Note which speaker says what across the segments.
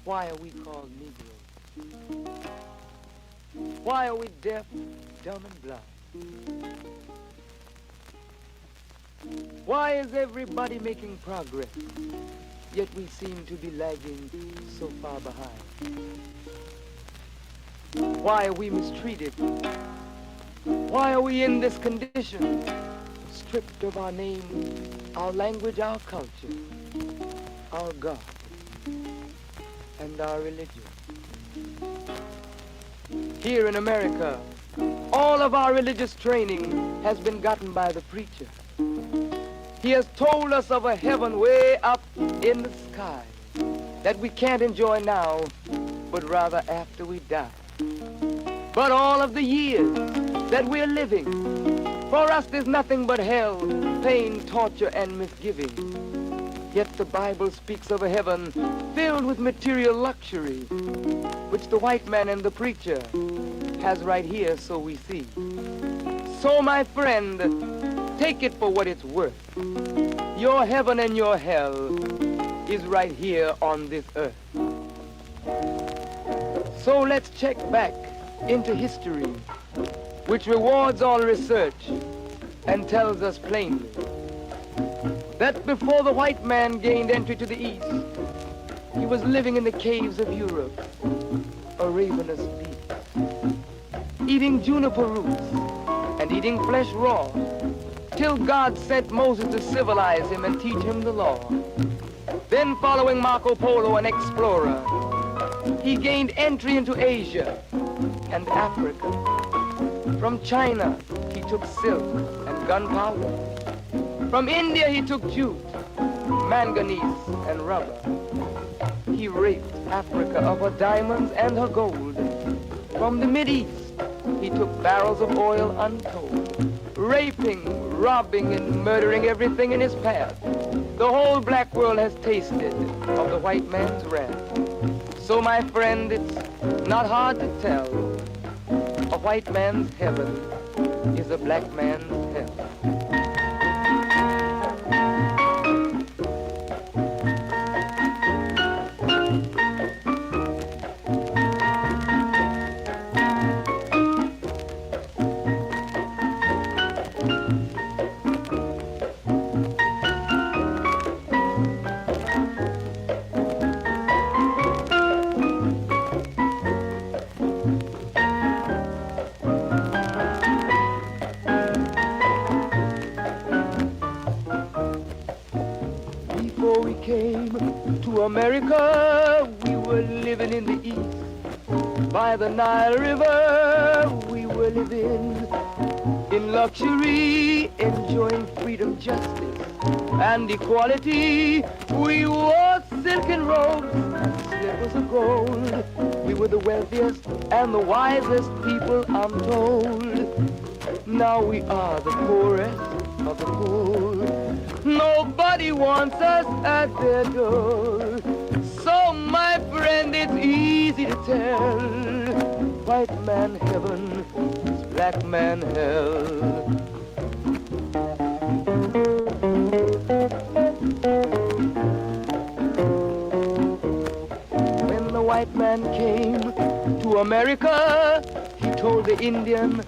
Speaker 1: Why are we called Negroes? Why are we deaf, dumb, and blind? Why is everybody making progress, yet we seem to be lagging so far behind? Why are we mistreated? Why are we in this condition, stripped of our name, our language, our culture, our God, and our religion? Here in America, all of our religious training has been gotten by the preacher. He has told us of a heaven way up in the sky that we can't enjoy now, but rather after we die. But all of the years that we're living, for us there's nothing but hell, pain, torture, and misgiving. Yet the Bible speaks of a heaven filled with material luxury, which the white man and the preacher has right here, so we see. So my friend, take it for what it's worth. Your heaven and your hell is right here on this earth. So let's check back into history, which rewards all research and tells us plainly that before the white man gained entry to the East, he was living in the caves of Europe, a ravenous beast, eating juniper roots and eating flesh raw, till God sent Moses to civilize him and teach him the law. Then following Marco Polo, an explorer, he gained entry into Asia and Africa. From China, he took silk and gunpowder. From India, he took jute, manganese, and rubber. He raped Africa of her diamonds and her gold. From the Mideast, he took barrels of oil untold, raping, robbing, and murdering everything in his path. The whole black world has tasted of the white man's wrath. So, my friend, it's not hard to tell. A white man's heaven is a black man's hell. America, we were living in the East. By the Nile River, we were living in luxury, enjoying freedom, justice, and equality. We wore silken robes and slippers of gold. We were the wealthiest and the wisest people, I'm told. Now we are the poorest of the poor. Nobody wants us at their door. So, my friend, it's easy to tell. White man heaven is black man hell. When the white man came to America, he told the Indian,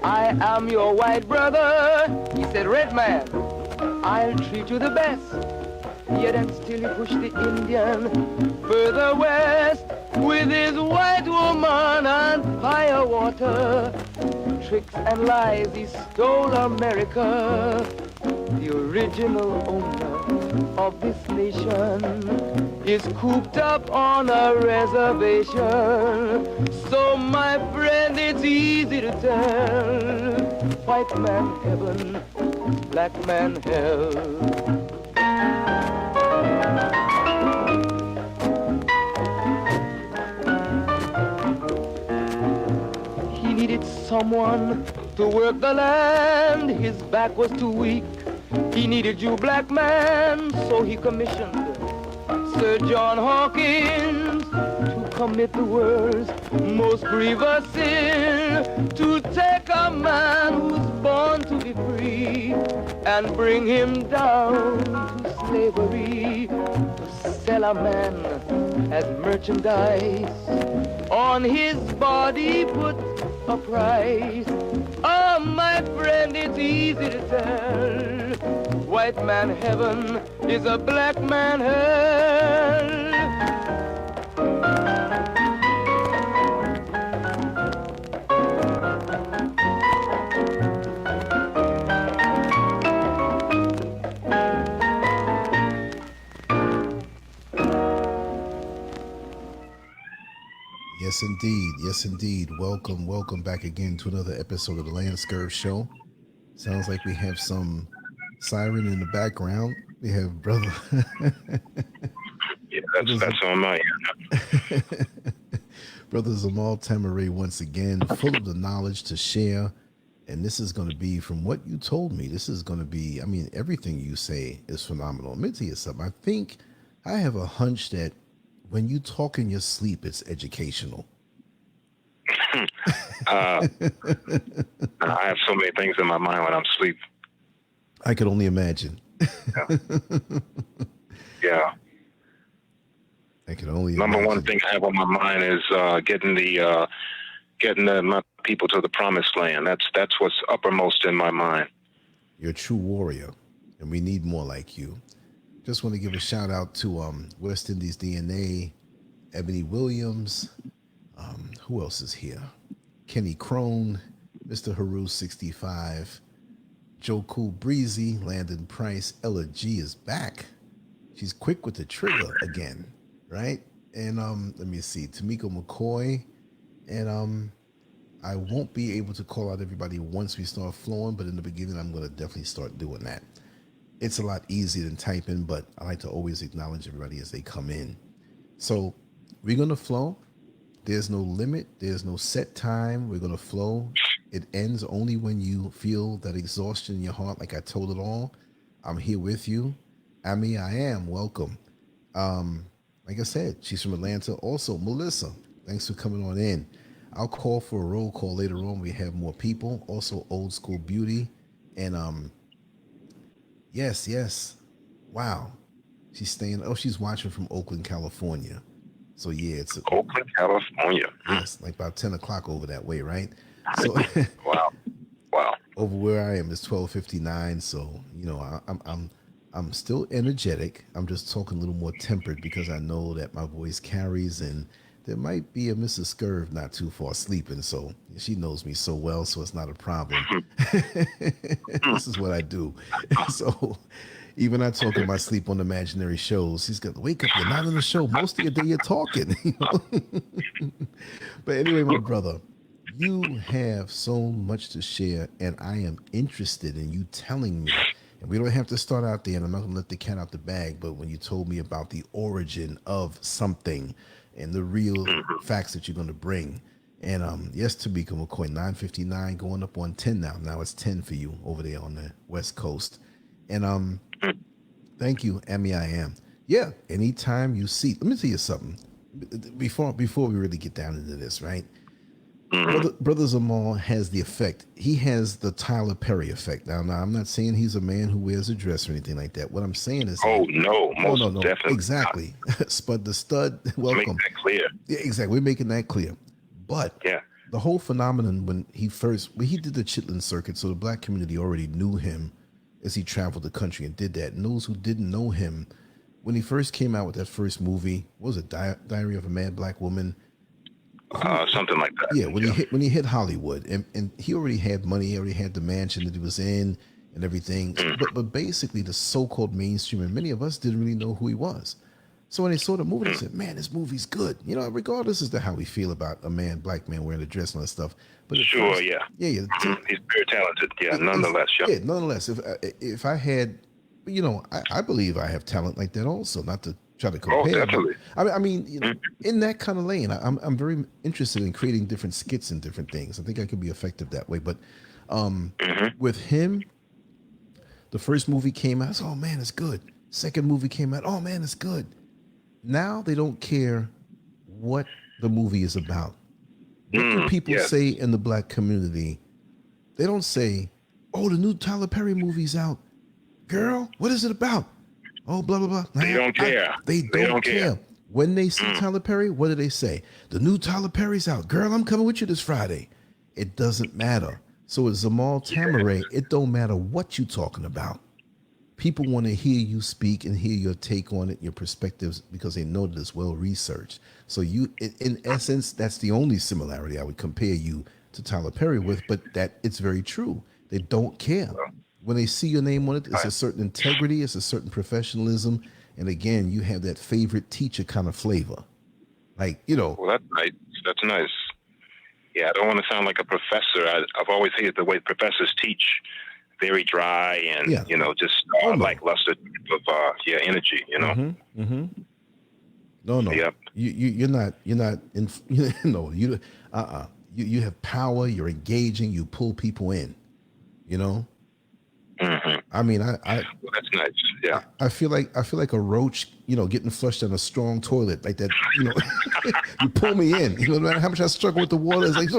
Speaker 1: I am your white brother. He said, red man, I'll treat you the best. Yet and still he pushed the Indian further west with his white woman and firewater. Tricks and lies, he stole America. The original owner of this nation is cooped up on a reservation. So, my friend, it's easy to tell. White man heaven, black man hell. He needed someone to work the land. His back was too weak. He needed you, black man, so he commissioned Sir John Hawkins to commit the world's most grievous sin, to take a man who's born to be free and bring him down to slavery, to sell a man as merchandise. On his body put a price. Oh, my friend, it's easy to tell. White man heaven is a black man hell.
Speaker 2: Yes, indeed. Yes, indeed. Welcome back again to another episode of the LANCESCURV show. Sounds like we have some siren in the background. We have brother.
Speaker 3: Yeah, that's on my end.
Speaker 2: Brother Zamal Tamaray once again, full of the knowledge to share. And this is going to be, from what you told me, this is going to be, I mean, everything you say is phenomenal. Let me tell you something. I have a hunch that when you talk in your sleep, it's educational.
Speaker 3: I have so many things in my mind when I'm asleep.
Speaker 2: I could only imagine.
Speaker 3: Yeah.
Speaker 2: I can only
Speaker 3: Number
Speaker 2: imagine.
Speaker 3: one thing I have on my mind is getting my people to the promised land. That's what's uppermost in my mind.
Speaker 2: You're a true warrior, and we need more like you. Just want to give a shout out to West Indies DNA, Ebony Williams. Who else is here? Kenny Crone, Mr. Haru 65, Joe Cool Breezy, Landon Price, Ella G is back. She's quick with the trigger again, right? And let me see, Tamiko McCoy, and I won't be able to call out everybody once we start flowing, but in the beginning, I'm going to definitely start doing that. It's a lot easier than typing, but I like to always acknowledge everybody as they come in. So we're going to flow. There's no limit. There's no set time. We're going to flow. It ends only when you feel that exhaustion in your heart, like I told it all. I'm here with you. I am. Welcome. Like I said, she's from Atlanta. Also, Melissa, thanks for coming on in. I'll call for a roll call later on. We have more people. Also, Old School Beauty. And yes. Wow. She's watching from Oakland, California. So yeah, it's
Speaker 3: Oakland, California.
Speaker 2: Yes, like about 10 o'clock over that way, right? So
Speaker 3: Wow.
Speaker 2: Over where I am is 12:59. So I'm still energetic. I'm just talking a little more tempered because I know that my voice carries, and there might be a Mrs. Scurv not too far sleeping. So she knows me so well, so it's not a problem. This is what I do. So even I talk in my sleep on imaginary shows. He's got to wake up. You're not on the show. Most of your day you're talking. But anyway, my brother, you have so much to share, and I am interested in you telling me. And we don't have to start out there, and I'm not going to let the cat out the bag, but when you told me about the origin of something and the real facts that you're going to bring. And yes, Tamika McCoy, 9:59, going up on 10 now. Now it's 10 for you over there on the West Coast. And thank you, I am. Yeah, anytime you see, let me tell you something. Before we really get down into this, right? Brother Zamal has the effect. He has the Tyler Perry effect. Now, I'm not saying he's a man who wears a dress or anything like that. What I'm saying is,
Speaker 3: No, definitely
Speaker 2: exactly. Spud the Stud, welcome.
Speaker 3: Make that clear.
Speaker 2: Yeah, exactly. We're making that clear. But
Speaker 3: yeah,
Speaker 2: the whole phenomenon when he did the Chitlin circuit, so the black community already knew him as he traveled the country and did that. And those who didn't know him, when he first came out with that first movie, what was it, Diary of a Mad Black Woman?
Speaker 3: Something like that.
Speaker 2: Yeah, when he hit Hollywood, and he already had money, he already had the mansion that he was in and everything. But basically, the so-called mainstream, and many of us didn't really know who he was. So when they saw the movie, they said, "Man, this movie's good." Regardless as to how we feel about a black man wearing a dress and all that stuff. But
Speaker 3: sure, yeah.
Speaker 2: He's
Speaker 3: very talented. Yeah, nonetheless,
Speaker 2: yeah. Nonetheless, if I had, I believe I have talent like that also. Not to try to compare.
Speaker 3: Oh, definitely.
Speaker 2: I mean, in that kind of lane, I'm very interested in creating different skits and different things. I think I could be effective that way. But with him, the first movie came out, oh man, it's good. Second movie came out, oh man, it's good. Now they don't care what the movie is about. What do people say in the black community? They don't say, "Oh, the new Tyler Perry movie's out. Girl, what is it about?" Oh, blah, blah, blah.
Speaker 3: They don't care.
Speaker 2: They don't care. When they see Tyler Perry, what do they say? The new Tyler Perry's out. Girl, I'm coming with you this Friday. It doesn't matter. So with Zamal Tamaray, it don't matter what you're talking about. People want to hear you speak and hear your take on it, your perspectives, because they know that it's well researched. So you, in essence, that's the only similarity I would compare you to Tyler Perry with, but that it's very true. They don't care. When they see your name on it, it's a certain integrity, it's a certain professionalism. And again, you have that favorite teacher kind of flavor. Like, you know.
Speaker 3: Well, that's nice. That's nice. Yeah, I don't want to sound like a professor. I've always hated the way professors teach. Very dry and, you know, just lackluster of energy, you know.
Speaker 2: No.
Speaker 3: Yep.
Speaker 2: You're not in, you know, you have power, you're engaging, you pull people in, you know. I mean, well,
Speaker 3: that's nice. Yeah.
Speaker 2: I feel like a roach, you know, getting flushed in a strong toilet like that. You know, you pull me in. You know, no matter how much I struggle with the water, it's like.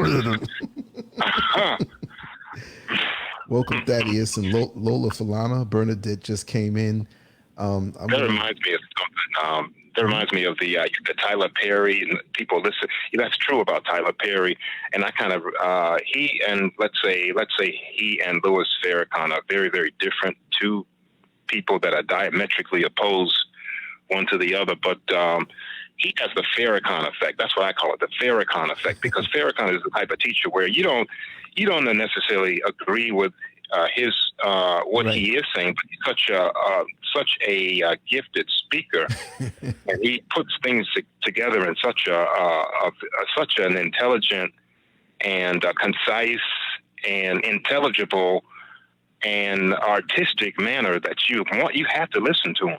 Speaker 2: Welcome, Thaddeus and Lola Falana. Bernadette just came in.
Speaker 3: That reminds me of something. That reminds me of the Tyler Perry, and people listen. That's true about Tyler Perry, and I kind of he and let's say he and Louis Farrakhan are very, very different. Two people that are diametrically opposed one to the other, but he has the Farrakhan effect. That's what I call it, the Farrakhan effect, because Farrakhan is the type of teacher where you don't necessarily agree with his what he is saying, but he's such a gifted speaker, and he puts things together in such an intelligent and concise and intelligible and artistic manner that you have to listen to him.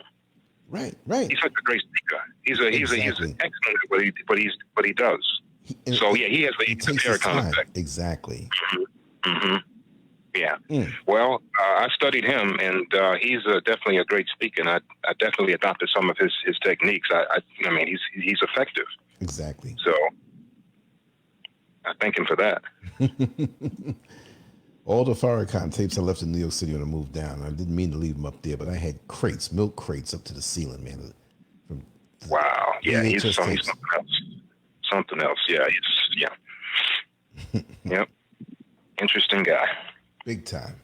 Speaker 2: Right.
Speaker 3: He's such a great speaker. He's excellent at what he does. He has the Farrakhan effect.
Speaker 2: Exactly.
Speaker 3: Yeah. Well, I studied him, and he's definitely a great speaker, and I definitely adopted some of his techniques. I mean, he's effective.
Speaker 2: Exactly.
Speaker 3: So I thank him for that.
Speaker 2: All the Farrakhan tapes I left in New York City when I moved down. I didn't mean to leave them up there, but I had milk crates up to the ceiling, man.
Speaker 3: Wow. Yeah, he's something
Speaker 2: tapes.
Speaker 3: else. Something else. Yeah. Yep. Interesting guy.
Speaker 2: Big time.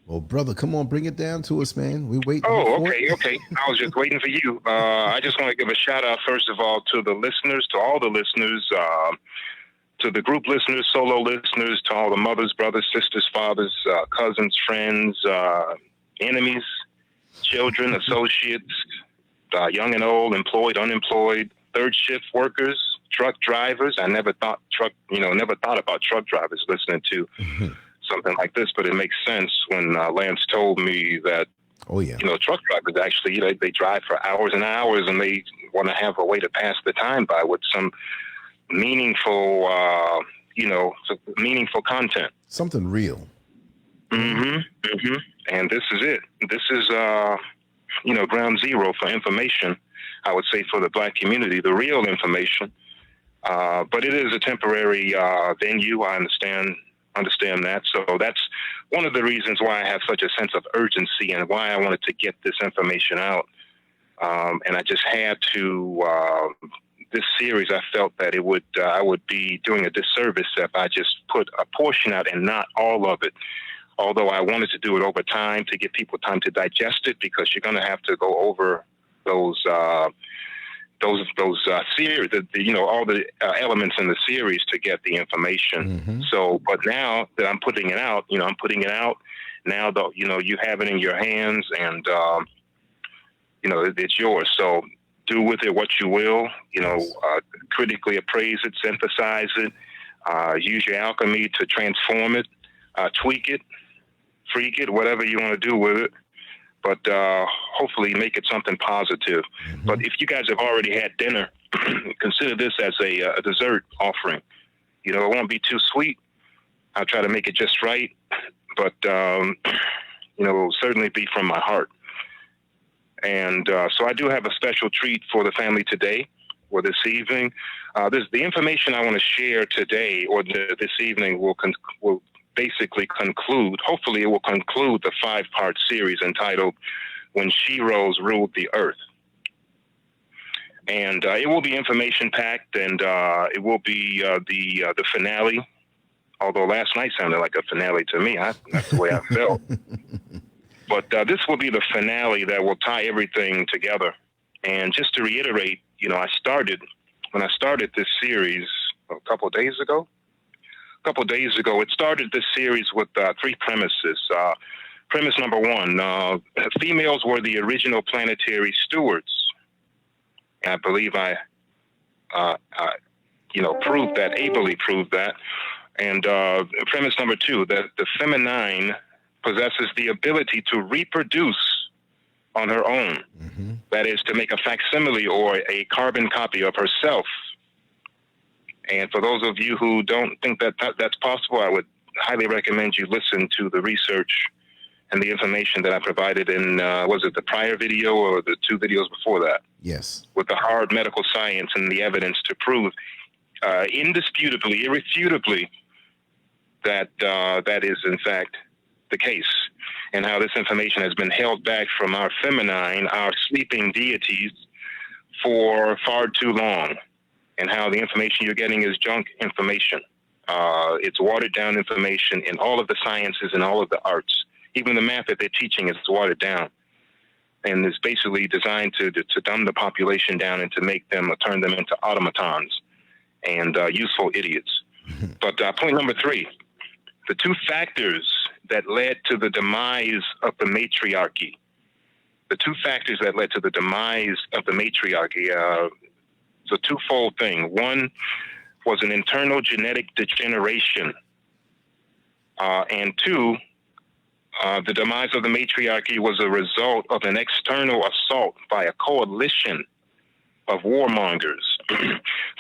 Speaker 2: Well, brother, come on, bring it down to us, man. We wait.
Speaker 3: Oh, okay. I was just waiting for you. I just want to give a shout out, first of all, to the listeners, to all the listeners, to the group listeners, solo listeners, to all the mothers, brothers, sisters, fathers, cousins, friends, enemies, children, associates, young and old, employed, unemployed, third shift workers, truck drivers. I never thought about truck drivers listening to something like this, but it makes sense when Lance told me that, truck drivers actually, they drive for hours and hours, and they want to have a way to pass the time by with some meaningful, meaningful content.
Speaker 2: Something real.
Speaker 3: And this is it. This is, ground zero for information, I would say, for the Black community, the real information. But it is a temporary venue. I understand that. So that's one of the reasons why I have such a sense of urgency and why I wanted to get this information out. And I just had to, this series, I felt that I would be doing a disservice if I just put a portion out and not all of it. Although I wanted to do it over time to give people time to digest it, because you're going to have to go over those series, all the elements in the series to get the information. So, but now that I'm putting it out, now that, you have it in your hands, and, it's yours. So do with it what you will, critically appraise it, synthesize it, use your alchemy to transform it, tweak it, freak it, whatever you want to do with it. But hopefully make it something positive. But if you guys have already had dinner, consider this as a dessert offering. It won't be too sweet. I'll try to make it just right. But, it will certainly be from my heart. And so I do have a special treat for the family today, or this evening. The information I want to share today, or this evening, will basically conclude, hopefully it will conclude the 5-part series entitled when Sheroes ruled the earth. And it will be information packed, and it will be the finale. Although last night sounded like a finale to me, that's the way I felt. But this will be the finale that will tie everything together. And just to reiterate, when I started this series a couple of days ago, it started this series with 3 premises. Premise number 1, females were the original planetary stewards. I believe I proved that, ably proved that. And premise number 2, that the feminine possesses the ability to reproduce on her own. Mm-hmm. That is, to make a facsimile or a carbon copy of herself. And for those of you who don't think that that's possible, I would highly recommend you listen to the research and the information that I provided in, was it the prior video or the 2 videos before that?
Speaker 2: Yes. With
Speaker 3: the hard medical science and the evidence to prove indisputably, irrefutably, that that is in fact the case, and how this information has been held back from our feminine, our sleeping deities for far too long, and how the information you're getting is junk information. It's watered down information in all of the sciences and all of the arts. Even the math that they're teaching is watered down, and it's basically designed to dumb the population down and to make them, turn them into automatons and useful idiots. But point number 3, the 2 factors that led to the demise of the matriarchy. The 2 factors that led to the demise of the matriarchy, it's a twofold thing. 1 was an internal genetic degeneration, and 2, the demise of the matriarchy was a result of an external assault by a coalition of warmongers.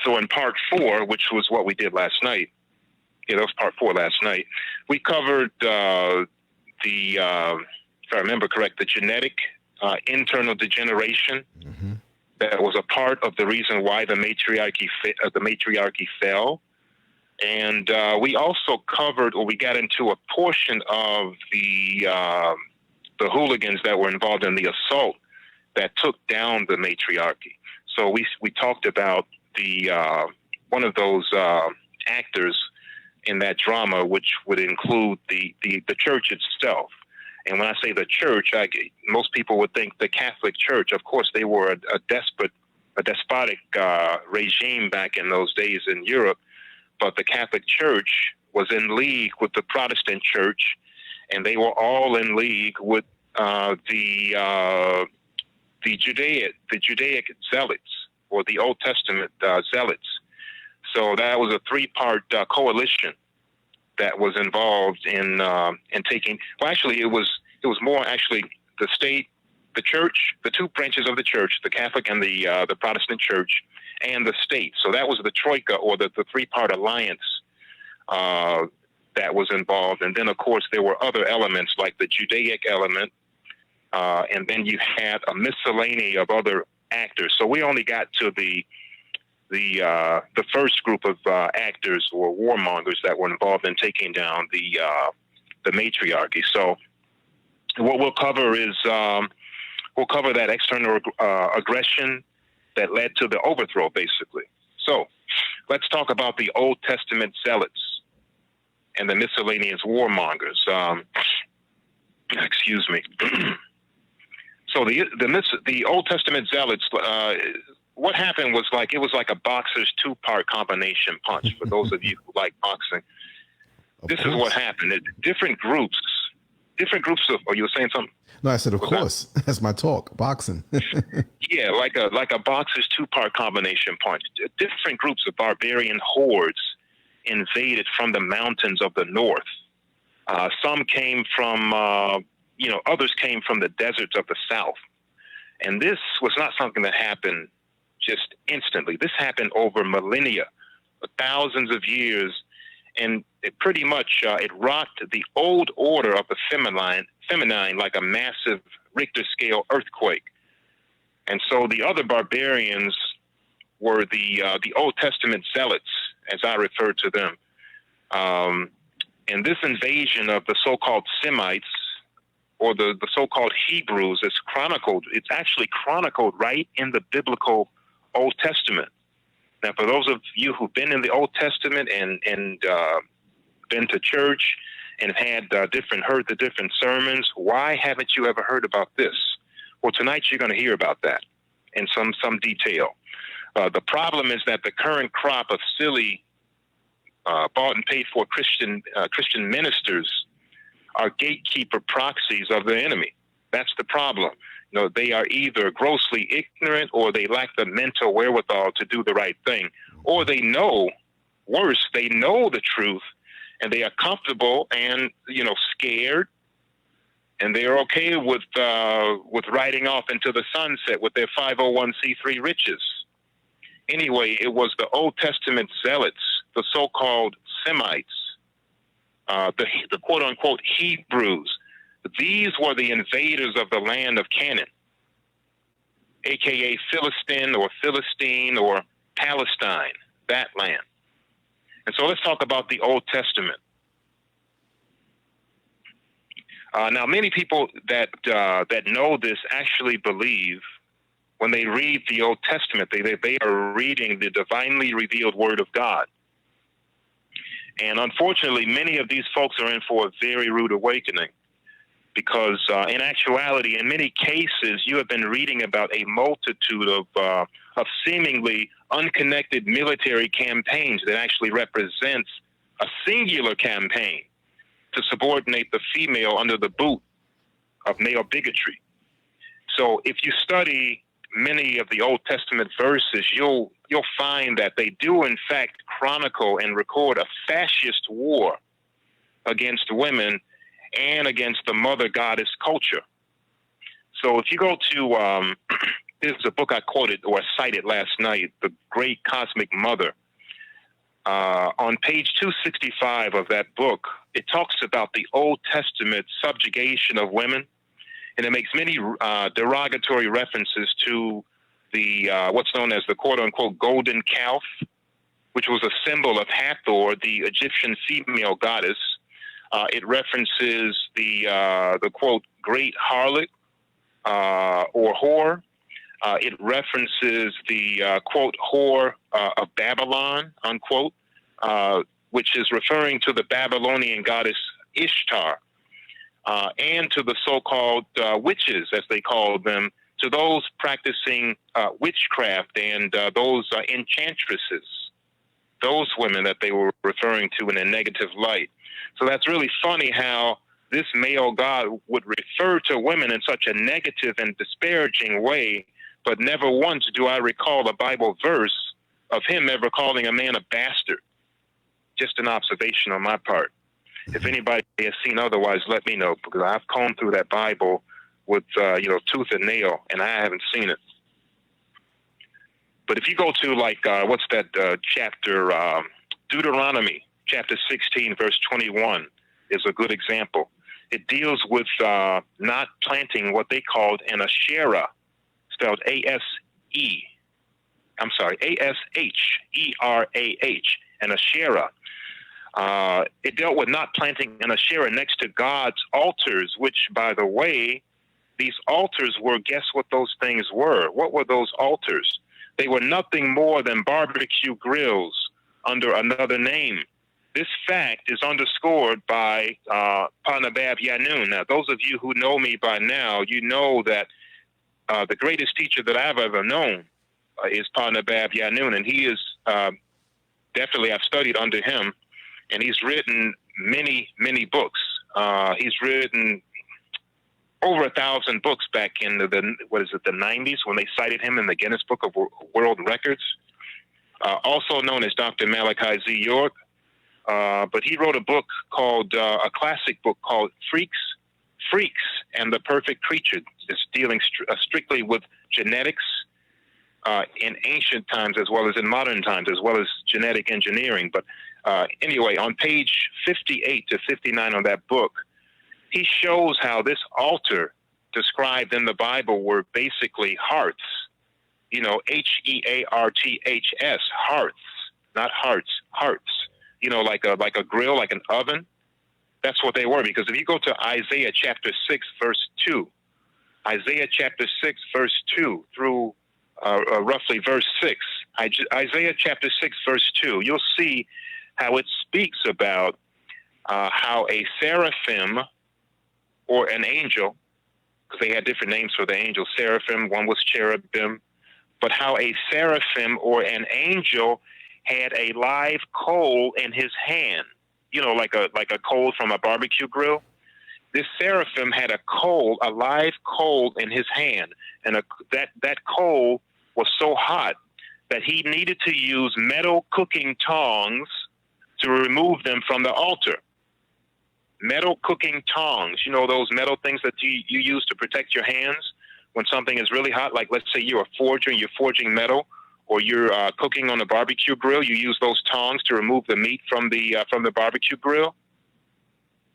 Speaker 3: So in part 4, which was what we did last night, that was part 4 last night, we covered the, if I remember correct, the genetic internal degeneration. Mm-hmm. That was a part of the reason why the matriarchy fell. And we also covered, or we got into a portion of the hooligans that were involved in the assault that took down the matriarchy. So we talked about the one of those actors in that drama, which would include the church itself. And when I say the church, most people would think the Catholic Church. Of course, they were a despotic regime back in those days in Europe. But the Catholic Church was in league with the Protestant Church, and they were all in league with the Judaic zealots, or the Old Testament zealots. So that was a 3-part coalition that was involved in taking. Well, actually, it was more actually the state, the church, the 2 branches of the church, the Catholic and the Protestant Church, and the state. So that was the troika, or the 3-part alliance that was involved. And then, of course, there were other elements like the Judaic element, and then you had a miscellany of other actors. So we only got to the first group of actors or warmongers that were involved in taking down the matriarchy. So what we'll cover is we'll cover that external aggression that led to the overthrow, basically. So let's talk about the Old Testament zealots and the miscellaneous warmongers. Excuse me. So the Old Testament zealots, what happened was it was like a boxer's 2-part combination punch. For those of you who like boxing, this is what happened. Different groups of. Oh, you were saying something?
Speaker 2: No, I said, of course. That's my talk. Boxing.
Speaker 3: Yeah, like a boxer's 2-part combination punch. Different groups of barbarian hordes invaded from the mountains of the north. Some came from, others came from the deserts of the south. And this was not something that happened just instantly. This happened over millennia, thousands of years, and it pretty much it rocked the old order of the feminine like a massive Richter scale earthquake. And so the other barbarians were the Old Testament zealots, as I refer to them. And this invasion of the so-called Semites or the so-called Hebrews is chronicled. It's actually chronicled right in the biblical Old Testament. Now, for those of you who've been in the Old Testament and been to church and heard the different sermons, why haven't you ever heard about this? Well, tonight you're going to hear about that in some detail. The problem is that the current crop of silly, bought and paid for Christian ministers are gatekeeper proxies of the enemy. That's the problem. You know, they are either grossly ignorant, or they lack the mental wherewithal to do the right thing, or they know, worse, they know the truth, and they are comfortable and, you know, scared, and they are okay with riding off into the sunset with their 501c3 riches. Anyway, it was the Old Testament zealots, the so-called Semites, the quote-unquote Hebrews. These were the invaders of the land of Canaan, a.k.a. Philistine or Palestine, that land. And so let's talk about the Old Testament. Now, many people that know this actually believe when they read the Old Testament, they are reading the divinely revealed Word of God. And unfortunately, many of these folks are in for a very rude awakening, because in actuality, in many cases, you have been reading about a multitude of seemingly unconnected military campaigns that actually represents a singular campaign to subordinate the female under the boot of male bigotry. So if you study many of the Old Testament verses, you'll find that they do in fact chronicle and record a fascist war against women and against the mother goddess culture. So if you go to this is a book I quoted or cited last night, The Great Cosmic Mother. On page 265 of that book, it talks about the Old Testament subjugation of women, and it makes many derogatory references to the what's known as the quote-unquote golden calf, which was a symbol of Hathor, the Egyptian female goddess. It references the quote great harlot or whore. It references the quote whore of Babylon, unquote, which is referring to the Babylonian goddess Ishtar, and to the so-called witches, as they called them, to those practicing witchcraft and those enchantresses, those women that they were referring to in a negative light. So that's really funny how this male god would refer to women in such a negative and disparaging way, but never once do I recall a Bible verse of him ever calling a man a bastard. Just an observation on my part. If anybody has seen otherwise, let me know, because I've combed through that Bible with tooth and nail, and I haven't seen it. But if you go to what's that chapter, Deuteronomy chapter 16, verse 21 is a good example. It deals with not planting what they called an Asherah, spelled A-S-H-E-R-A-H, an Asherah. It dealt with not planting an Asherah next to God's altars, which, by the way, these altars were, guess what those things were? What were those altars? They were nothing more than barbecue grills under another name. This fact is underscored by Panabab Yanun. Now, those of you who know me by now, you know that the greatest teacher that I've ever known is Panabab Yanun, and he is definitely, I've studied under him, and he's written many, many books. He's written over 1,000 books back in the 90s, when they cited him in the Guinness Book of World Records. Also known as Dr. Malachi Z. York. But he wrote a book called, a classic book called Freaks and the Perfect Creature. It's dealing strictly with genetics in ancient times as well as in modern times, as well as genetic engineering. But anyway, on page 58 to 59 of that book, he shows how this altar described in the Bible were basically hearths, That's what they were, because if you go to Isaiah chapter 6, verse 2, Isaiah chapter 6, verse 2 through roughly verse 6, Isaiah chapter 6, verse 2, you'll see how it speaks about how a seraphim or an angel, because they had different names for the angel, seraphim, one was cherubim, but how a seraphim or an angel had a live coal in his hand, you know, like a coal from a barbecue grill. This seraphim had a coal, a live coal in his hand, and that coal was so hot that he needed to use metal cooking tongs to remove them from the altar. Metal cooking tongs, you know, those metal things that you use to protect your hands when something is really hot. Like, let's say you're a forger and you're forging metal, or you're cooking on a barbecue grill. You use those tongs to remove the meat from the barbecue grill.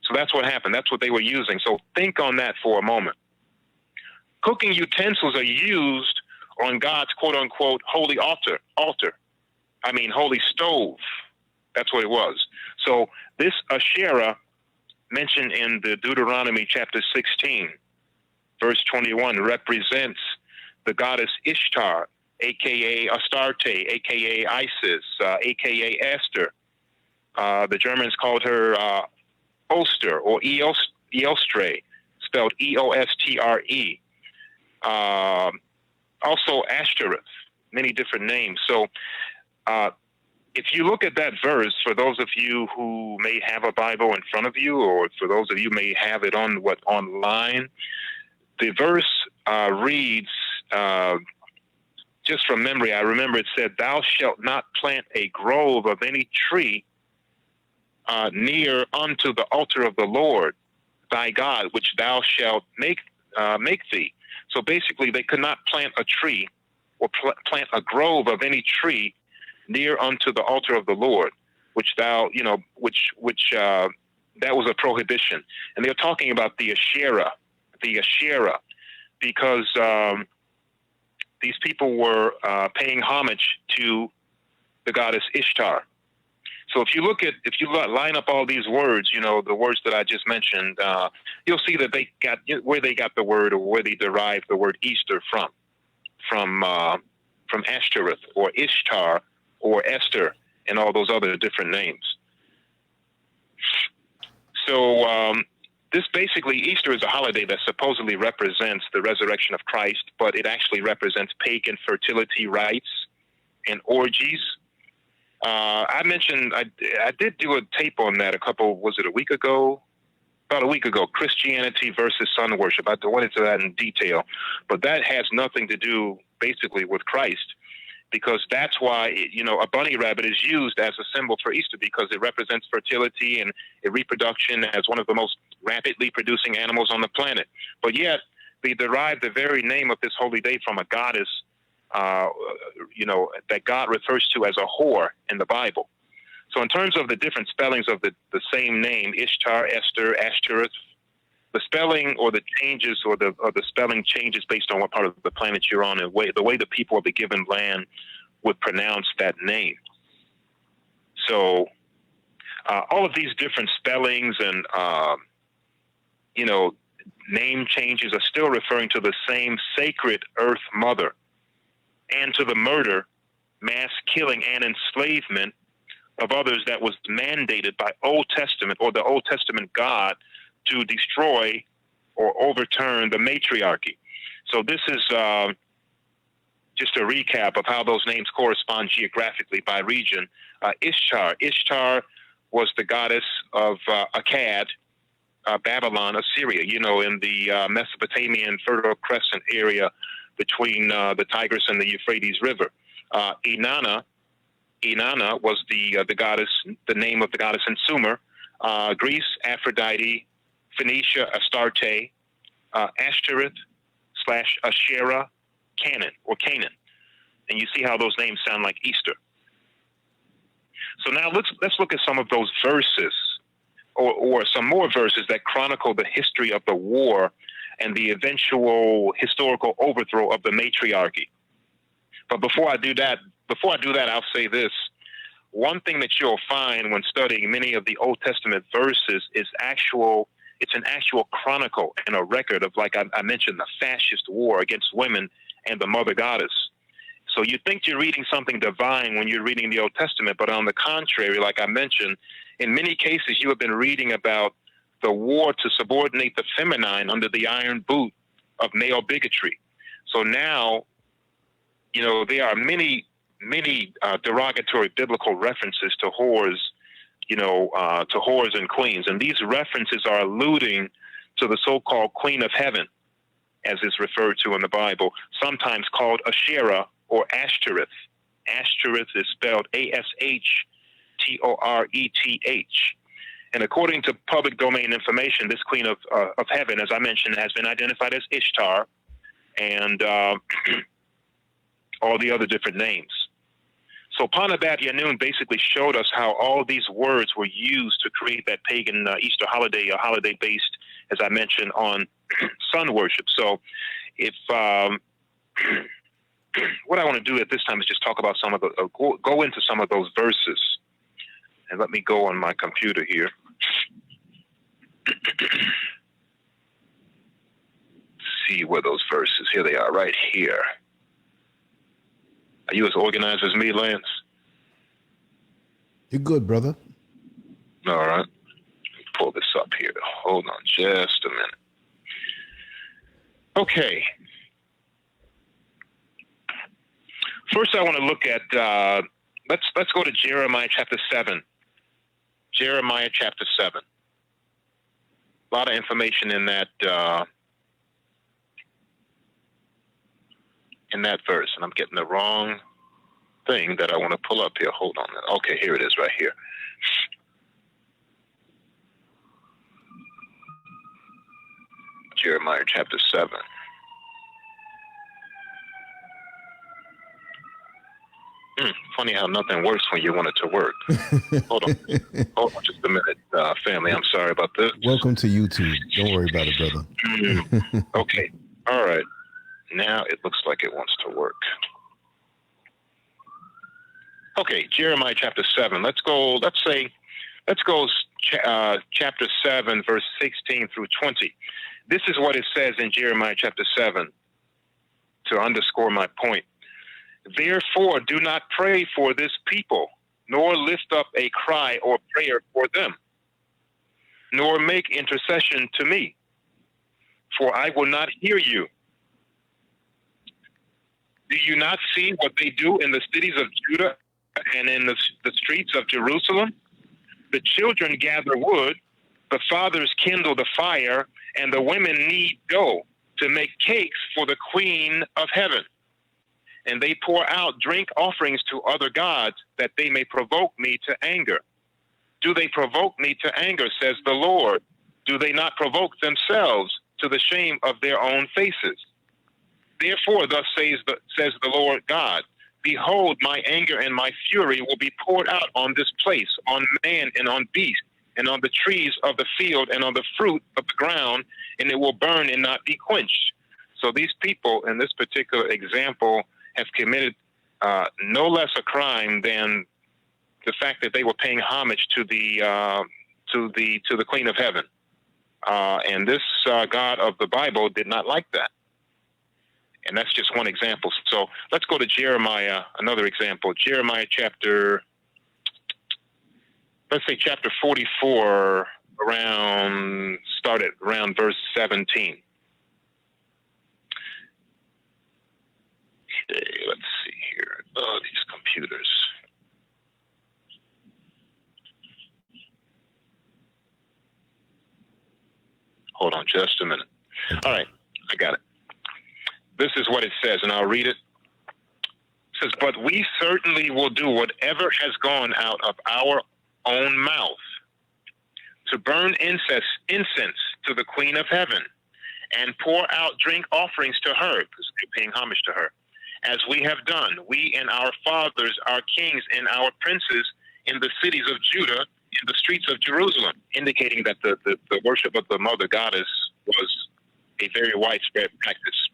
Speaker 3: So that's what happened. That's what they were using. So think on that for a moment. Cooking utensils are used on God's quote unquote holy altar. Holy stove. That's what it was. So this Asherah mentioned in the Deuteronomy chapter 16, verse 21, represents the goddess Ishtar, a.k.a. Astarte, a.k.a. Isis, a.k.a. Esther. The Germans called her Oster or Eostre, spelled E-O-S-T-R-E. Also Ashtoreth, many different names. So if you look at that verse, for those of you who may have a Bible in front of you, or for those of you who may have it online, the verse reads, just from memory, I remember it said, "Thou shalt not plant a grove of any tree near unto the altar of the Lord thy God, which thou shalt make thee." So basically, they could not plant a tree or plant a grove of any tree near unto the altar of the Lord, which that was a prohibition. And they're talking about the Asherah, because these people were paying homage to the goddess Ishtar. So if you line up all these words, you know, the words that I just mentioned, you'll see that they got where they got the word, or where they derived the word Easter from Ashtoreth or Ishtar or Esther and all those other different names. So this basically, Easter is a holiday that supposedly represents the resurrection of Christ, but it actually represents pagan fertility rites and orgies. I mentioned, I did do a tape on that a week ago? About a week ago, Christianity versus sun worship. I went into that in detail, but that has nothing to do basically with Christ, because that's why, a bunny rabbit is used as a symbol for Easter, because it represents fertility and reproduction as one of the most rapidly producing animals on the planet. But yet, they derive the very name of this holy day from a goddess, that God refers to as a whore in the Bible. So in terms of the different spellings of the same name, Ishtar, Esther, Ashtoreth, the spelling or the changes or the spelling changes based on what part of the planet you're on, and the way the people of the given land would pronounce that name. So all of these different spellings and, name changes are still referring to the same sacred earth mother, and to the murder, mass killing, and enslavement of others that was mandated by Old Testament or the Old Testament God to destroy or overturn the matriarchy. So this is just a recap of how those names correspond geographically by region. Ishtar was the goddess of Akkad, Babylon, Assyria, in the Mesopotamian Fertile Crescent area between the Tigris and the Euphrates River. Inanna was the goddess, the name of the goddess in Sumer. Greece, Aphrodite. Phoenicia, Astarte. Ashtoreth / Asherah, Canaan. And you see how those names sound like Easter. So now let's look at some of those verses, or some more verses that chronicle the history of the war and the eventual historical overthrow of the matriarchy. But before I do that, I'll say this. one thing that you'll find when studying many of the Old Testament verses is it's an actual chronicle and a record of, like I mentioned, the fascist war against women and the mother goddess. So you think you're reading something divine when you're reading the Old Testament, but on the contrary, like I mentioned, in many cases you have been reading about the war to subordinate the feminine under the iron boot of male bigotry. So now, you know, there are many derogatory biblical references to whores, you know, to whores and queens. And these references are alluding to the so-called Queen of Heaven, as is referred to in the Bible, sometimes called Asherah or Ashtoreth. Ashtoreth is spelled A-S-H-T-O-R-E-T-H. And according to public domain information, this Queen of Heaven, as I mentioned, has been identified as Ishtar and all the other different names. So Panabat Yanun basically showed us how all these words were used to create that pagan Easter holiday, a holiday based, as I mentioned, on sun worship. So if what I want to do at this time is just talk about some of the, go into some of those verses. And let me go on my computer here. See where those verses, here they are, right here. Are you as organized as me, Lance?
Speaker 2: You're good, brother.
Speaker 3: All right. Let me pull this up here. Hold on just a minute. Okay. First, I want to look at, let's go to Jeremiah chapter 7. Jeremiah chapter 7. A lot of information in that verse, and I'm getting the wrong thing that I want to pull up here. Hold on. Okay, here it is right here. Jeremiah chapter 7. Funny how nothing works when you want it to work. Hold on just a minute, family. I'm sorry about this.
Speaker 2: Welcome to YouTube. Don't worry about it, brother.
Speaker 3: Okay. All right. Now it looks like it wants to work. Okay, Jeremiah chapter 7. Let's go chapter 7, verse 16 through 20. This is what it says in Jeremiah chapter 7 to underscore my point. Therefore, do not pray for this people, nor lift up a cry or prayer for them, nor make intercession to me, for I will not hear you. Do you not see what they do in the cities of Judah and in the streets of Jerusalem? The children gather wood, the fathers kindle the fire, and the women knead dough to make cakes for the Queen of Heaven. And they pour out drink offerings to other gods, that they may provoke me to anger. Do they provoke me to anger, says the Lord? Do they not provoke themselves to the shame of their own faces? Therefore, thus says the Lord God, behold, my anger and my fury will be poured out on this place, on man and on beast, and on the trees of the field and on the fruit of the ground, and it will burn and not be quenched. So these people in this particular example have committed no less a crime than the fact that they were paying homage to the Queen of Heaven, and this God of the Bible did not like that. And that's just one example. So let's go to Jeremiah, another example. Jeremiah chapter 44, started around verse 17. Okay, let's see here. Oh, these computers. Hold on just a minute. All right, I got it. This is what it says, and I'll read it. It says, but we certainly will do whatever has gone out of our own mouth to burn incense to the Queen of Heaven and pour out drink offerings to her, because they're paying homage to her, as we have done, we and our fathers, our kings and our princes in the cities of Judah, in the streets of Jerusalem, indicating that the worship of the mother goddess was a very widespread practice.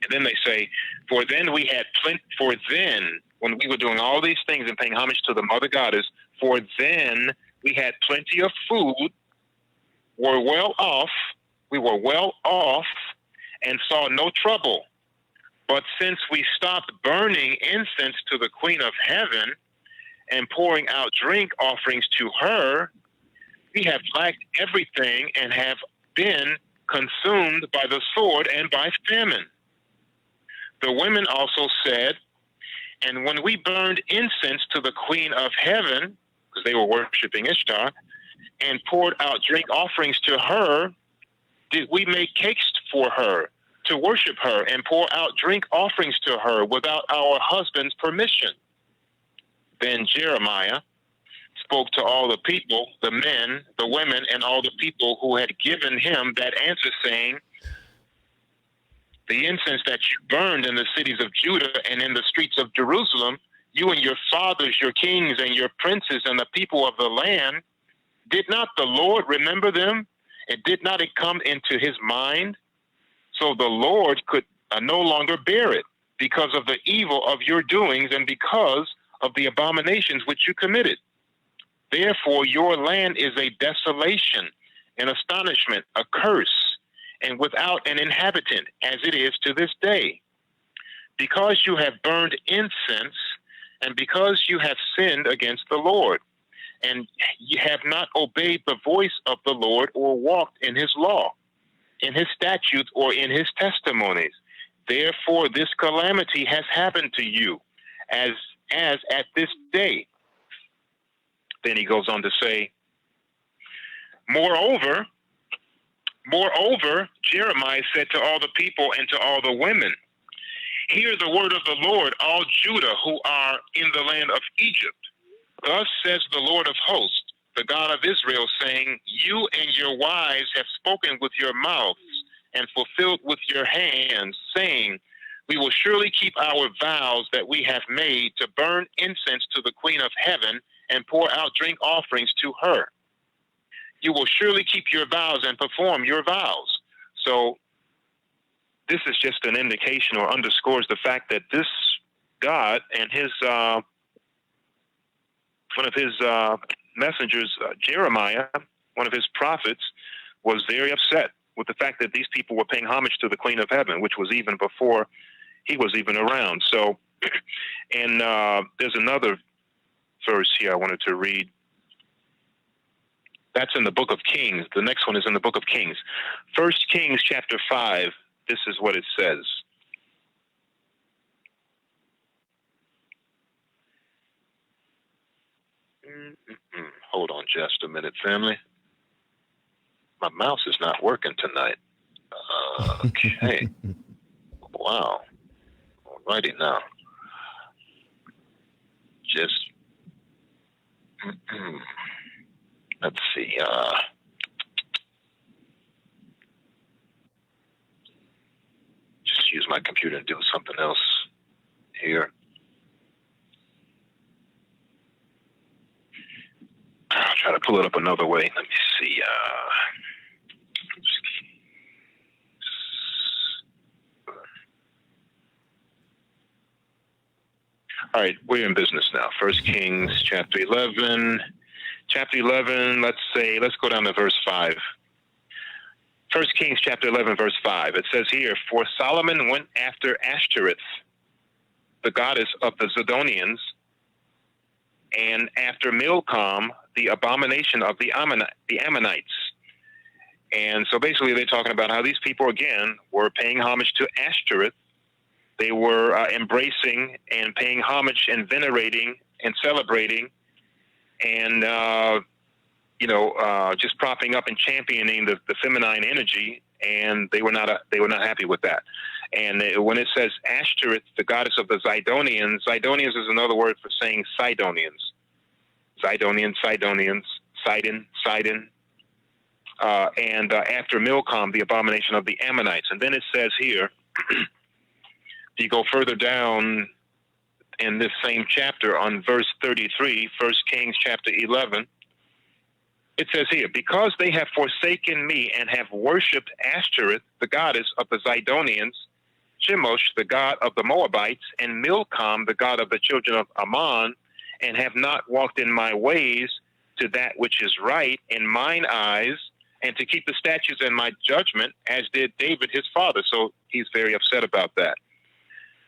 Speaker 3: And then they say, for then we had plenty, for then, when we were doing all these things and paying homage to the mother goddess, for then we had plenty of food, were well off, we were well off, and saw no trouble. But since we stopped burning incense to the Queen of Heaven and pouring out drink offerings to her, we have lacked everything and have been consumed by the sword and by famine. The women also said, and when we burned incense to the Queen of Heaven, because they were worshiping Ishtar, and poured out drink offerings to her, did we make cakes for her to worship her and pour out drink offerings to her without our husband's permission? Then Jeremiah spoke to all the people, the men, the women, and all the people who had given him that answer, saying, the incense that you burned in the cities of Judah and in the streets of Jerusalem, you and your fathers, your kings, and your princes, and the people of the land, did not the Lord remember them? And did not it come into his mind? So the Lord could no longer bear it because of the evil of your doings and because of the abominations which you committed. Therefore, your land is a desolation, an astonishment, a curse, and without an inhabitant, as it is to this day. Because you have burned incense, and because you have sinned against the Lord, and you have not obeyed the voice of the Lord or walked in his law, in his statutes, or in his testimonies. Therefore, this calamity has happened to you, as at this day. Then he goes on to say, Moreover, Jeremiah said to all the people and to all the women, hear the word of the Lord, all Judah who are in the land of Egypt. Thus says the Lord of hosts, the God of Israel, saying, you and your wives have spoken with your mouths and fulfilled with your hands, saying, we will surely keep our vows that we have made to burn incense to the Queen of Heaven and pour out drink offerings to her. You will surely keep your vows and perform your vows. So this is just an indication or underscores the fact that this God and his one of his messengers, Jeremiah, one of his prophets, was very upset with the fact that these people were paying homage to the Queen of Heaven, which was even before he was even around. So, and there's another verse here I wanted to read. That's in the book of Kings. The next one is in the book of Kings. 1 Kings chapter 5, this is what it says. Hold on just a minute, family. My mouse is not working tonight. Okay. Wow. Alrighty now. Just let's see. Just use my computer and do something else here. I'll try to pull it up another way. Let me see. All right, we're in business now. 1 Kings chapter 11. Chapter 11, let's go down to verse 5. 1 Kings chapter 11, verse 5. It says here, for Solomon went after Ashtoreth, the goddess of the Zidonians, and after Milcom, the abomination of the Ammonites. And so basically they're talking about how these people, again, were paying homage to Ashtoreth. They were embracing and paying homage and venerating and celebrating and, just propping up and championing the feminine energy. And they were not happy with that. And when it says Ashtoreth, the goddess of the Zidonians, Zidonians is another word for saying Sidonians. Sidon. And after Milcom, the abomination of the Ammonites. And then it says here, if you go further down in this same chapter on verse 33, 1 Kings chapter 11, it says here, because they have forsaken me and have worshipped Ashtoreth, the goddess of the Zidonians, Chemosh, the god of the Moabites, and Milcom, the god of the children of Ammon, and have not walked in my ways to that which is right in mine eyes, and to keep the statutes and my judgment, as did David his father. So he's very upset about that.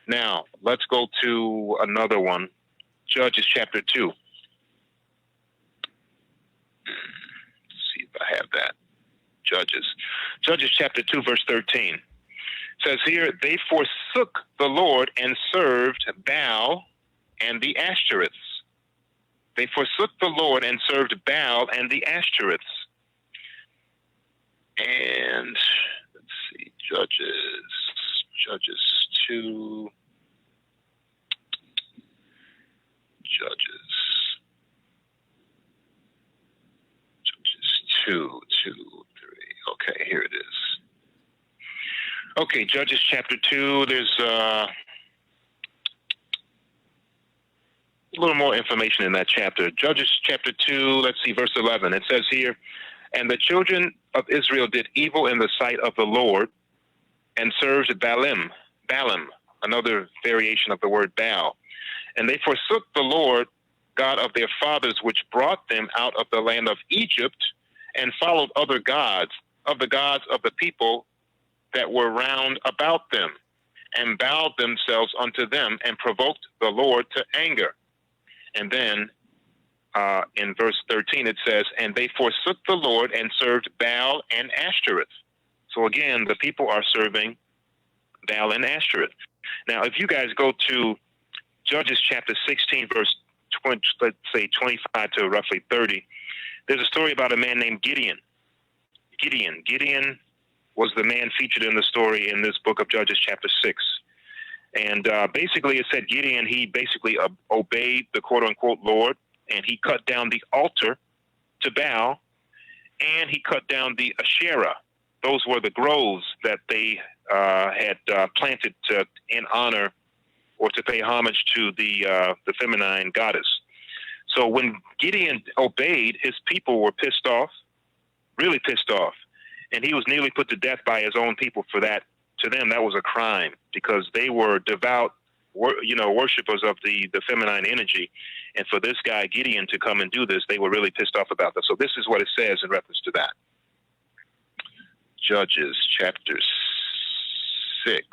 Speaker 3: Now, let's go to another one. Judges chapter 2. Let's see if I have that. Judges chapter 2, verse 13. Says here, they forsook the Lord and served Baal and the Ashtoreths. They forsook the Lord and served Baal and the Ashtoreths. And let's see, Judges 2. Judges 2, 3. Okay, here it is. Okay, Judges chapter 2. There's a little more information in that chapter. Judges chapter 2, let's see, verse 11. It says here, and the children of Israel did evil in the sight of the Lord and served Baalim, another variation of the word Baal. And they forsook the Lord, God of their fathers, which brought them out of the land of Egypt, and followed other gods, of the gods of the people that were round about them, and bowed themselves unto them, and provoked the Lord to anger. And then in verse 13 it says, and they forsook the Lord and served Baal and Ashtoreth. So again, the people are serving Baal and Ashtoreth. Now, if you guys go to Judges chapter 16, verse 20, let's say 25 to roughly 30, there's a story about a man named Gideon. Gideon was the man featured in the story in this book of Judges chapter 6. And basically it said Gideon, he basically obeyed the quote-unquote Lord, and he cut down the altar to Baal, and he cut down the Asherah. Those were the groves that they had planted in honor or to pay homage to the feminine goddess. So when Gideon obeyed, his people were pissed off, really pissed off, and he was nearly put to death by his own people for that. To them, that was a crime because they were devout, worshipers of the feminine energy. And for this guy, Gideon, to come and do this, they were really pissed off about that. So this is what it says in reference to that. Judges chapter 6.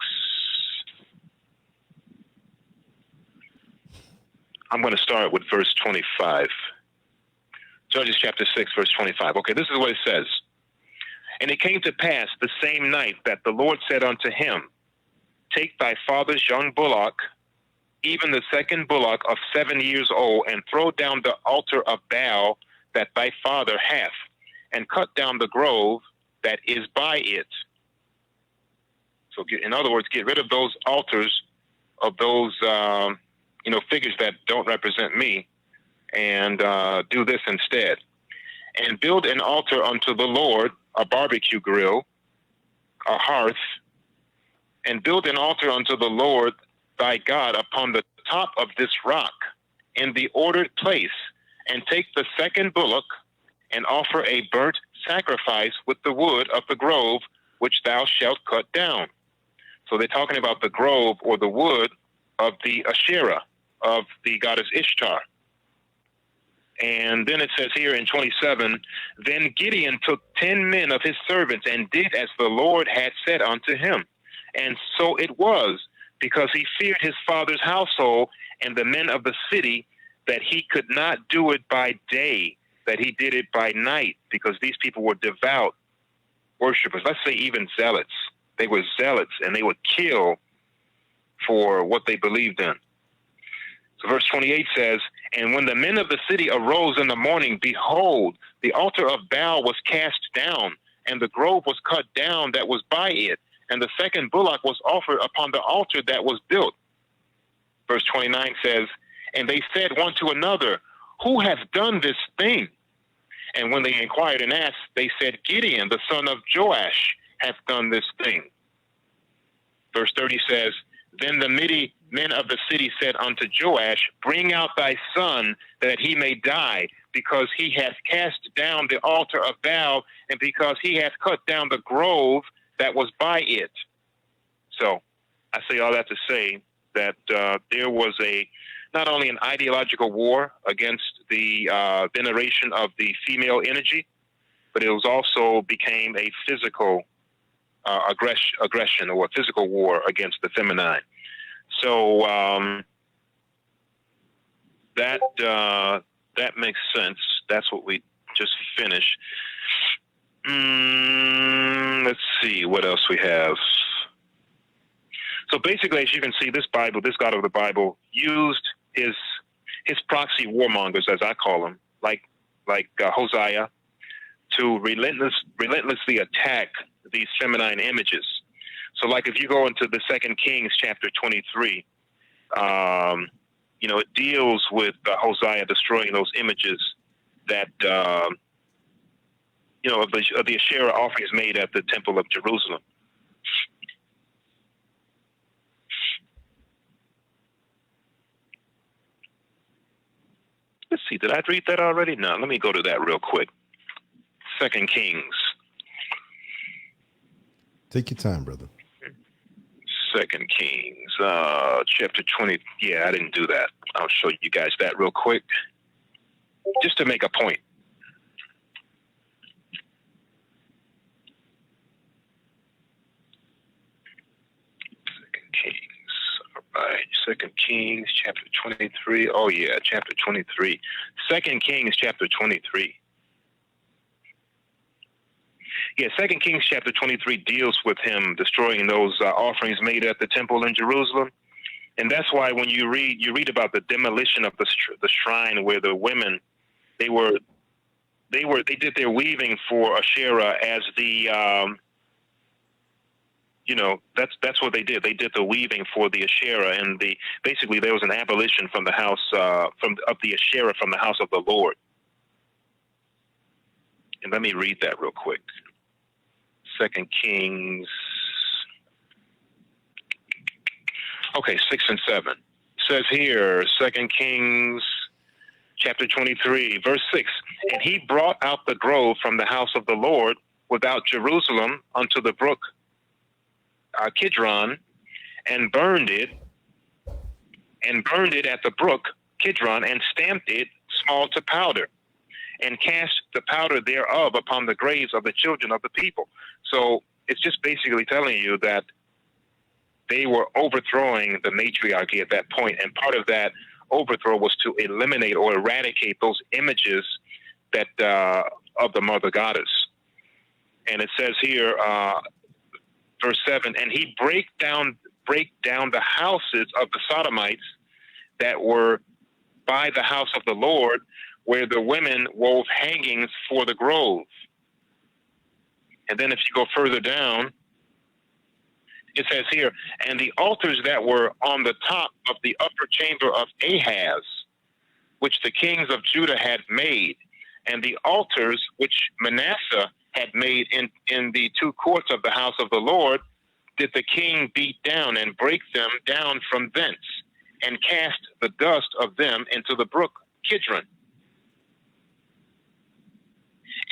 Speaker 3: I'm going to start with verse 25. Judges chapter 6, verse 25. Okay, this is what it says. And it came to pass the same night that the Lord said unto him, take thy father's young bullock, even the second bullock of 7 years old, and throw down the altar of Baal that thy father hath, and cut down the grove that is by it. So in other words, get rid of those altars of those, figures that don't represent me, and do this instead. And build an altar unto the Lord, a barbecue grill, a hearth, and build an altar unto the Lord thy God upon the top of this rock in the ordered place, and take the second bullock and offer a burnt sacrifice with the wood of the grove which thou shalt cut down. So they're talking about the grove or the wood of the Asherah, of the goddess Ishtar. And then it says here in 27, then Gideon took 10 men of his servants and did as the Lord had said unto him. And so it was, because he feared his father's household and the men of the city, that he could not do it by day, that he did it by night, because these people were devout worshipers. Let's say even zealots. They were zealots, and they would kill for what they believed in. So verse 28 says, and when the men of the city arose in the morning, behold, the altar of Baal was cast down, and the grove was cut down that was by it, and the second bullock was offered upon the altar that was built. Verse 29 says, and they said one to another, who hath done this thing? And when they inquired and asked, they said, Gideon, the son of Joash, hath done this thing. Verse 30 says, then the mighty men of the city said unto Joash, bring out thy son, that he may die, because he hath cast down the altar of Baal, and because he hath cut down the grove that was by it. So I say all that to say that there was not only an ideological war against the veneration of the female energy, but it was also became a physical aggression or a physical war against the feminine. So that makes sense. That's what we just finished. Let's see what else we have. So basically, as you can see, this God of the Bible used his proxy warmongers, as I call them, like Hosea, to relentlessly attack these feminine images. So like if you go into the 2 Kings chapter 23, it deals with Hosea destroying those images that, of the Asherah offerings made at the temple of Jerusalem. Let's see, did I read that already? No, let me go to that real quick. 2 Kings.
Speaker 2: Take your time, brother.
Speaker 3: 2 Kings, chapter 20. Yeah, I didn't do that. I'll show you guys that real quick, just to make a point. 2 Kings. All right, 2 Kings, chapter 23. Oh, yeah, chapter 23. 2 Kings, chapter 23. Yeah, 2 Kings chapter 23 deals with him destroying those offerings made at the temple in Jerusalem. And that's why when you read about the demolition of the shrine where the women, they did their weaving for Asherah as the, that's what they did. They did the weaving for the Asherah, and basically there was an abolition from the house, of the Asherah from the house of the Lord. And let me read that real quick. 2 Kings. Okay, 6 and 7. It says here, 2 Kings chapter 23, verse 6. And he brought out the grove from the house of the Lord without Jerusalem unto the brook Kidron, and burned it at the brook Kidron, and stamped it small to powder, and cast the powder thereof upon the graves of the children of the people. So it's just basically telling you that they were overthrowing the matriarchy at that point, and part of that overthrow was to eliminate or eradicate those images that of the mother goddess. And it says here, verse 7, and he break down the houses of the Sodomites that were by the house of the Lord, where the women wove hangings for the grove. And then if you go further down, it says here, and the altars that were on the top of the upper chamber of Ahaz, which the kings of Judah had made, and the altars which Manasseh had made in the two courts of the house of the Lord, did the king beat down and break them down from thence, and cast the dust of them into the brook Kidron.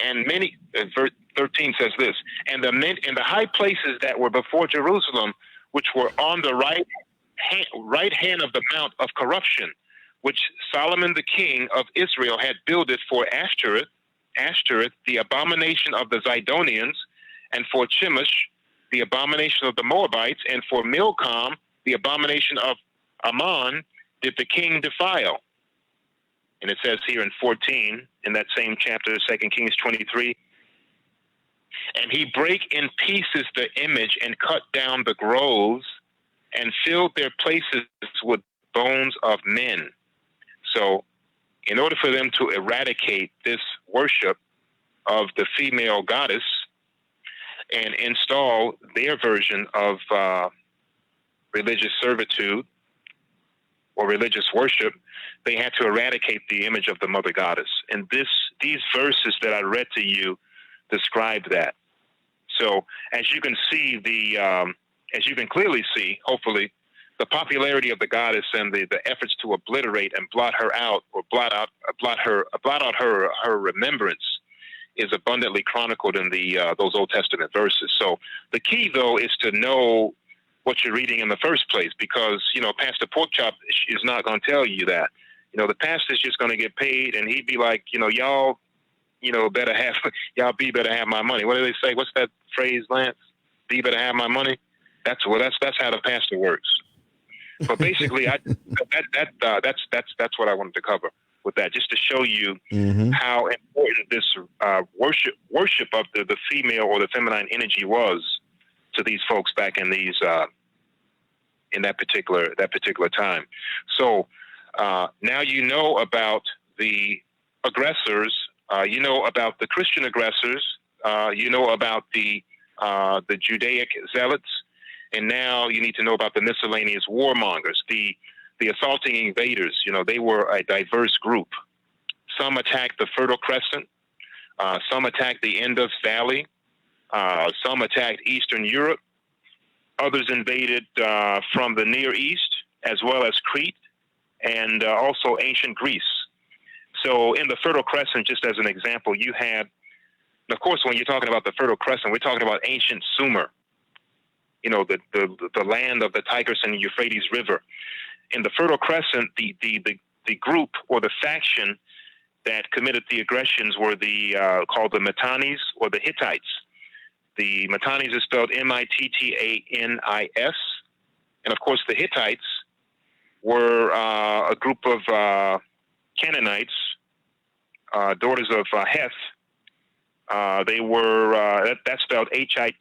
Speaker 3: And many, verse 13 says this, and the high places that were before Jerusalem, which were on the right hand of the mount of corruption, which Solomon the king of Israel had builded for Ashtoreth, the abomination of the Zidonians, and for Chemosh, the abomination of the Moabites, and for Milcom, the abomination of Ammon, did the king defile. And it says here in 14, in that same chapter, 2 Kings 23, and he brake in pieces the image and cut down the groves and filled their places with bones of men. So in order for them to eradicate this worship of the female goddess and install their version of religious servitude or religious worship, they had to eradicate the image of the mother goddess. And these verses that I read to you describe that. So as you can see, as you can clearly see, hopefully, the popularity of the goddess and the efforts to obliterate and blot her out, or blot out her remembrance, is abundantly chronicled in those Old Testament verses. So the key, though, is to know what you're reading in the first place, because, you know, Pastor Porkchop is not going to tell you that. You know, the pastor's just going to get paid, and he'd be like, you know, y'all, you know, better have, y'all better have my money. What do they say? What's that phrase, Lance? Be better have my money. That's how the pastor works. But basically, that's what I wanted to cover with that, just to show you how important this worship of the female or the feminine energy was to these folks back in these in that particular time. So now you know about the aggressors. You know about the Christian aggressors. You know about the Judaic zealots. And now you need to know about the miscellaneous warmongers, the assaulting invaders. You know, they were a diverse group. Some attacked the Fertile Crescent. Some attacked the Indus Valley. Some attacked Eastern Europe. Others invaded from the Near East, as well as Crete, and also ancient Greece. So in the Fertile Crescent, just as an example, you had, of course, when you're talking about the Fertile Crescent, we're talking about ancient Sumer. You know, the land of the Tigris and Euphrates River. In the Fertile Crescent, the group or the faction that committed the aggressions were called the Mitannis or the Hittites. The Mitannis is spelled Mittanis, and of course the Hittites were a group of Canaanites, daughters of Heth. They were, that's spelled Hittitees.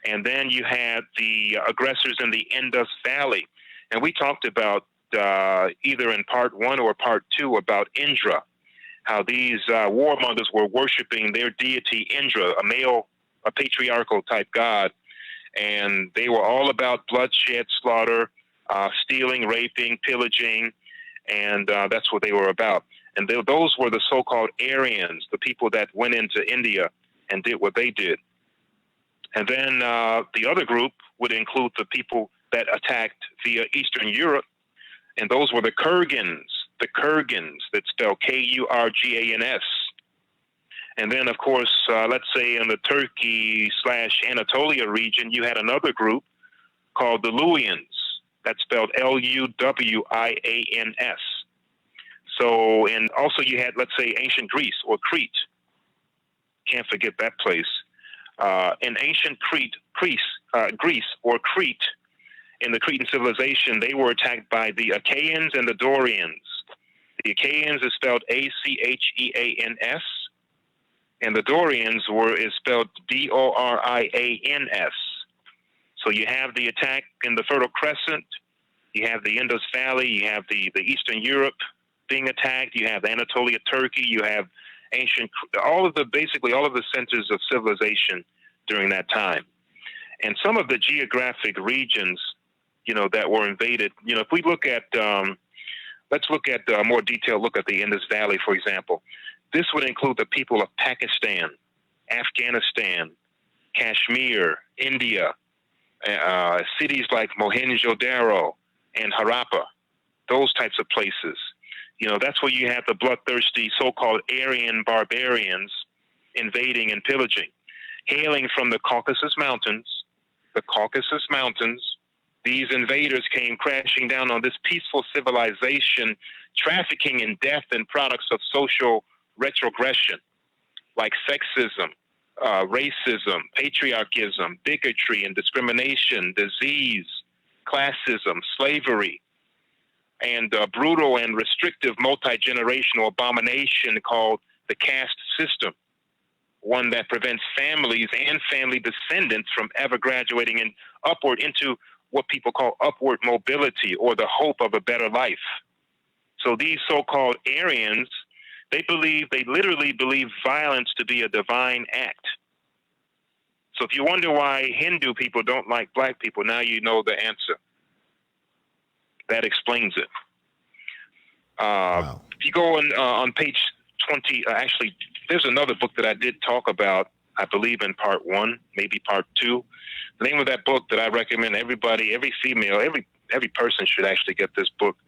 Speaker 3: And then you had the aggressors in the Indus Valley. And we talked about either in part 1 or part 2 about Indra, how these warmongers were worshiping their deity Indra, a patriarchal type god. And they were all about bloodshed, slaughter, stealing, raping, pillaging, and that's what they were about. And those were the so-called Aryans, the people that went into India and did what they did. And then the other group would include the people that attacked via Eastern Europe, and those were the Kurgans, that's spelled Kurgans. And then, of course, let's say in the Turkey/Anatolia region, you had another group called the Luwians, that's spelled Luwians. So, and also you had, let's say, ancient Greece or Crete. Can't forget that place. In ancient Greece or Crete, in the Cretan civilization, they were attacked by the Achaeans and the Dorians. The Achaeans is spelled Aceans, and the Dorians is spelled Dorians. So you have the attack in the Fertile Crescent, you have the Indus Valley, you have the Eastern Europe being attacked, you have Anatolia, Turkey, you have ancient, basically all of the centers of civilization during that time. And some of the geographic regions, you know, that were invaded, you know, if we look at, let's look at a more detailed look at the Indus Valley, for example. This would include the people of Pakistan, Afghanistan, Kashmir, India, cities like Mohenjo-Daro and Harappa, those types of places. You know, that's where you have the bloodthirsty so-called Aryan barbarians invading and pillaging. Hailing from the Caucasus Mountains, these invaders came crashing down on this peaceful civilization, trafficking in death and products of social retrogression, like sexism, racism, patriarchism, bigotry and discrimination, disease, classism, slavery, and brutal and restrictive multi-generational abomination called the caste system, one that prevents families and family descendants from ever graduating upward into what people call upward mobility or the hope of a better life. So these so-called Aryans, they literally believe violence to be a divine act. So if you wonder why Hindu people don't like black people, now you know the answer. That explains it.
Speaker 2: Wow.
Speaker 3: If you go on page 20, actually, there's another book that I did talk about, I believe in part 1, maybe part 2. The name of that book that I recommend everybody, every female, every person should actually get this book,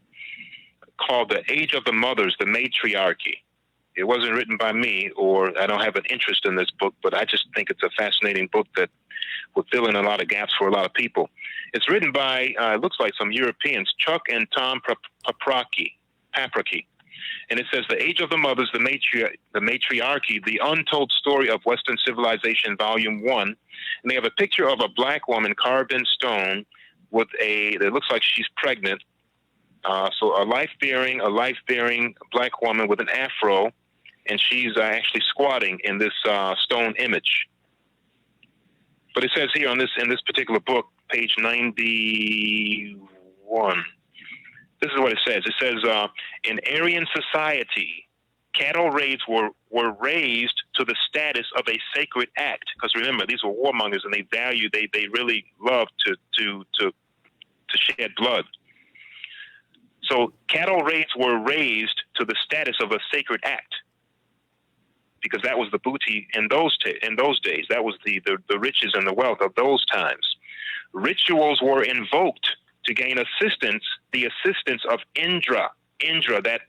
Speaker 3: called The Age of the Mothers, the Matriarchy. It wasn't written by me, or I don't have an interest in this book, but I just think it's a fascinating book that would fill in a lot of gaps for a lot of people. It's written by, it looks like some Europeans, Chuck and Tom Paprocki. And it says, The Age of the Mothers, the Matriarchy, The Untold Story of Western Civilization, Volume 1. And they have a picture of a black woman carved in stone with it looks like she's pregnant. So a life-bearing black woman with an afro, and she's actually squatting in this stone image. But it says here in this particular book, page 91, this is what it says. It says, in Aryan society, cattle raids were raised to the status of a sacred act. Because remember, these were warmongers, and they really loved to shed blood. So cattle raids were raised to the status of a sacred act, because that was the booty in those days. That was the riches and the wealth of those times. Rituals were invoked to gain assistance, the assistance of Indra, that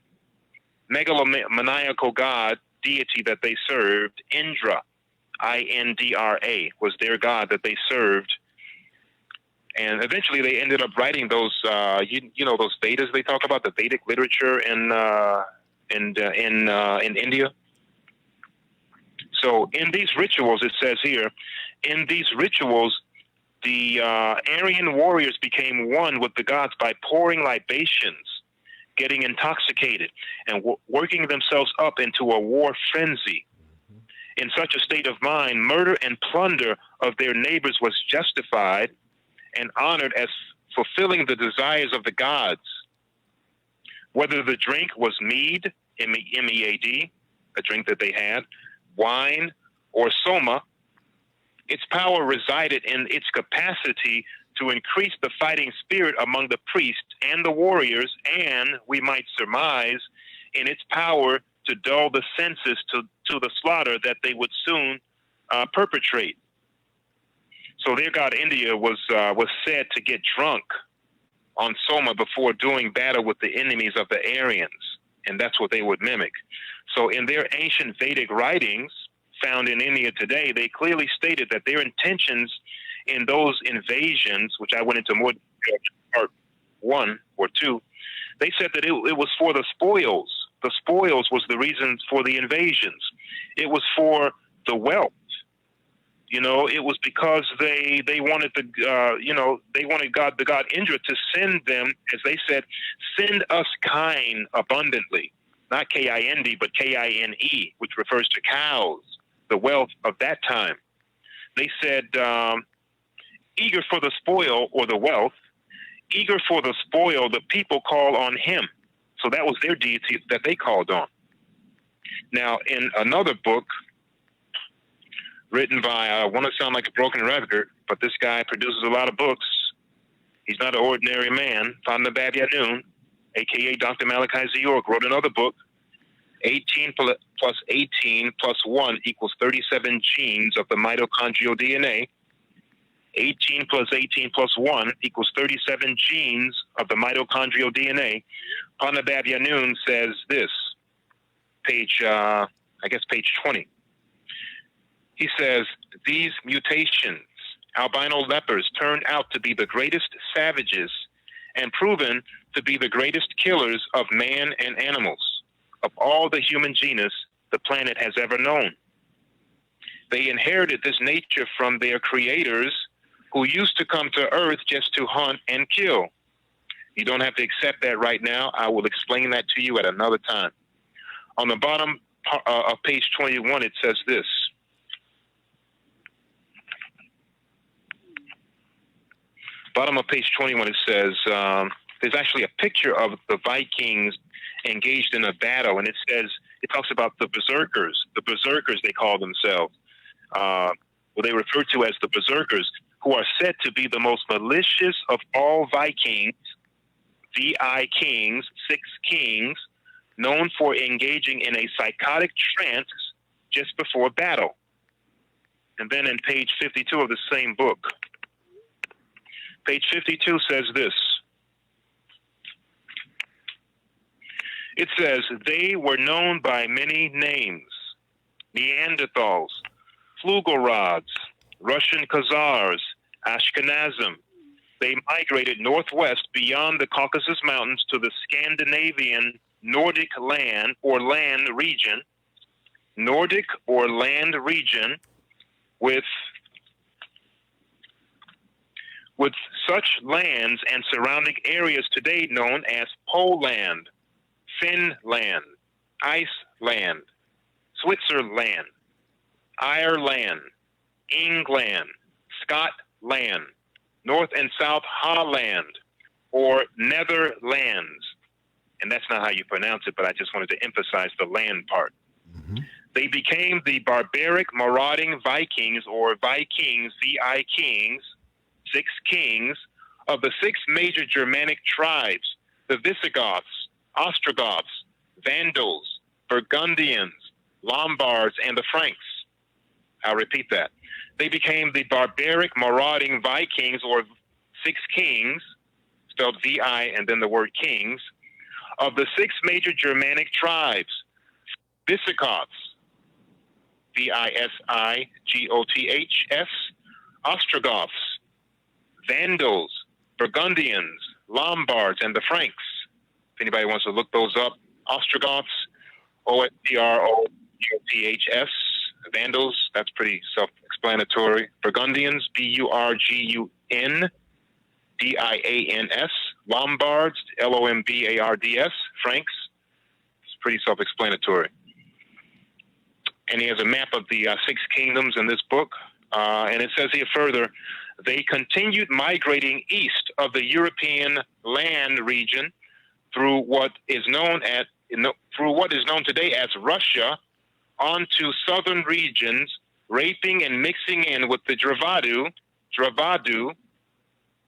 Speaker 3: megalomaniacal god, deity that they served. Indra, Indra, was their god that they served. And eventually they ended up writing those, those Vedas they talk about, the Vedic literature in India. So in these rituals, it says here, in these rituals, the Aryan warriors became one with the gods by pouring libations, getting intoxicated, and working themselves up into a war frenzy. In such a state of mind, murder and plunder of their neighbors was justified and honored as fulfilling the desires of the gods. Whether the drink was mead, M-E-A-D, a drink that they had, wine, or soma, its power resided in its capacity to increase the fighting spirit among the priests and the warriors, and, we might surmise, in its power to dull the senses to the slaughter that they would soon perpetrate. So their god India was said to get drunk on soma before doing battle with the enemies of the Aryans, and that's what they would mimic. So in their ancient Vedic writings found in India today, they clearly stated that their intentions in those invasions, which I went into more part 1 or 2, they said that it was for the spoils. The spoils was the reason for the invasions. It was for the wealth. It was because they wanted the god Indra to send them, as they said, send us kine abundantly, not K-I-N-D, but K-I-N-E, which refers to cows, the wealth of that time. They said, eager for the spoil or the wealth, eager for the spoil, the people call on him. So that was their deity that they called on. Now, in another book written by, I want to sound like a broken record, but this guy produces a lot of books. He's not an ordinary man. Fatma Bab Yanoon, a.k.a. Dr. Malachi Z. York, wrote another book, 18 plus 18 plus 1 equals 37 genes of the mitochondrial DNA. 18 plus 18 plus 1 equals 37 genes of the mitochondrial DNA. Fatma Bab Yanoon says this, page 20. He says, these mutations, albino lepers, turned out to be the greatest savages and proven to be the greatest killers of man and animals, of all the human genus the planet has ever known. They inherited this nature from their creators, who used to come to Earth just to hunt and kill. You don't have to accept that right now. I will explain that to you at another time. On the bottom of page 21, it says this. Bottom of page 21, it says, there's actually a picture of the Vikings engaged in a battle, and it talks about the berserkers. The berserkers, they call themselves. They refer to as the berserkers, who are said to be the most malicious of all Vikings, V-I-Kings, 6 kings, known for engaging in a psychotic trance just before battle. And then in page 52 of the same book, page 52 says this. It says, they were known by many names: Neanderthals, Flugorods, Russian Khazars, Ashkenazim. They migrated northwest beyond the Caucasus Mountains to the Scandinavian Nordic land or land region, with such lands and surrounding areas today known as Poland, Finland, Iceland, Switzerland, Ireland, England, Scotland, North and South Holland, or Netherlands. And that's not how you pronounce it, but I just wanted to emphasize the land part.
Speaker 2: Mm-hmm.
Speaker 3: They became the barbaric marauding Vikings, or Vikings, V-I-Kings, 6 kings, of the 6 major Germanic tribes: the Visigoths, Ostrogoths, Vandals, Burgundians, Lombards, and the Franks. I'll repeat that. They became the barbaric marauding Vikings, or 6 kings, spelled V-I and then the word kings, of the 6 major Germanic tribes: Visigoths, V-I-S-I-G-O-T-H-S, Ostrogoths, Vandals, Burgundians, Lombards, and the Franks. If anybody wants to look those up, Ostrogoths, O-S-T-R-O-G-O-T-H-S, Vandals, that's pretty self-explanatory. Burgundians, B-U-R-G-U-N-D-I-A-N-S, Lombards, L-O-M-B-A-R-D-S, Franks, it's pretty self-explanatory. And he has a map of the 6 kingdoms in this book, and it says here further, they continued migrating east of the European land region through what is known today as Russia, onto southern regions, raping and mixing in with the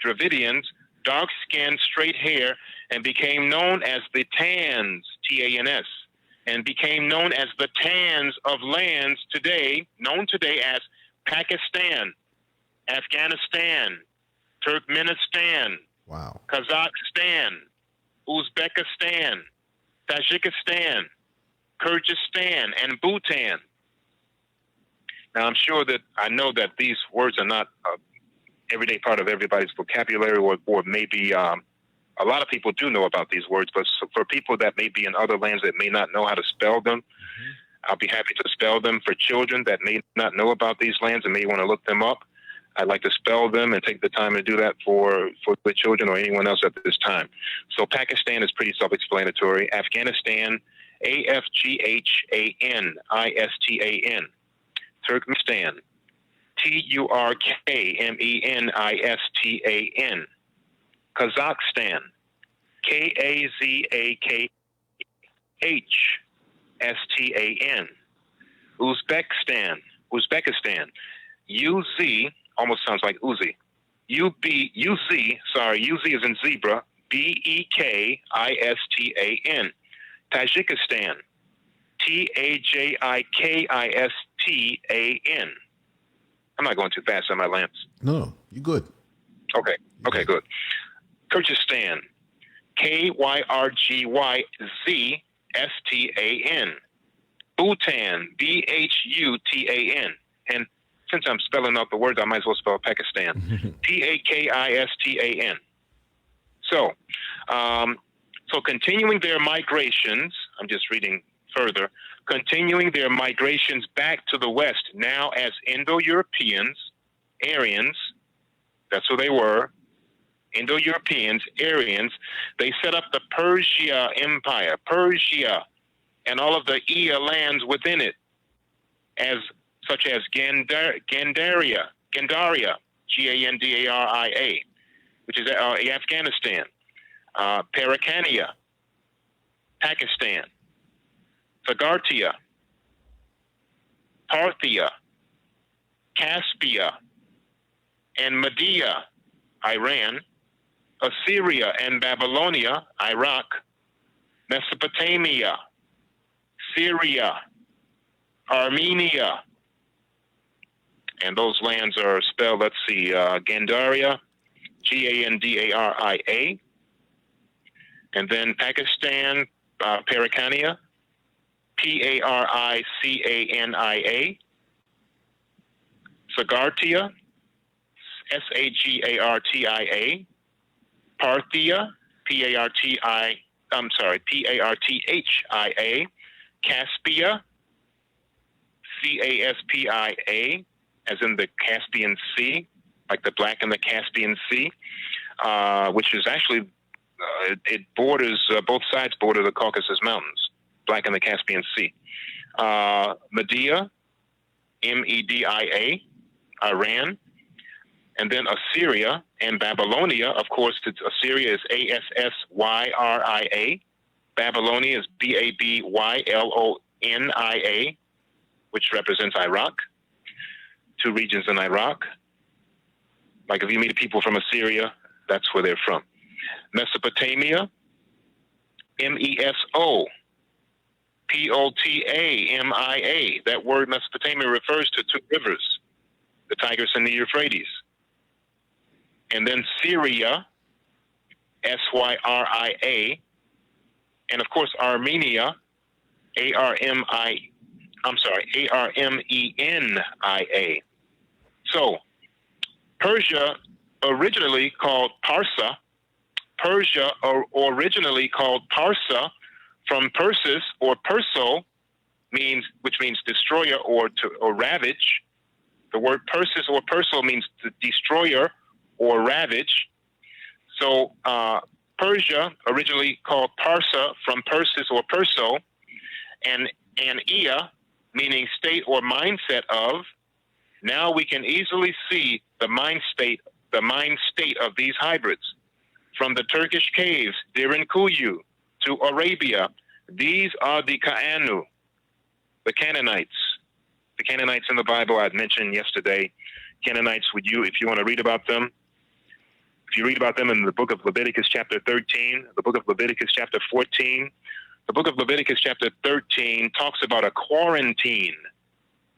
Speaker 3: Dravidians, dark-skinned, straight hair, and became known as the Tans, T-A-N-S, and became known as the Tans of lands today, known today as Pakistan, Afghanistan, Turkmenistan,
Speaker 2: Wow.
Speaker 3: Kazakhstan, Uzbekistan, Tajikistan, Kyrgyzstan, and Bhutan. Now, I know that these words are not an everyday part of everybody's vocabulary, or maybe a lot of people do know about these words, but for people that may be in other lands that may not know how to spell them, I'll be happy to spell them. For children that may not know about these lands and may want to look them up, I'd like to spell them and take the time to do that for the children or anyone else at this time. So Pakistan is pretty self-explanatory. Afghanistan, A-F-G-H-A-N-I-S-T-A-N. Turkmenistan, T-U-R-K-M-E-N-I-S-T-A-N. Kazakhstan, K-A-Z-A-K-H-S-T-A-N. Uzbekistan, U-Z, almost sounds like Uzi. U-Z is in zebra, B-E-K-I-S-T-A-N. Tajikistan, T-A-J-I-K-I-S-T-A-N. I'm not going too fast on my Lance.
Speaker 2: No, you're good.
Speaker 3: Okay, good. Kyrgyzstan, K-Y-R-G-Y-Z-S-T-A-N. Bhutan, B-H-U-T-A-N. And since I'm spelling out the words, I might as well spell Pakistan. P-A-K-I-S-T-A-N. So continuing their migrations, I'm just reading further, continuing their migrations back to the west, now as Indo-Europeans, Aryans, that's who they were, Indo-Europeans, Aryans, they set up the Persia Empire, Persia, and all of the Iya lands within it, such as Gandaria, G-A-N-D-A-R-I-A, which is Afghanistan, Parakania, Pakistan, Sagartia, Parthia, Caspia, and Media, Iran, Assyria and Babylonia, Iraq, Mesopotamia, Syria, Armenia, and those lands are spelled, let's see, Gandaria, G-A-N-D-A-R-I-A, and then Pakistan, Paricania, Paricania, Sagartia, Sagartia, Parthia, Parthia, Caspia, Caspia, as in the Caspian Sea, like the Black and the Caspian Sea, which is actually, it borders, both sides border the Caucasus Mountains, Black and the Caspian Sea. Media, Media, Iran, and then Assyria and Babylonia. Of course, Assyria is Assyria. Babylonia is Babylония, which represents Iraq. Two regions in Iraq. Like if you meet people from Assyria, that's where they're from. Mesopotamia, Mesopotamia. That word Mesopotamia refers to two rivers, the Tigris and the Euphrates. And then Syria, Syria, and of course Armenia, Armenia. So Persia, originally called Parsa, from Persis or Perso, which means destroyer or ravage. The word Persis or Perso means the destroyer or ravage. So Persia, originally called Parsa, from Persis or Perso, and Ea, meaning state or mindset of. Now we can easily see the mind state of these hybrids. From the Turkish caves, Derinkuyu, to Arabia, these are the Ka'anu, the Canaanites. The Canaanites in the Bible I had mentioned yesterday. Canaanites, if you want to read about them, if you read about them in the book of Leviticus chapter 13, the book of Leviticus chapter 14, the book of Leviticus chapter 13 talks about a quarantine.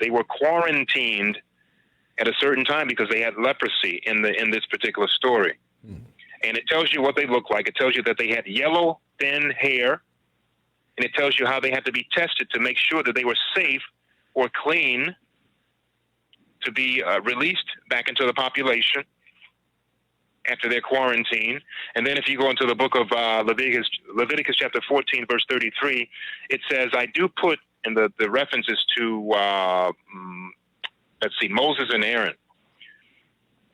Speaker 3: They were quarantined at a certain time because they had leprosy in this particular story. And it tells you what they look like. It tells you that they had yellow, thin hair, and it tells you how they had to be tested to make sure that they were safe or clean to be released back into the population after their quarantine. And then if you go into the book of Leviticus chapter 14, verse 33, it says, I do put, in the references to, Moses and Aaron.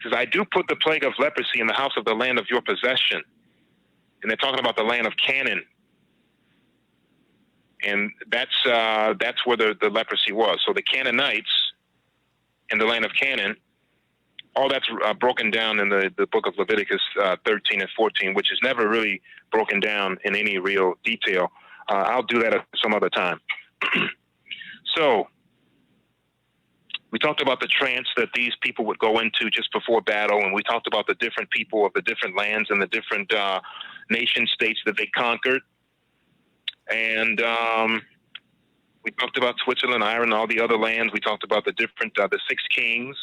Speaker 3: It says, I do put the plague of leprosy in the house of the land of your possession. And they're talking about the land of Canaan. And that's where the leprosy was. So the Canaanites in the land of Canaan, all that's broken down in the book of Leviticus 13 and 14, which is never really broken down in any real detail. I'll do that at some other time. So we talked about the trance that these people would go into just before battle, and we talked about the different people of the different lands and the different nation states that they conquered. And we talked about Switzerland, Ireland, all the other lands. We talked about the different, the 6 kings.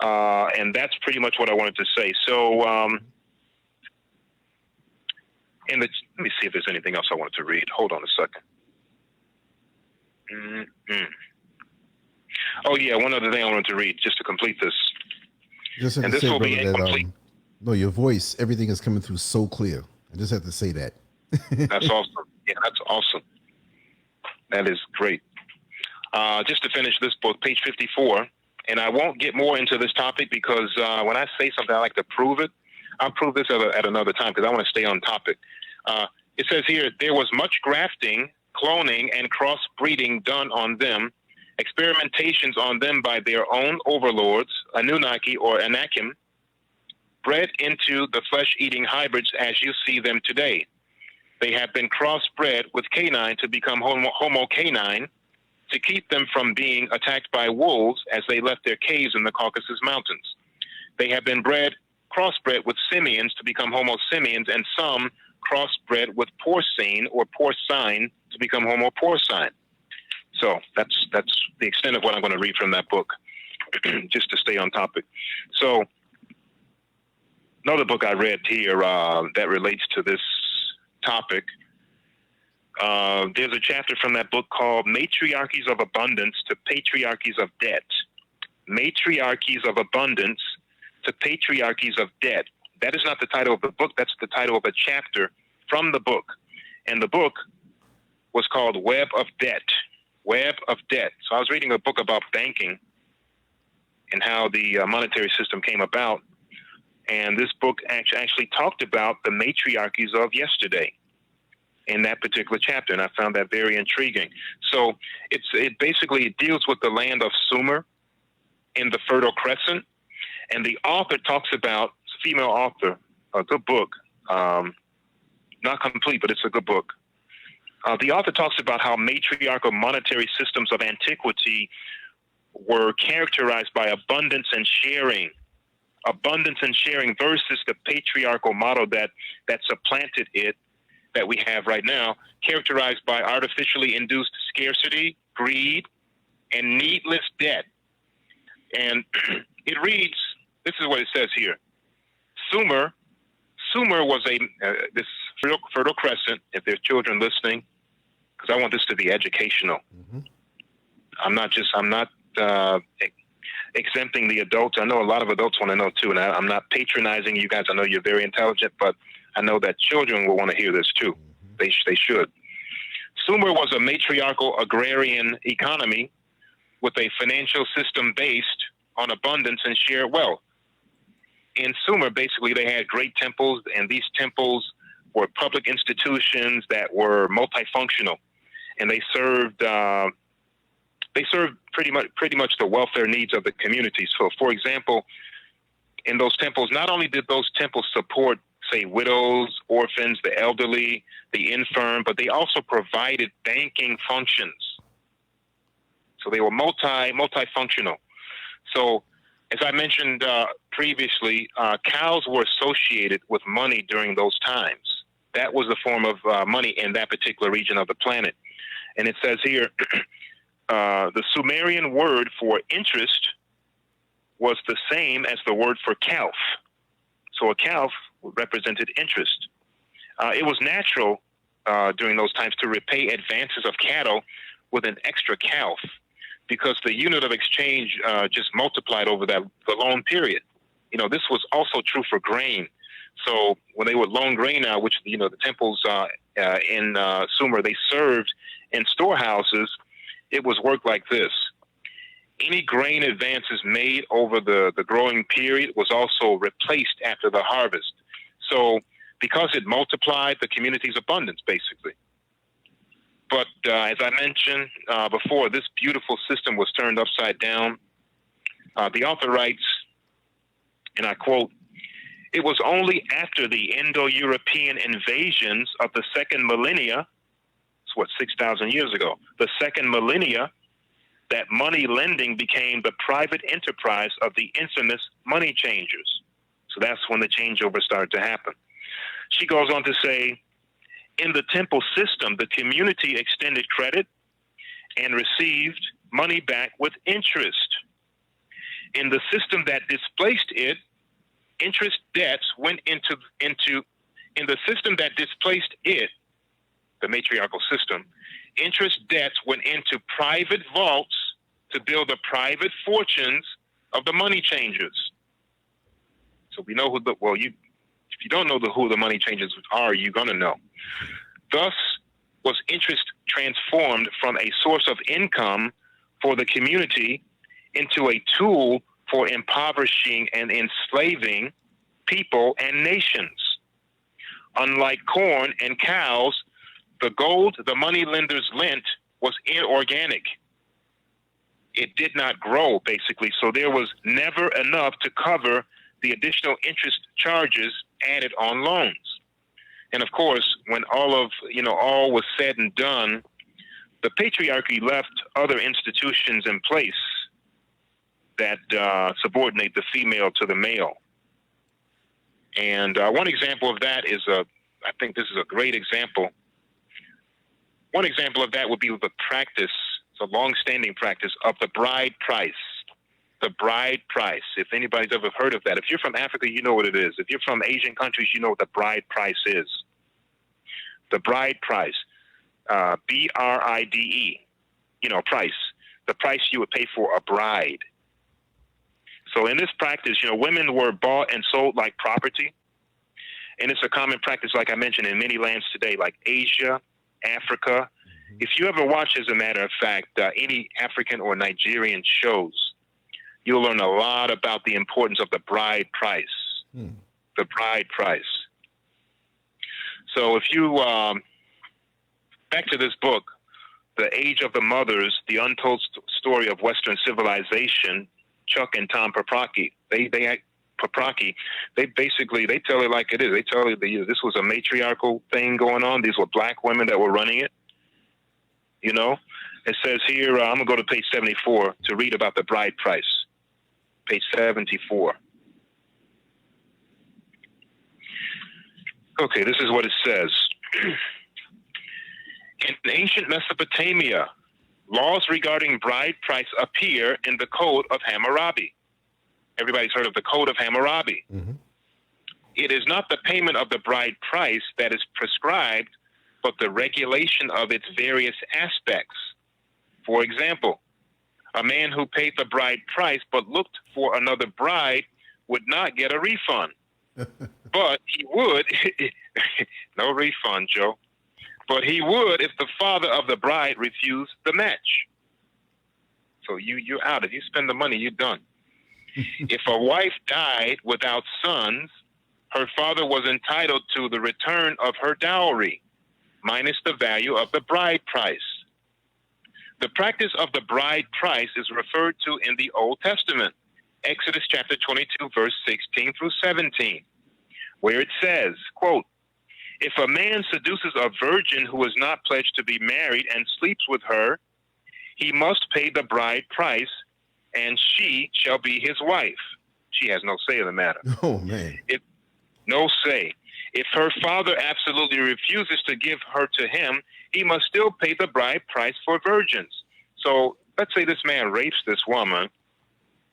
Speaker 3: And that's pretty much what I wanted to say. So let me see if there's anything else I wanted to read. Hold on a second. Oh, yeah, one other thing I wanted to read just to complete this.
Speaker 2: And this will be incomplete. No, your voice, everything is coming through so clear. I just have to say that.
Speaker 3: That's awesome. Yeah, that's awesome. That is great. Just to finish this book, page 54, and I won't get more into this topic because when I say something, I like to prove it. I'll prove this at another time because I want to stay on topic. It says here, there was much grafting, cloning, and crossbreeding done on them, experimentations on them by their own overlords, Anunnaki or Anakim, bred into the flesh-eating hybrids as you see them today. They have been crossbred with canine to become Homo canine to keep them from being attacked by wolves as they left their caves in the Caucasus Mountains. They have been crossbred with simians to become Homo simians, and some crossbred with porcine or porcine to become Homo porcine. So that's the extent of what I'm going to read from that book, just to stay on topic. So another book I read here that relates to this topic There's a chapter from that book called Matriarchies of Abundance to Patriarchies of Debt. Matriarchies of Abundance to Patriarchies of Debt. That is not the title of the book. That's the title of a chapter from the book. And the book was called Web of Debt. Web of Debt. So I was reading a book about banking and how the monetary system came about. And this book actually talked about the matriarchies of yesterday in that particular chapter. And I found that very intriguing. So it basically deals with the land of Sumer in the Fertile Crescent. And the author talks about, female author, a good book, not complete, but it's a good book. The author talks about how matriarchal monetary systems of antiquity were characterized by abundance and sharing versus the patriarchal model that supplanted it, that we have right now, characterized by artificially induced scarcity, greed, and needless debt. And it reads, this is what it says here. Sumer was this Fertile Crescent, if there are children listening, because I want this to be educational.
Speaker 2: Mm-hmm.
Speaker 3: I'm not exempting the adults. I know a lot of adults want to know too, and I'm not patronizing you guys. I know you're very intelligent, but I know that children will want to hear this too. Mm-hmm. They should. Sumer was a matriarchal agrarian economy with a financial system based on abundance and shared wealth. In Sumer, basically, they had great temples, and these temples were public institutions that were multifunctional, and they served pretty much the welfare needs of the community. So, for example, in those temples, not only did those temples support, say, widows, orphans, the elderly, the infirm, but they also provided banking functions. So they were multifunctional. So, as I mentioned previously, cows were associated with money during those times. That was the form of money in that particular region of the planet. And it says here, the Sumerian word for interest was the same as the word for calf. So a calf represented interest. It was natural during those times to repay advances of cattle with an extra calf, because the unit of exchange just multiplied over the long period. You know, this was also true for grain. So when they would loan grain out, which, you know, the temples in Sumer, they served in storehouses, it was worked like this. Any grain advances made over the growing period was also replaced after the harvest. So because it multiplied the community's abundance, basically. But as I mentioned before, this beautiful system was turned upside down. The author writes, and I quote, "It was only after the Indo-European invasions of the second millennia, it's what, 6,000 years ago, the second millennia, that money lending became the private enterprise of the infamous money changers." So that's when the changeover started to happen. She goes on to say, "In the temple system, the community extended credit and received money back with interest. In the system that displaced it, interest debts went into in the system that displaced it, the matriarchal system, interest debts went into private vaults to build the private fortunes of the money changers." So we know if you don't know who the money changers are, you're going to know. "Thus was interest transformed from a source of income for the community into a tool for impoverishing and enslaving people and nations. Unlike corn and cows, the gold the money lenders lent was inorganic. It did not grow, basically, so there was never enough to cover the additional interest charges added on loans. And of course, when all was said and done, the patriarchy left other institutions in place that subordinate the female to the male. And one example of that is, I think this is a great example. One example of that would be the practice, it's a long-standing practice of the bride price. The bride price, if anybody's ever heard of that. If you're from Africa, you know what it is. If you're from Asian countries, you know what the bride price is. The bride price. BRIDE, price, the price you would pay for a bride. So in this practice, women were bought and sold like property. And it's a common practice, like I mentioned, in many lands today, like Asia, Africa. If you ever watch, as a matter of fact, any African or Nigerian shows, you'll learn a lot about the importance of the bride price. The bride price. So if you, back to this book, The Age of the Mothers, The Untold Story of Western Civilization, Chuck and Tom Paprocki, they basically tell it like it is. They tell you this was a matriarchal thing going on. These were black women that were running it. It says here, I'm going to go to page 74 to read about the bride price. Page 74. Okay, this is what it says. In ancient Mesopotamia, laws regarding bride price appear in the Code of Hammurabi. Everybody's heard of the Code of Hammurabi. It is not the payment of the bride price that is prescribed, but the regulation of its various aspects. For example, a man who paid the bride price but looked for another bride would not get a refund. But he would, no refund, Joe, but he would if the father of the bride refused the match. So you're out. If you spend the money, you're done. If a wife died without sons, her father was entitled to the return of her dowry, minus the value of the bride price. The practice of the bride price is referred to in the Old Testament, Exodus chapter 22, verse 16 through 17, where it says, quote, if a man seduces a virgin who is not pledged to be married and sleeps with her, he must pay the bride price, and she shall be his wife. She has no say in the matter.
Speaker 2: Oh, man.
Speaker 3: No say. If her father absolutely refuses to give her to him, he must still pay the bride price for virgins. So let's say this man rapes this woman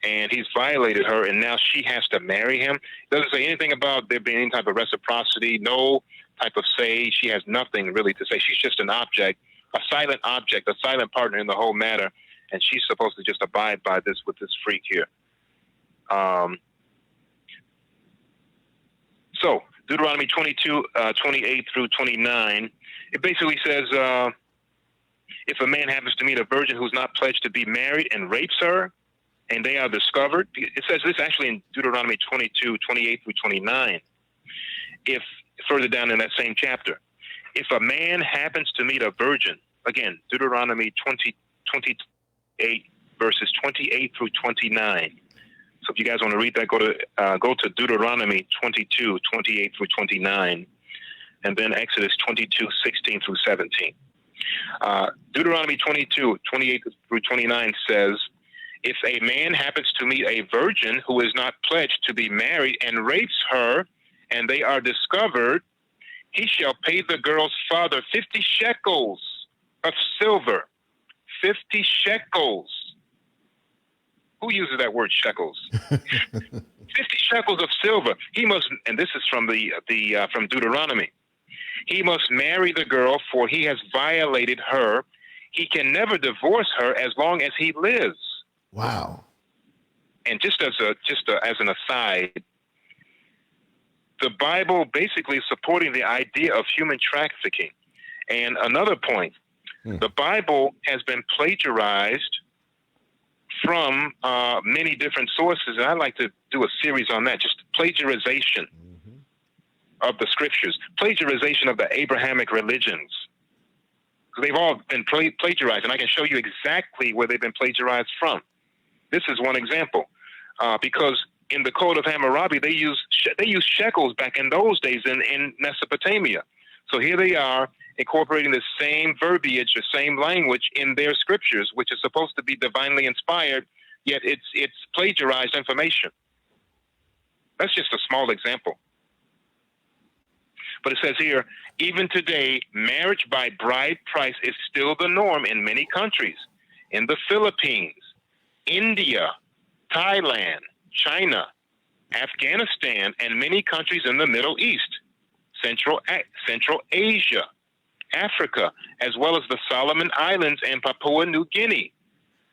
Speaker 3: and he's violated her, and now she has to marry him. It doesn't say anything about there being any type of reciprocity, no type of say. She has nothing really to say. She's just an object, a silent partner in the whole matter, and she's supposed to just abide by this with this freak here. So Deuteronomy 22, 28 through 29, it basically says, if a man happens to meet a virgin who's not pledged to be married and rapes her, and they are discovered, it says this actually in Deuteronomy 22, 28 through 29, if further down in that same chapter, if a man happens to meet a virgin, again, Deuteronomy 28, verses 28 through 29. So if you guys want to read that, go to Deuteronomy 22, 28 through 29, and then Exodus 22, 16 through 17. Deuteronomy 22, 28 through 29 says, if a man happens to meet a virgin who is not pledged to be married and rapes her, and they are discovered, he shall pay the girl's father 50 shekels of silver. 50 shekels. Who uses that word shekels? 50 shekels of silver. He must, and this is from from Deuteronomy. He must marry the girl, for he has violated her. He can never divorce her as long as he lives.
Speaker 2: Wow.
Speaker 3: And just as an aside, the Bible basically is supporting the idea of human trafficking. And another point, the Bible has been plagiarized from many different sources, and I'd like to do a series on that, just plagiarization of the scriptures, plagiarization of the Abrahamic religions. They've all been plagiarized, and I can show you exactly where they've been plagiarized from. This is one example, because in the Code of Hammurabi, they used shekels back in those days in Mesopotamia. So here they are incorporating the same verbiage, the same language in their scriptures, which is supposed to be divinely inspired, yet it's plagiarized information. That's just a small example. But it says here, even today, marriage by bride price is still the norm in many countries. In the Philippines, India, Thailand, China, Afghanistan, and many countries in the Middle East, Central Asia, Africa, as well as the Solomon Islands and Papua New Guinea.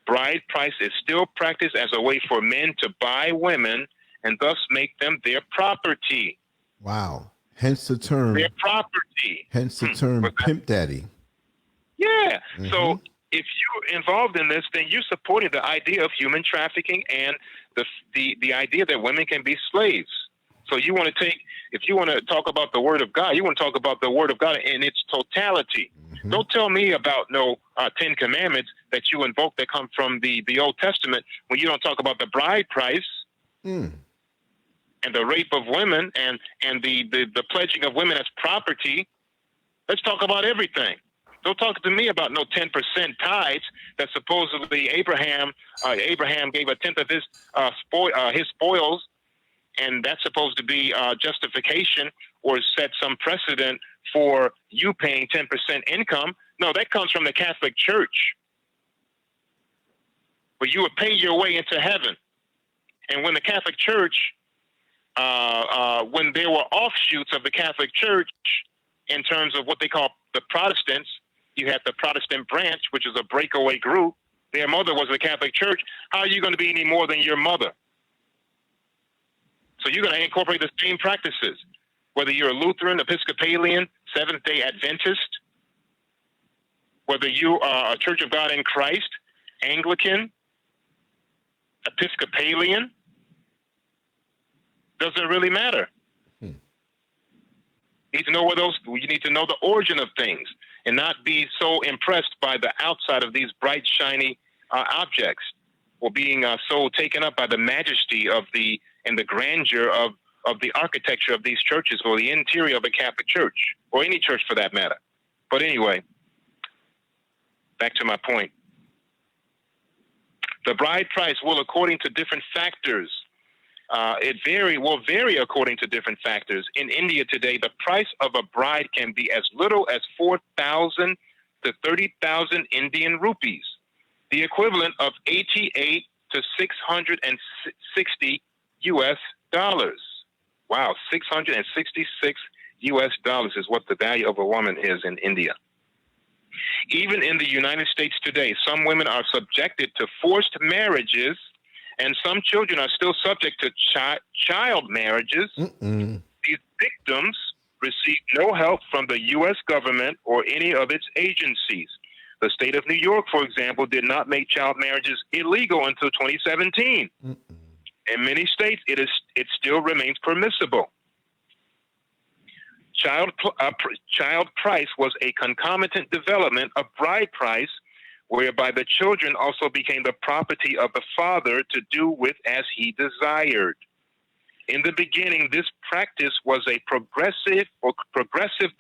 Speaker 3: Bride price is still practiced as a way for men to buy women and thus make them their property.
Speaker 2: Wow. Hence the term.
Speaker 3: Their property.
Speaker 2: Hence the term pimp daddy.
Speaker 3: Yeah. So if you're involved in this, then you're supporting the idea of human trafficking and the idea that women can be slaves. So you want to take, if you want to talk about the word of God, you want to talk about the word of God in its totality. Don't tell me about no 10 commandments that you invoke that come from the Old Testament when you don't talk about the bride price and the rape of women and the pledging of women as property. Let's talk about everything. Don't talk to me about no 10% tithes that supposedly Abraham gave a tenth of his spoils, and that's supposed to be justification or set some precedent for you paying 10% income. No, that comes from the Catholic Church, where you would pay your way into heaven. And when the Catholic Church, when there were offshoots of the Catholic Church in terms of what they call the Protestants, you had the Protestant branch, which is a breakaway group. Their mother was the Catholic Church. How are you going to be any more than your mother? So you're going to incorporate the same practices, whether you're a Lutheran, Episcopalian, Seventh-day Adventist, whether you are a Church of God in Christ, Anglican, Episcopalian, doesn't really matter. You need to know you need to know the origin of things and not be so impressed by the outside of these bright, shiny objects, or being so taken up by the majesty of and the grandeur of the architecture of these churches, or the interior of a Catholic church, or any church for that matter. But anyway, back to my point. The bride price will, according to different factors, will vary according to different factors. In India today, the price of a bride can be as little as 4,000 to 30,000 Indian rupees, the equivalent of 88 to 660 US dollars. Wow, 666 US dollars is what the value of a woman is in India. Even in the United States today, some women are subjected to forced marriages, and some children are still subject to child marriages. These victims receive no help from the U.S. government or any of its agencies. The state of New York, for example, did not make child marriages illegal until 2017. In many states, it still remains permissible. Child price was a concomitant development of bride price, whereby the children also became the property of the father to do with as he desired. In the beginning, this practice was a progressive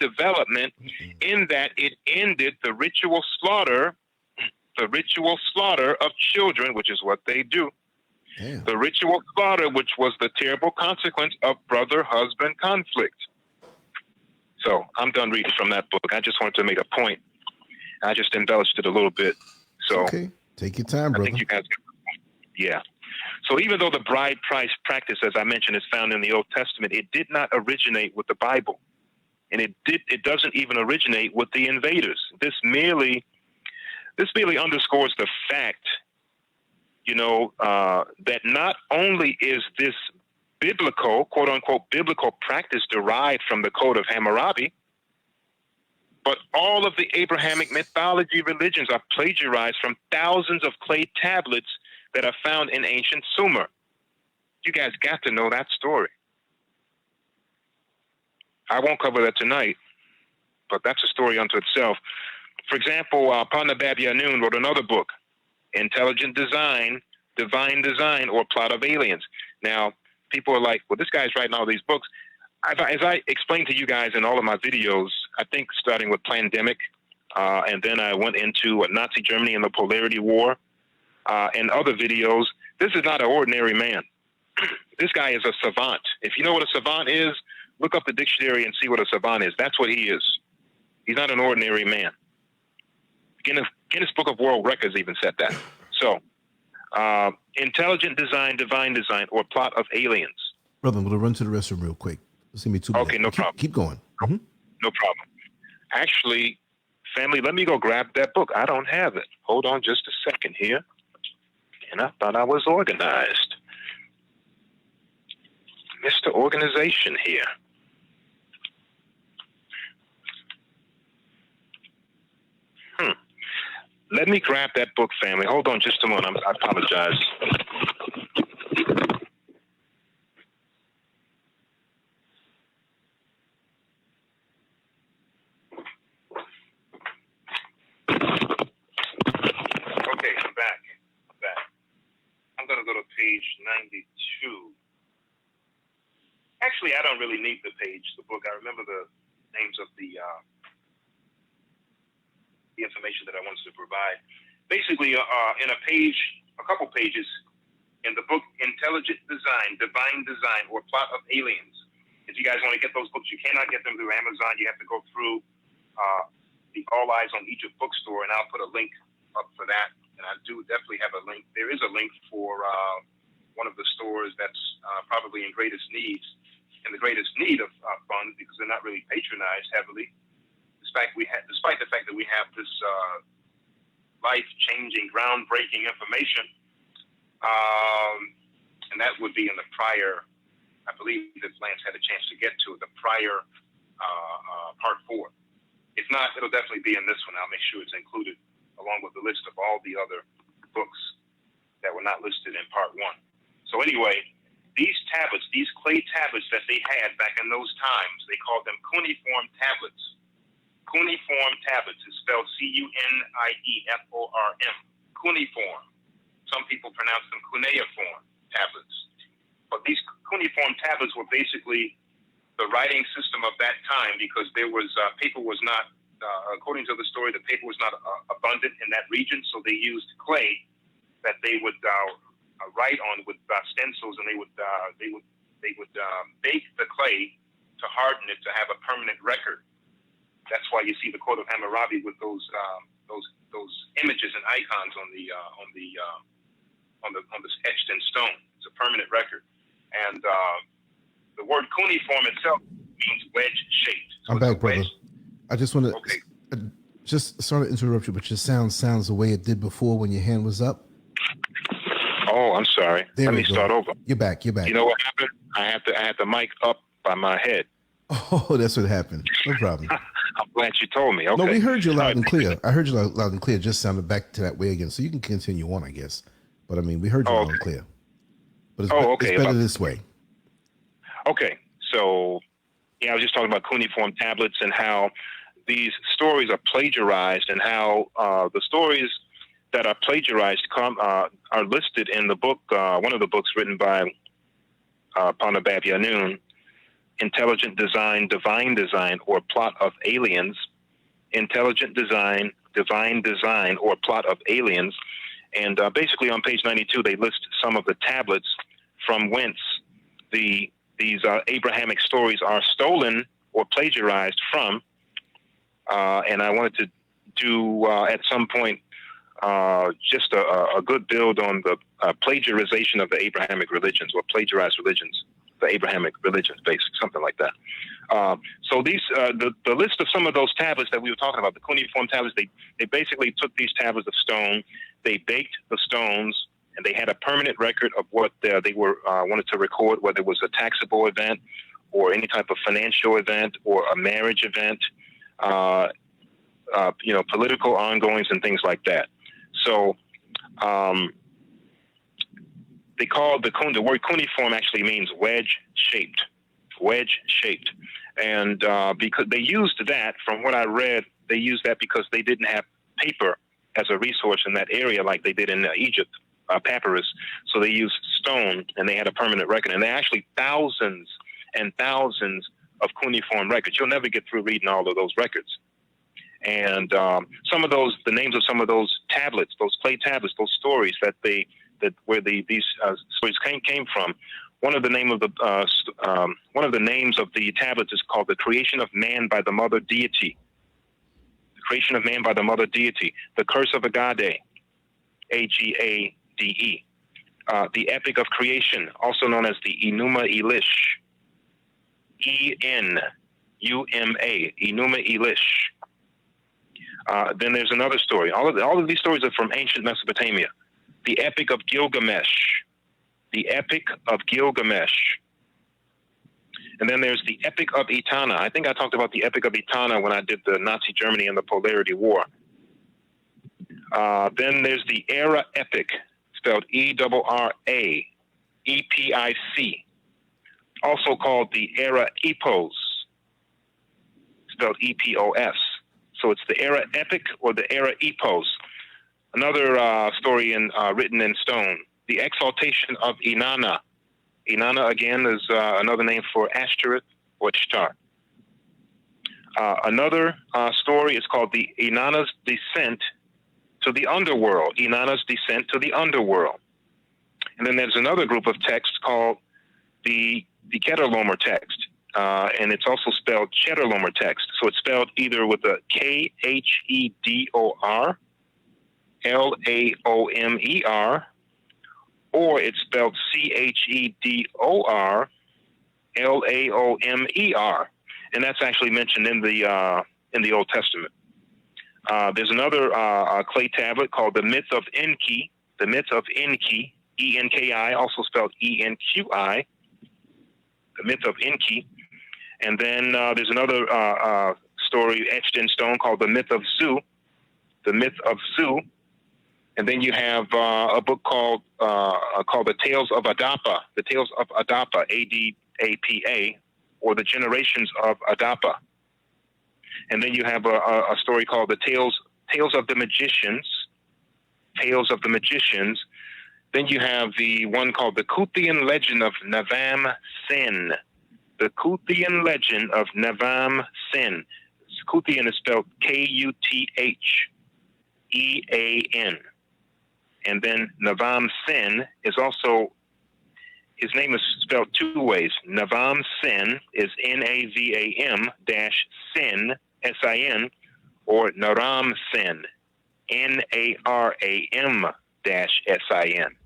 Speaker 3: development in that it ended the ritual slaughter of children, which is what they do.
Speaker 2: Damn.
Speaker 3: The ritual slaughter, which was the terrible consequence of brother-husband conflict. So I'm done reading from that book. I just wanted to make a point. I just embellished it a little bit. So
Speaker 2: okay, take your time, brother.
Speaker 3: I think you guys yeah. So even though the bride price practice, as I mentioned, is found in the Old Testament, it did not originate with the Bible. And it doesn't even originate with the invaders. This merely underscores the fact, that not only is this biblical, quote unquote, biblical practice derived from the Code of Hammurabi, but all of the Abrahamic mythology religions are plagiarized from thousands of clay tablets that are found in ancient Sumer. You guys got to know that story. I won't cover that tonight, but that's a story unto itself. For example, Panabab Yanun wrote another book, Intelligent Design, Divine Design, or Plot of Aliens. Now, people are like, well, this guy's writing all these books. As I explained to you guys in all of my videos, I think starting with Plandemic, and then I went into Nazi Germany and the Polarity War, and other videos, this is not an ordinary man. This guy is a savant. If you know what a savant is, look up the dictionary and see what a savant is. That's what he is. He's not an ordinary man. Guinness Book of World Records even said that. So, Intelligent Design, Divine Design, or Plot of Aliens.
Speaker 2: Brother, I'm going to run to the restroom real quick. Let's give me 2 minutes.
Speaker 3: Okay, no problem.
Speaker 2: Keep going.
Speaker 3: No problem. Actually, Family, let me go grab that book. I don't have it. Hold on just a second here. And I thought I was organized. Mr. Organization here. Let me grab that book, family. Hold on just a moment. I apologize. Okay, I'm back. I'm going to go to page 92. Actually, I don't really need the book. I remember the names of the information that I wanted to provide. Basically, in a couple pages in the book, Intelligent Design, Divine Design, or Plot of Aliens. If you guys want to get those books, you cannot get them through Amazon. You have to go through the All Eyes on Egypt bookstore, and I'll put a link up for that. And I do definitely have a link. There is a link for one of the stores that's probably in the greatest need of funds, because they're not really patronized heavily. Despite the fact that we have this life-changing, groundbreaking information, and that would be in the prior, I believe that Lance had a chance to get to the prior part 4. If not, it'll definitely be in this one. I'll make sure it's included along with the list of all the other books that were not listed in part 1. So anyway, these tablets, these clay tablets that they had back in those times, they called them cuneiform tablets. Cuneiform tablets is spelled C-U-N-I-E-F-O-R-M. Cuneiform. Some people pronounce them cuneiform tablets. But these cuneiform tablets were basically the writing system of that time, because there was paper was not, according to the story, the paper was not abundant in that region, so they used clay that they would write on with stencils, and they would bake the clay to harden it to have a permanent record. That's why you see the Court of Hammurabi with those images and icons on the etched in stone. It's a permanent record, and the word cuneiform itself means wedge shaped. So
Speaker 2: I'm back, brother. I just want to just sorry to interrupt you, but your sound sounds the way it did before when your hand was up.
Speaker 3: Oh, I'm sorry. Let me start over.
Speaker 2: You're back. You
Speaker 3: know what happened? I had the mic up by my head.
Speaker 2: Oh, that's what happened. No problem.
Speaker 3: I'm glad you told me. Okay.
Speaker 2: No, we heard you loud and clear. I heard you loud and clear. Just sounded back to that way again. So you can continue on, I guess. But I mean, we heard you loud and clear. But it's, it's better this way.
Speaker 3: Okay. So, yeah, I was just talking about cuneiform tablets and how these stories are plagiarized, and how the stories that are plagiarized are listed in the book, one of the books written by Panabab Yanun, Intelligent Design, Divine Design, or Plot of Aliens. Intelligent Design, Divine Design, or Plot of Aliens. And basically on page 92, they list some of the tablets from whence these Abrahamic stories are stolen or plagiarized from. And I wanted to do at some point just a good build on the plagiarization of the Abrahamic religions, or plagiarized religions, the Abrahamic religions, basically, something like that. So these, the list of some of those tablets that we were talking about, the cuneiform tablets, they basically took these tablets of stone, they baked the stones, and they had a permanent record of what they were wanted to record, whether it was a taxable event or any type of financial event or a marriage event, political ongoings and things like that. So they called the word cuneiform actually means wedge shaped, and because they used that, from what I read, they used that because they didn't have paper as a resource in that area like they did in Egypt, papyrus. So they used stone, and they had a permanent record. And there are actually thousands and thousands of cuneiform records. You'll never get through reading all of those records. And some of those, the names of some of those tablets, those clay tablets, those stories these stories came from. One of the names of the tablets is called "The Creation of Man by the Mother Deity." The Creation of Man by the Mother Deity. The Curse of Agade, Agade. The Epic of Creation, also known as the Enuma Elish, Enuma, Enuma Elish. Then there's another story. All of these stories are from ancient Mesopotamia. The Epic of Gilgamesh. The Epic of Gilgamesh. And then there's the Epic of Etana. I think I talked about the Epic of Etana when I did the Nazi Germany and the Polarity War. Then there's the Era Epic, spelled E-R-R-A-E-P-I-C, also called the Era Epos, spelled E-P-O-S. So it's the Era Epic or the Era Epos. Another story written in stone, the Exaltation of Inanna. Inanna, again, is another name for Ashtoreth or Ishtar. Another story is called the Inanna's Descent to the Underworld. Inanna's Descent to the Underworld. And then there's another group of texts called the Chedorlaomer text. And it's also spelled Chedorlaomer text. So it's spelled either with a K-H-E-D-O-R, L-A-O-M-E-R, or it's spelled C-H-E-D-O-R, L-A-O-M-E-R. And that's actually mentioned in the Old Testament. There's another clay tablet called the Myth of Enki, the Myth of Enki, E-N-K-I, also spelled E-N-Q-I, the Myth of Enki. And then there's another story etched in stone called the Myth of Zu, the Myth of Zu. And then you have a book called the Tales of Adapa, the Tales of Adapa, A-D-A-P-A, or the Generations of Adapa. And then you have a story called the Tales of the Magicians, Tales of the Magicians. Then you have the one called the Kuthian Legend of Navam Sin, the Kuthian Legend of Navam Sin. Kuthian is spelled K-U-T-H-E-A-N. And then Navam Sin is also, his name is spelled two ways. Navam Sin is N-A-V-A-M dash Sin, S-I-N, or Naram Sin, N-A-R-A-M dash S-I-N.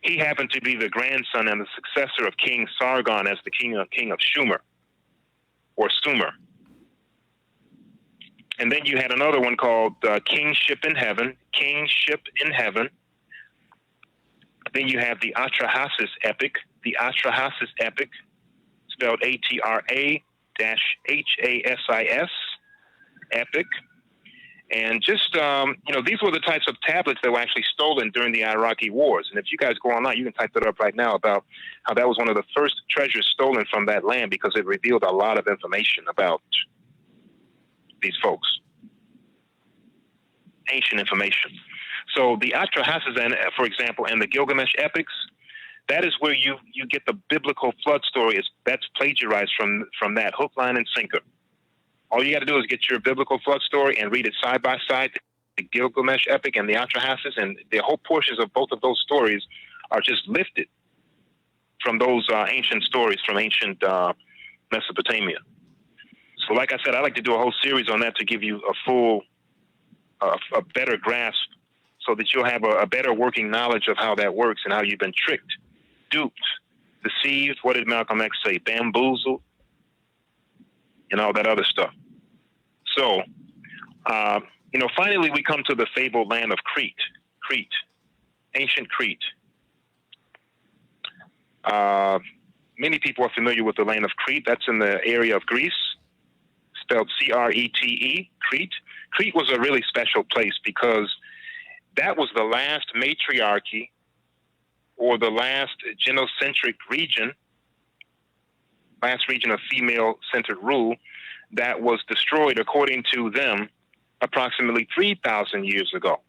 Speaker 3: He happened to be the grandson and the successor of King Sargon as the king of Sumer, or Sumer. And then you had another one called Kingship in Heaven, Kingship in Heaven. Then you have the Atrahasis Epic, the Atrahasis Epic, spelled A-T-R-A-H-A-S-I-S, Epic. And just, these were the types of tablets that were actually stolen during the Iraqi wars. And if you guys go online, you can type that up right now about how that was one of the first treasures stolen from that land because it revealed a lot of information about these folks. Ancient information. So the Atrahasis, for example, and the Gilgamesh epics, that is where you get the biblical flood story. That's plagiarized from that, hook, line, and sinker. All you got to do is get your biblical flood story and read it side by side, the Gilgamesh epic and the Atrahasis, and the whole portions of both of those stories are just lifted from those ancient stories from ancient Mesopotamia. So like I said, I like to do a whole series on that to give you a full, a better grasp so that you'll have a better working knowledge of how that works and how you've been tricked, duped, deceived. What did Malcolm X say? Bamboozled, and all that other stuff. So, finally we come to the fabled land of Crete, ancient Crete. Many people are familiar with the land of Crete. That's in the area of Greece, spelled C-R-E-T-E, Crete. Crete was a really special place because that was the last matriarchy or the last genocentric region, last region of female-centered rule that was destroyed, according to them, approximately 3,000 years ago.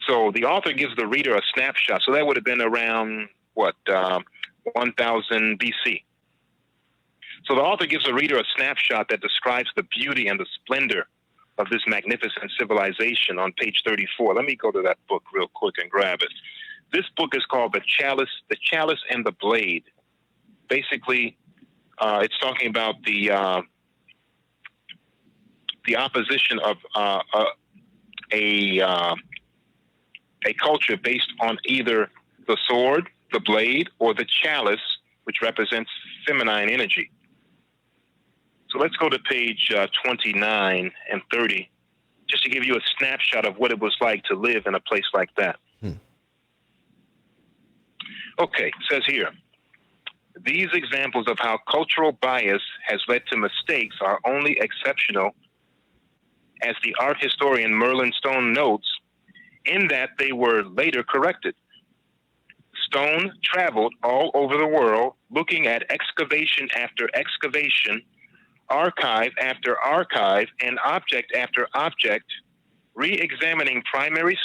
Speaker 3: So the author gives the reader a snapshot. So that would have been around, 1000 BC. So the author gives the reader a snapshot that describes the beauty and the splendor of this magnificent civilization on page 34. Let me go to that book real quick and grab it. This book is called The Chalice and the Blade. Basically, it's talking about the opposition of a culture based on either the sword, the blade, or the chalice, which represents feminine energy. So let's go to page 29 and 30 just to give you a snapshot of what it was like to live in a place like that. Okay, it says here, these examples of how cultural bias has led to mistakes are only exceptional, as the art historian Merlin Stone notes, in that they were later corrected. Stone traveled all over the world looking at excavation after excavation, archive after archive, and object after object, re-examining primary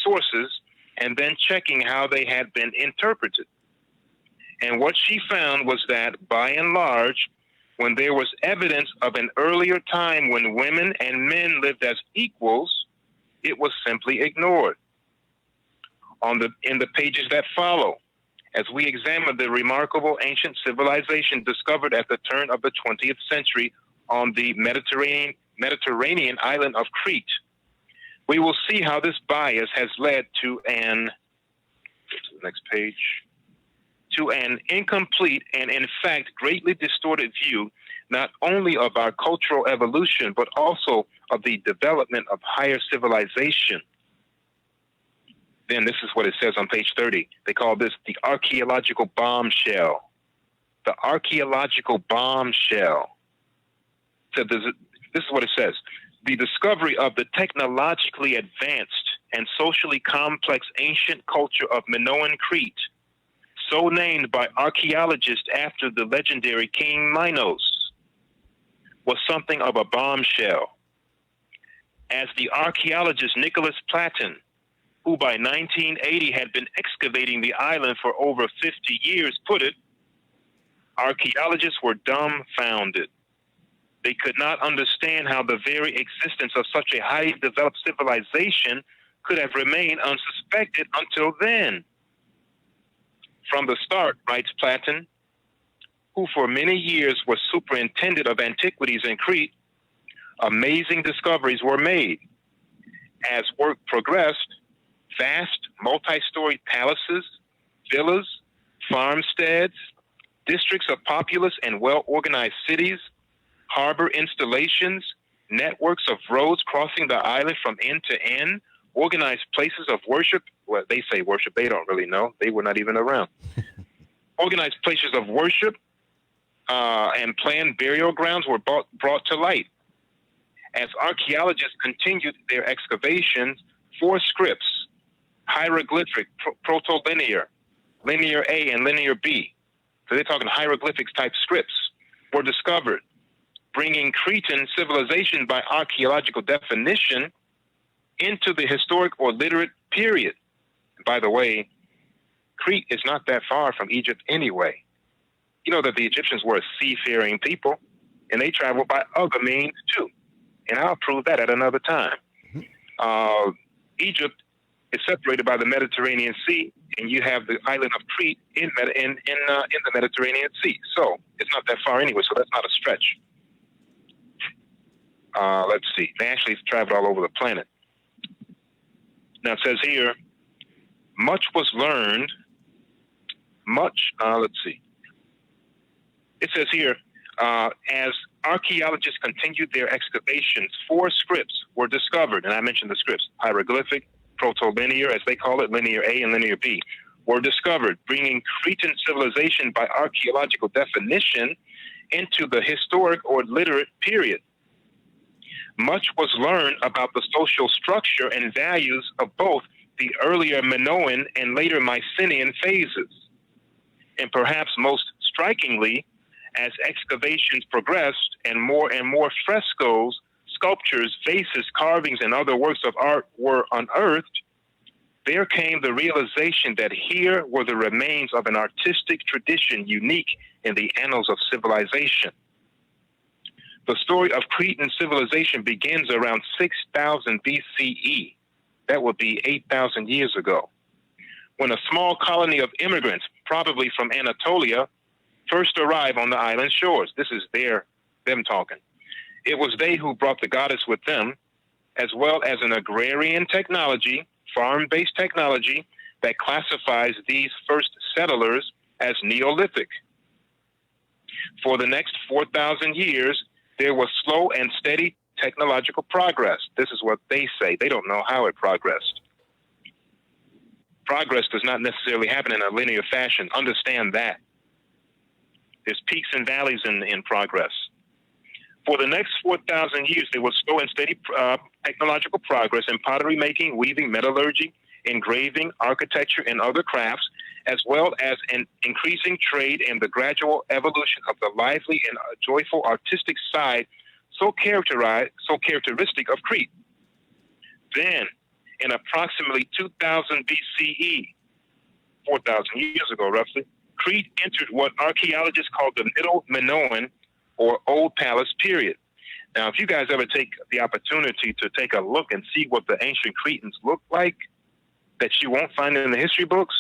Speaker 3: sources and then checking how they had been interpreted. And what she found was that, by and large, when there was evidence of an earlier time when women and men lived as equals, it was simply ignored. In the pages that follow, as we examine the remarkable ancient civilization discovered at the turn of the 20th century on the Mediterranean island of Crete, we will see how this bias has led to an incomplete and, in fact, greatly distorted view not only of our cultural evolution, but also of the development of higher civilization. Then this is what it says on page 30. They call this the archaeological bombshell. The archaeological bombshell. So this is what it says. The discovery of the technologically advanced and socially complex ancient culture of Minoan Crete, so named by archaeologists after the legendary King Minos, was something of a bombshell. As the archaeologist Nicholas Platon, who by 1980 had been excavating the island for over 50 years, put it, archaeologists were dumbfounded. They could not understand how the very existence of such a highly developed civilization could have remained unsuspected until then. From the start, writes Platon, who for many years was superintendent of antiquities in Crete, amazing discoveries were made. As work progressed, vast multi-story palaces, villas, farmsteads, districts of populous and well-organized cities, harbor installations, networks of roads crossing the island from end to end, organized places of worship. Well, they say worship, they don't really know. They were not even around. Organized places of worship and planned burial grounds were brought to light. As archaeologists continued their excavations, 4 scripts, hieroglyphic, protolinear, linear A, and linear B, so they're talking hieroglyphics type scripts, were discovered, bringing Cretan civilization by archaeological definition into the historic or literate period. And by the way, Crete is not that far from Egypt anyway. You know that the Egyptians were a seafaring people, and they traveled by other means too. And I'll prove that at another time. Egypt is separated by the Mediterranean Sea, and you have the island of Crete in the Mediterranean Sea. So it's not that far anyway, so that's not a stretch. Let's see. They actually traveled all over the planet. Now it says here, much was learned. Let's see. It says here, as archaeologists continued their excavations, 4 scripts were discovered, and I mentioned the scripts, hieroglyphic, protolinear, as they call it, linear A and linear B, were discovered, bringing Cretan civilization by archaeological definition into the historic or literate period. Much was learned about the social structure and values of both the earlier Minoan and later Mycenaean phases. And perhaps most strikingly, as excavations progressed and more frescoes, sculptures, vases, carvings, and other works of art were unearthed, there came the realization that here were the remains of an artistic tradition unique in the annals of civilization. The story of Cretan civilization begins around 6000 BCE. That would be 8,000 years ago, when a small colony of immigrants, probably from Anatolia, first arrived on the island shores. This is them talking. It was they who brought the goddess with them, as well as an agrarian technology, farm-based technology, that classifies these first settlers as Neolithic. For the next 4,000 years, there was slow and steady technological progress. This is what they say. They don't know how it progressed. Progress does not necessarily happen in a linear fashion. Understand that. There's peaks and valleys in progress. For the next 4,000 years, there was slow and steady technological progress in pottery making, weaving, metallurgy, engraving, architecture, and other crafts, as well as an increasing trade and the gradual evolution of the lively and joyful artistic side so characteristic of Crete. Then, in approximately 2000 BCE, 4,000 years ago roughly, Crete entered what archaeologists call the Middle Minoan or Old Palace period. Now, if you guys ever take the opportunity to take a look and see what the ancient Cretans looked like that you won't find in the history books,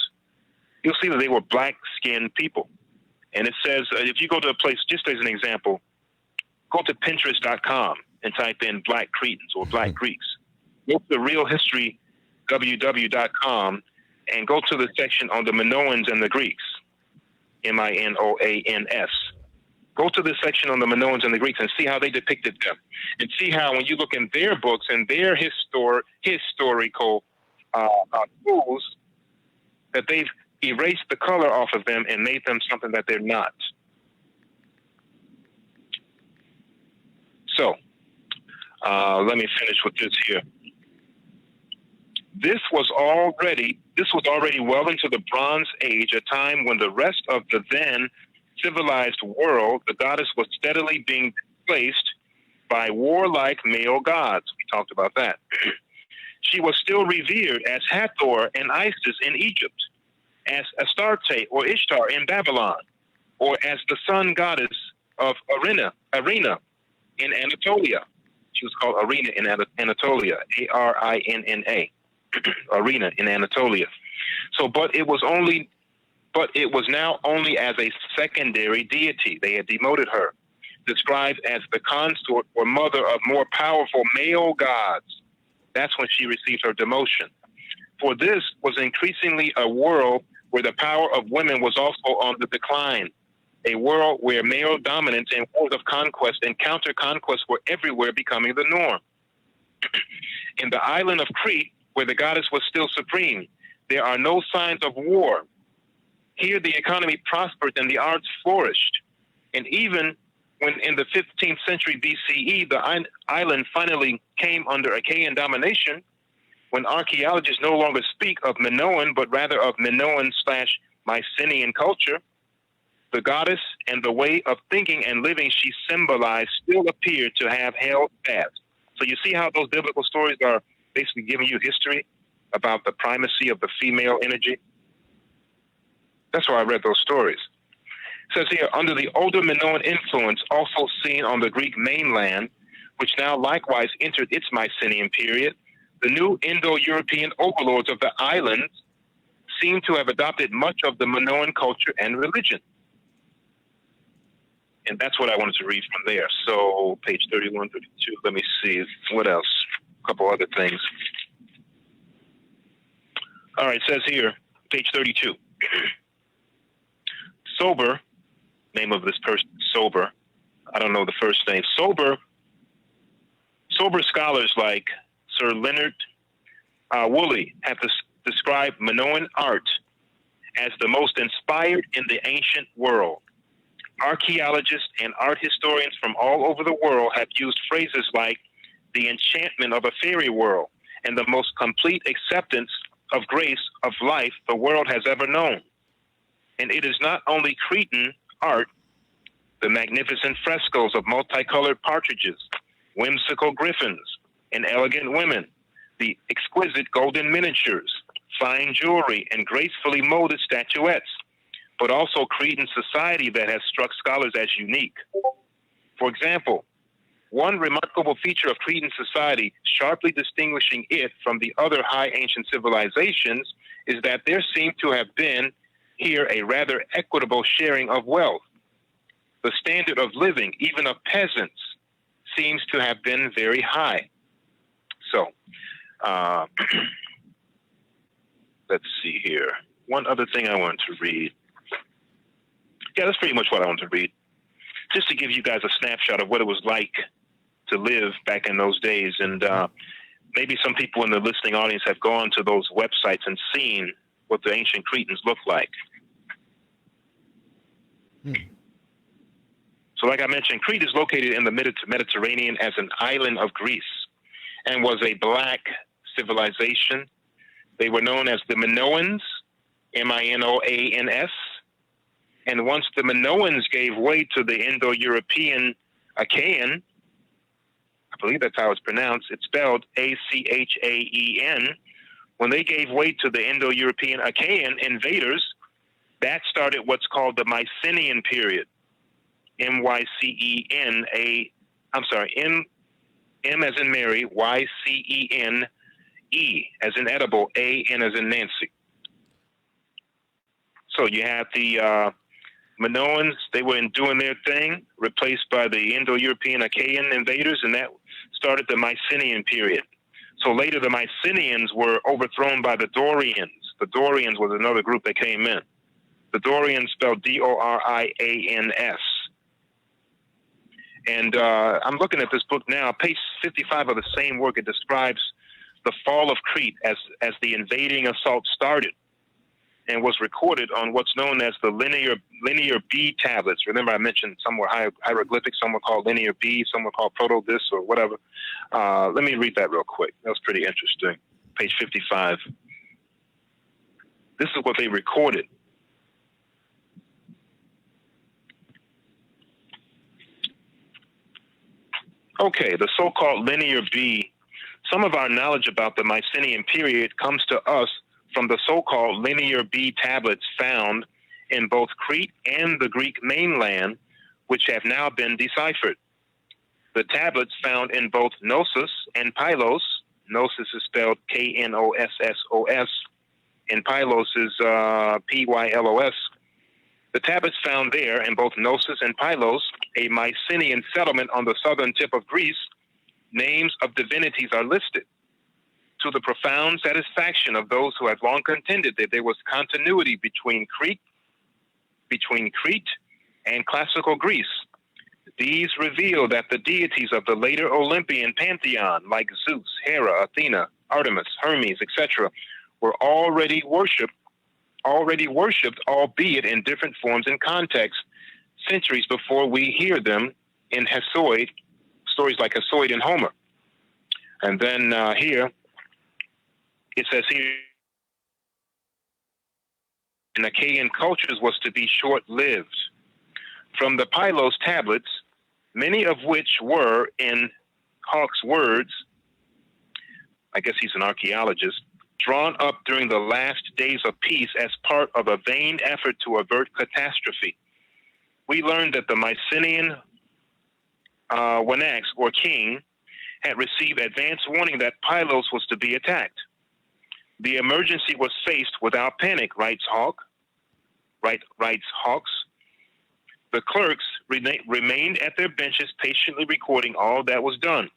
Speaker 3: you'll see that they were black-skinned people. And it says, if you go to a place, just as an example, go to Pinterest.com and type in Black Cretans or Black Greeks. Go to realhistorywww.com and go to the section on the Minoans and the Greeks, Minoans. Go to the section on the Minoans and the Greeks and see how they depicted them. And see how when you look in their books and their historical tools, that they've erased the color off of them and made them something that they're not. So, let me finish with this here. This was already well into the Bronze Age, a time when the rest of the then civilized world, the goddess was steadily being displaced by warlike male gods. We talked about that. She was still revered as Hathor and Isis in Egypt, as Astarte or Ishtar in Babylon, or as the sun goddess of Arena in Anatolia. She was called Arena in Anatolia, Arina, Arena in Anatolia. So, but it was now only as a secondary deity. They had demoted her, described as the consort or mother of more powerful male gods. That's when she received her demotion. For this was increasingly a world where the power of women was also on the decline, a world where male dominance and wars of conquest and counter-conquest were everywhere becoming the norm. In the island of Crete, where the goddess was still supreme, there are no signs of war. Here the economy prospered and the arts flourished. And even when in the 15th century BCE, the island finally came under Achaean domination, when archaeologists no longer speak of Minoan, but rather of Minoan/Mycenaean culture, the goddess and the way of thinking and living she symbolized still appear to have held fast. So you see how those biblical stories are basically giving you history about the primacy of the female energy? That's why I read those stories. It says here, under the older Minoan influence, also seen on the Greek mainland, which now likewise entered its Mycenaean period, the new Indo-European overlords of the islands seem to have adopted much of the Minoan culture and religion. And that's what I wanted to read from there. So page 31, 32, let me see, what else? A couple other things. All right, it says here, page 32. Sober, name of this person, Sober, I don't know the first name. Sober scholars like Sir Leonard Woolley have described Minoan art as the most inspired in the ancient world. Archaeologists and art historians from all over the world have used phrases like the enchantment of a fairy world and the most complete acceptance of grace of life the world has ever known. And it is not only Cretan art, the magnificent frescoes of multicolored partridges, whimsical griffins, and elegant women, the exquisite golden miniatures, fine jewelry, and gracefully molded statuettes, but also Cretan society that has struck scholars as unique. For example, one remarkable feature of Cretan society, sharply distinguishing it from the other high ancient civilizations, is that there seemed to have been here a rather equitable sharing of wealth. The standard of living, even of peasants, seems to have been very high. So, let's see here. One other thing I wanted to read. Yeah, that's pretty much what I wanted to read. Just to give you guys a snapshot of what it was like to live back in those days. And maybe some people in the listening audience have gone to those websites and seen what the ancient Cretans looked like. So like I mentioned, Crete is located in the Mediterranean as an island of Greece and was a black civilization. They were known as the Minoans, Minoans. And once the Minoans gave way to the Indo-European Achaean, I believe that's how it's pronounced, it's spelled Achaen. When they gave way to the Indo-European Achaean invaders, that started what's called the Mycenaean period. M-Y-C-E-N-A, I'm sorry, M as in Mary, Y-C-E-N-E as in edible, A-N as in Nancy. So you have the Minoans, they were doing their thing, replaced by the Indo-European Achaean invaders, and that started the Mycenaean period. So later the Mycenaeans were overthrown by the Dorians. The Dorians was another group that came in. The Dorians spelled D-O-R-I-A-N-S. And I'm looking at this book now, page 55 of the same work. It describes the fall of Crete as the invading assault started, and was recorded on what's known as the linear B tablets. Remember, I mentioned some were hieroglyphics, some were called linear B, some were called proto-this or whatever. Let me read that real quick. That was pretty interesting. Page 55. This is what they recorded. Okay, the so-called linear B. Some of our knowledge about the Mycenaean period comes to us from the so-called linear B tablets found in both Crete and the Greek mainland, which have now been deciphered. The tablets found in both Knossos and Pylos, Knossos is spelled K-N-O-S-S-O-S, and Pylos is P-Y-L-O-S. The tablets found there in both Knossos and Pylos, a Mycenaean settlement on the southern tip of Greece, names of divinities are listed, to the profound satisfaction of those who have long contended that there was continuity between Crete and classical Greece. These reveal that the deities of the later Olympian pantheon, like Zeus, Hera, Athena, Artemis, Hermes, etc., were already worshipped, albeit in different forms and contexts, centuries before we hear them in Hesiod, stories like Hesiod and Homer. And then here, it says here, in Achaean cultures was to be short-lived. From the Pylos tablets, many of which were, in Hawke's words, I guess he's an archaeologist, drawn up during the last days of peace as part of a vain effort to avert catastrophe. We learned that the Mycenaean Wanax, or king, had received advance warning that Pylos was to be attacked. The emergency was faced without panic, writes Hawks. The clerks remained at their benches patiently recording all that was done.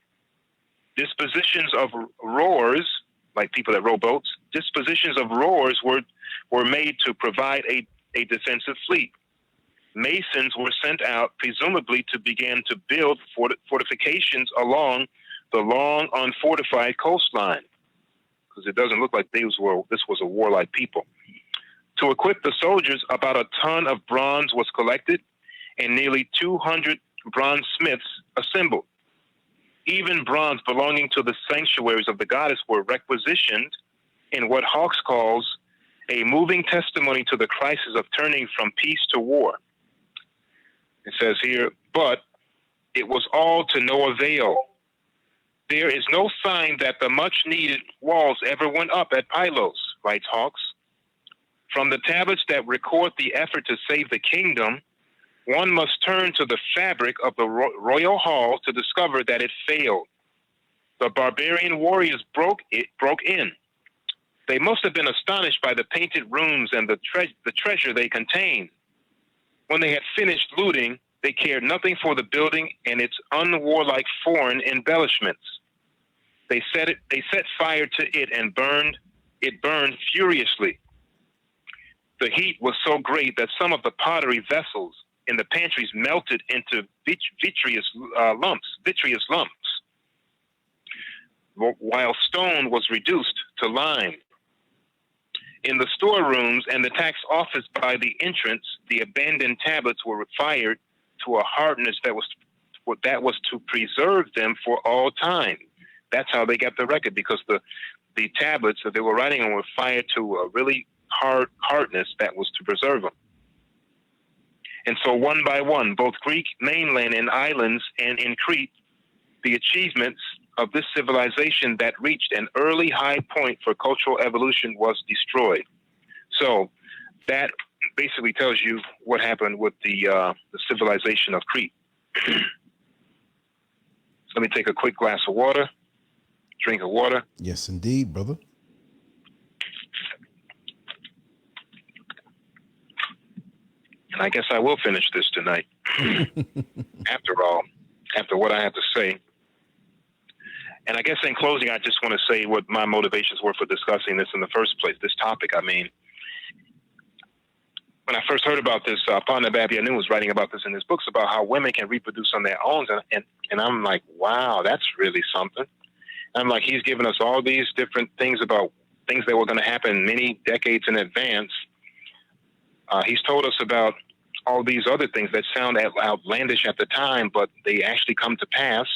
Speaker 3: Dispositions of rowers, like people that row boats, dispositions of rowers were made to provide a defensive fleet. Masons were sent out, presumably to begin to build fortifications along the long, unfortified coastline, because it doesn't look like this was a warlike people. To equip the soldiers, about a ton of bronze was collected, and nearly 200 bronze smiths assembled. Even bronze belonging to the sanctuaries of the goddess were requisitioned in what Hawks calls a moving testimony to the crisis of turning from peace to war. It says here, but it was all to no avail. There is no sign that the much-needed walls ever went up at Pylos, writes Hawks. From the tablets that record the effort to save the kingdom, one must turn to the fabric of the royal hall to discover that it failed. The barbarian warriors broke in. They must have been astonished by the painted rooms and the treasure they contained. When they had finished looting, they cared nothing for the building and its unwarlike foreign embellishments. They set fire to it and it burned furiously. The heat was so great that some of the pottery vessels in the pantries melted into vitreous lumps. while stone was reduced to lime. In the storerooms and the tax office by the entrance, the abandoned tablets were fired to a hardness that was to preserve them for all time. That's how they got the record, because the tablets that they were writing on were fired to a really hardness that was to preserve them. And so one by one, both Greek mainland and islands and in Crete, the achievements of this civilization that reached an early high point for cultural evolution was destroyed. So that basically tells you what happened with the civilization of Crete. Let me take a quick glass of water, drink of water.
Speaker 2: Yes, indeed, brother.
Speaker 3: And I guess I will finish this tonight. After all, after what I have to say. And I guess in closing, I just want to say what my motivations were for discussing this in the first place, this topic. I mean, when I first heard about this, Partner Babianu was writing about this in his books about how women can reproduce on their own. And I'm like, wow, that's really something. I'm like, he's given us all these different things about things that were going to happen many decades in advance. He's told us about all these other things that sound outlandish at the time, but they actually come to pass.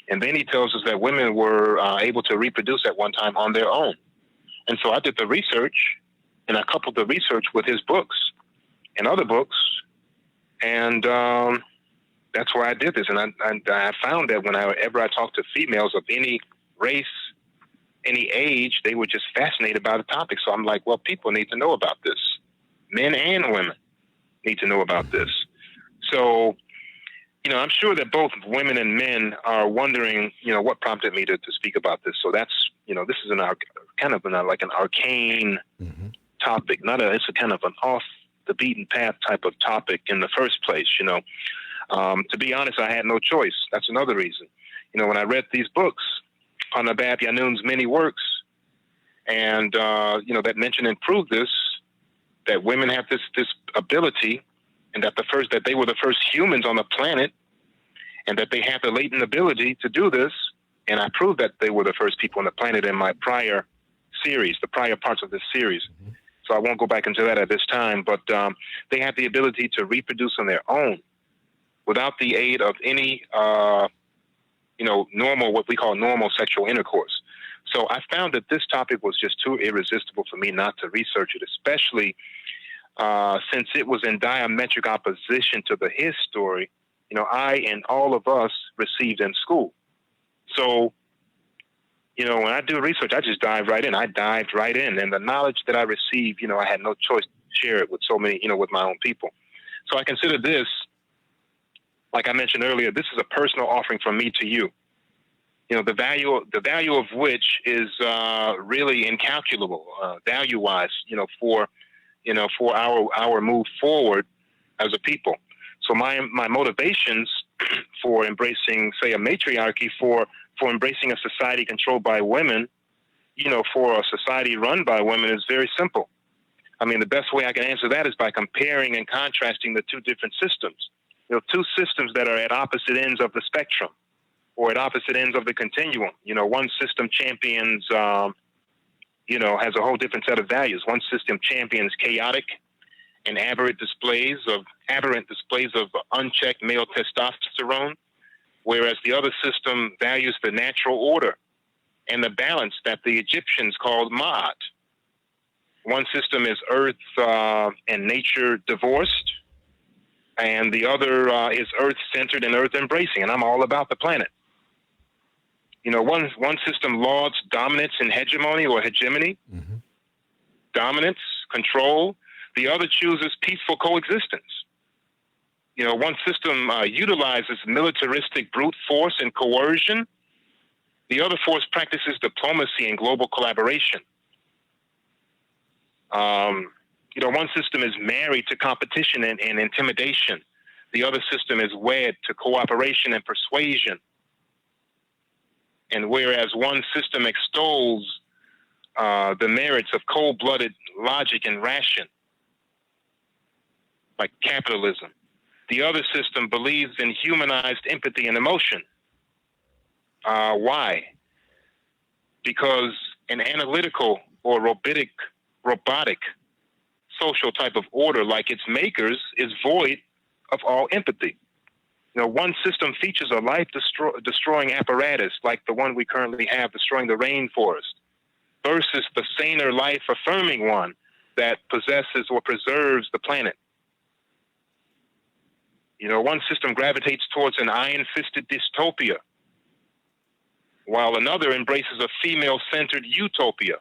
Speaker 3: And then he tells us that women were able to reproduce at one time on their own. And so I did the research, and I coupled the research with his books and other books. And that's why I did this. And I found that whenever I talked to females of any race, any age, they were just fascinated by the topic. So I'm like, well, people need to know about this. Men and women need to know about this. So, you know, I'm sure that both women and men are wondering, you know, what prompted me to speak about this. So that's, you know, this is like an arcane topic. It's a kind of an off the beaten path type of topic in the first place, you know. To be honest, I had no choice. That's another reason. You know, when I read these books, Panabab Yanun's many works, and, you know, that mention and prove this, that women have this ability, and that they were the first humans on the planet, and that they have the latent ability to do this. And I proved that they were the first people on the planet in my prior series, the prior parts of this series. So I won't go back into that at this time, but they have the ability to reproduce on their own without the aid of any, you know, what we call normal sexual intercourse. So I found that this topic was just too irresistible for me not to research it, especially since it was in diametric opposition to his story, you know, I and all of us received in school. So, you know, when I do research, I just dive right in. I dived right in. And the knowledge that I received, you know, I had no choice to share it with so many, you know, with my own people. So I consider this, like I mentioned earlier, this is a personal offering from me to you. You know, the value of which is really incalculable, value-wise, you know, for our move forward as a people. So my motivations for embracing, say, a matriarchy, for embracing a society controlled by women, you know, for a society run by women is very simple. I mean, the best way I can answer that is by comparing and contrasting the two different systems. You know, two systems that are at opposite ends of the spectrum, or at opposite ends of the continuum. You know, one system champions, you know, has a whole different set of values. One system champions chaotic and aberrant displays of unchecked male testosterone, whereas the other system values the natural order and the balance that the Egyptians called Ma'at. One system is earth and nature divorced, and the other is earth-centered and earth-embracing, and I'm all about the planet. You know, one system lauds dominance and hegemony or hegemony, dominance, control. The other chooses peaceful coexistence. You know, one system utilizes militaristic brute force and coercion. The other force practices diplomacy and global collaboration. You know, one system is married to competition and intimidation. The other system is wed to cooperation and persuasion. And whereas one system extols the merits of cold-blooded logic and ration, like capitalism, the other system believes in humanized empathy and emotion. Why? because an analytical or robotic social type of order like its makers is void of all empathy. You know, one system features a life-destroying apparatus like the one we currently have destroying the rainforest versus the saner, life-affirming one that possesses or preserves the planet. You know, one system gravitates towards an iron-fisted dystopia, while another embraces a female-centered utopia.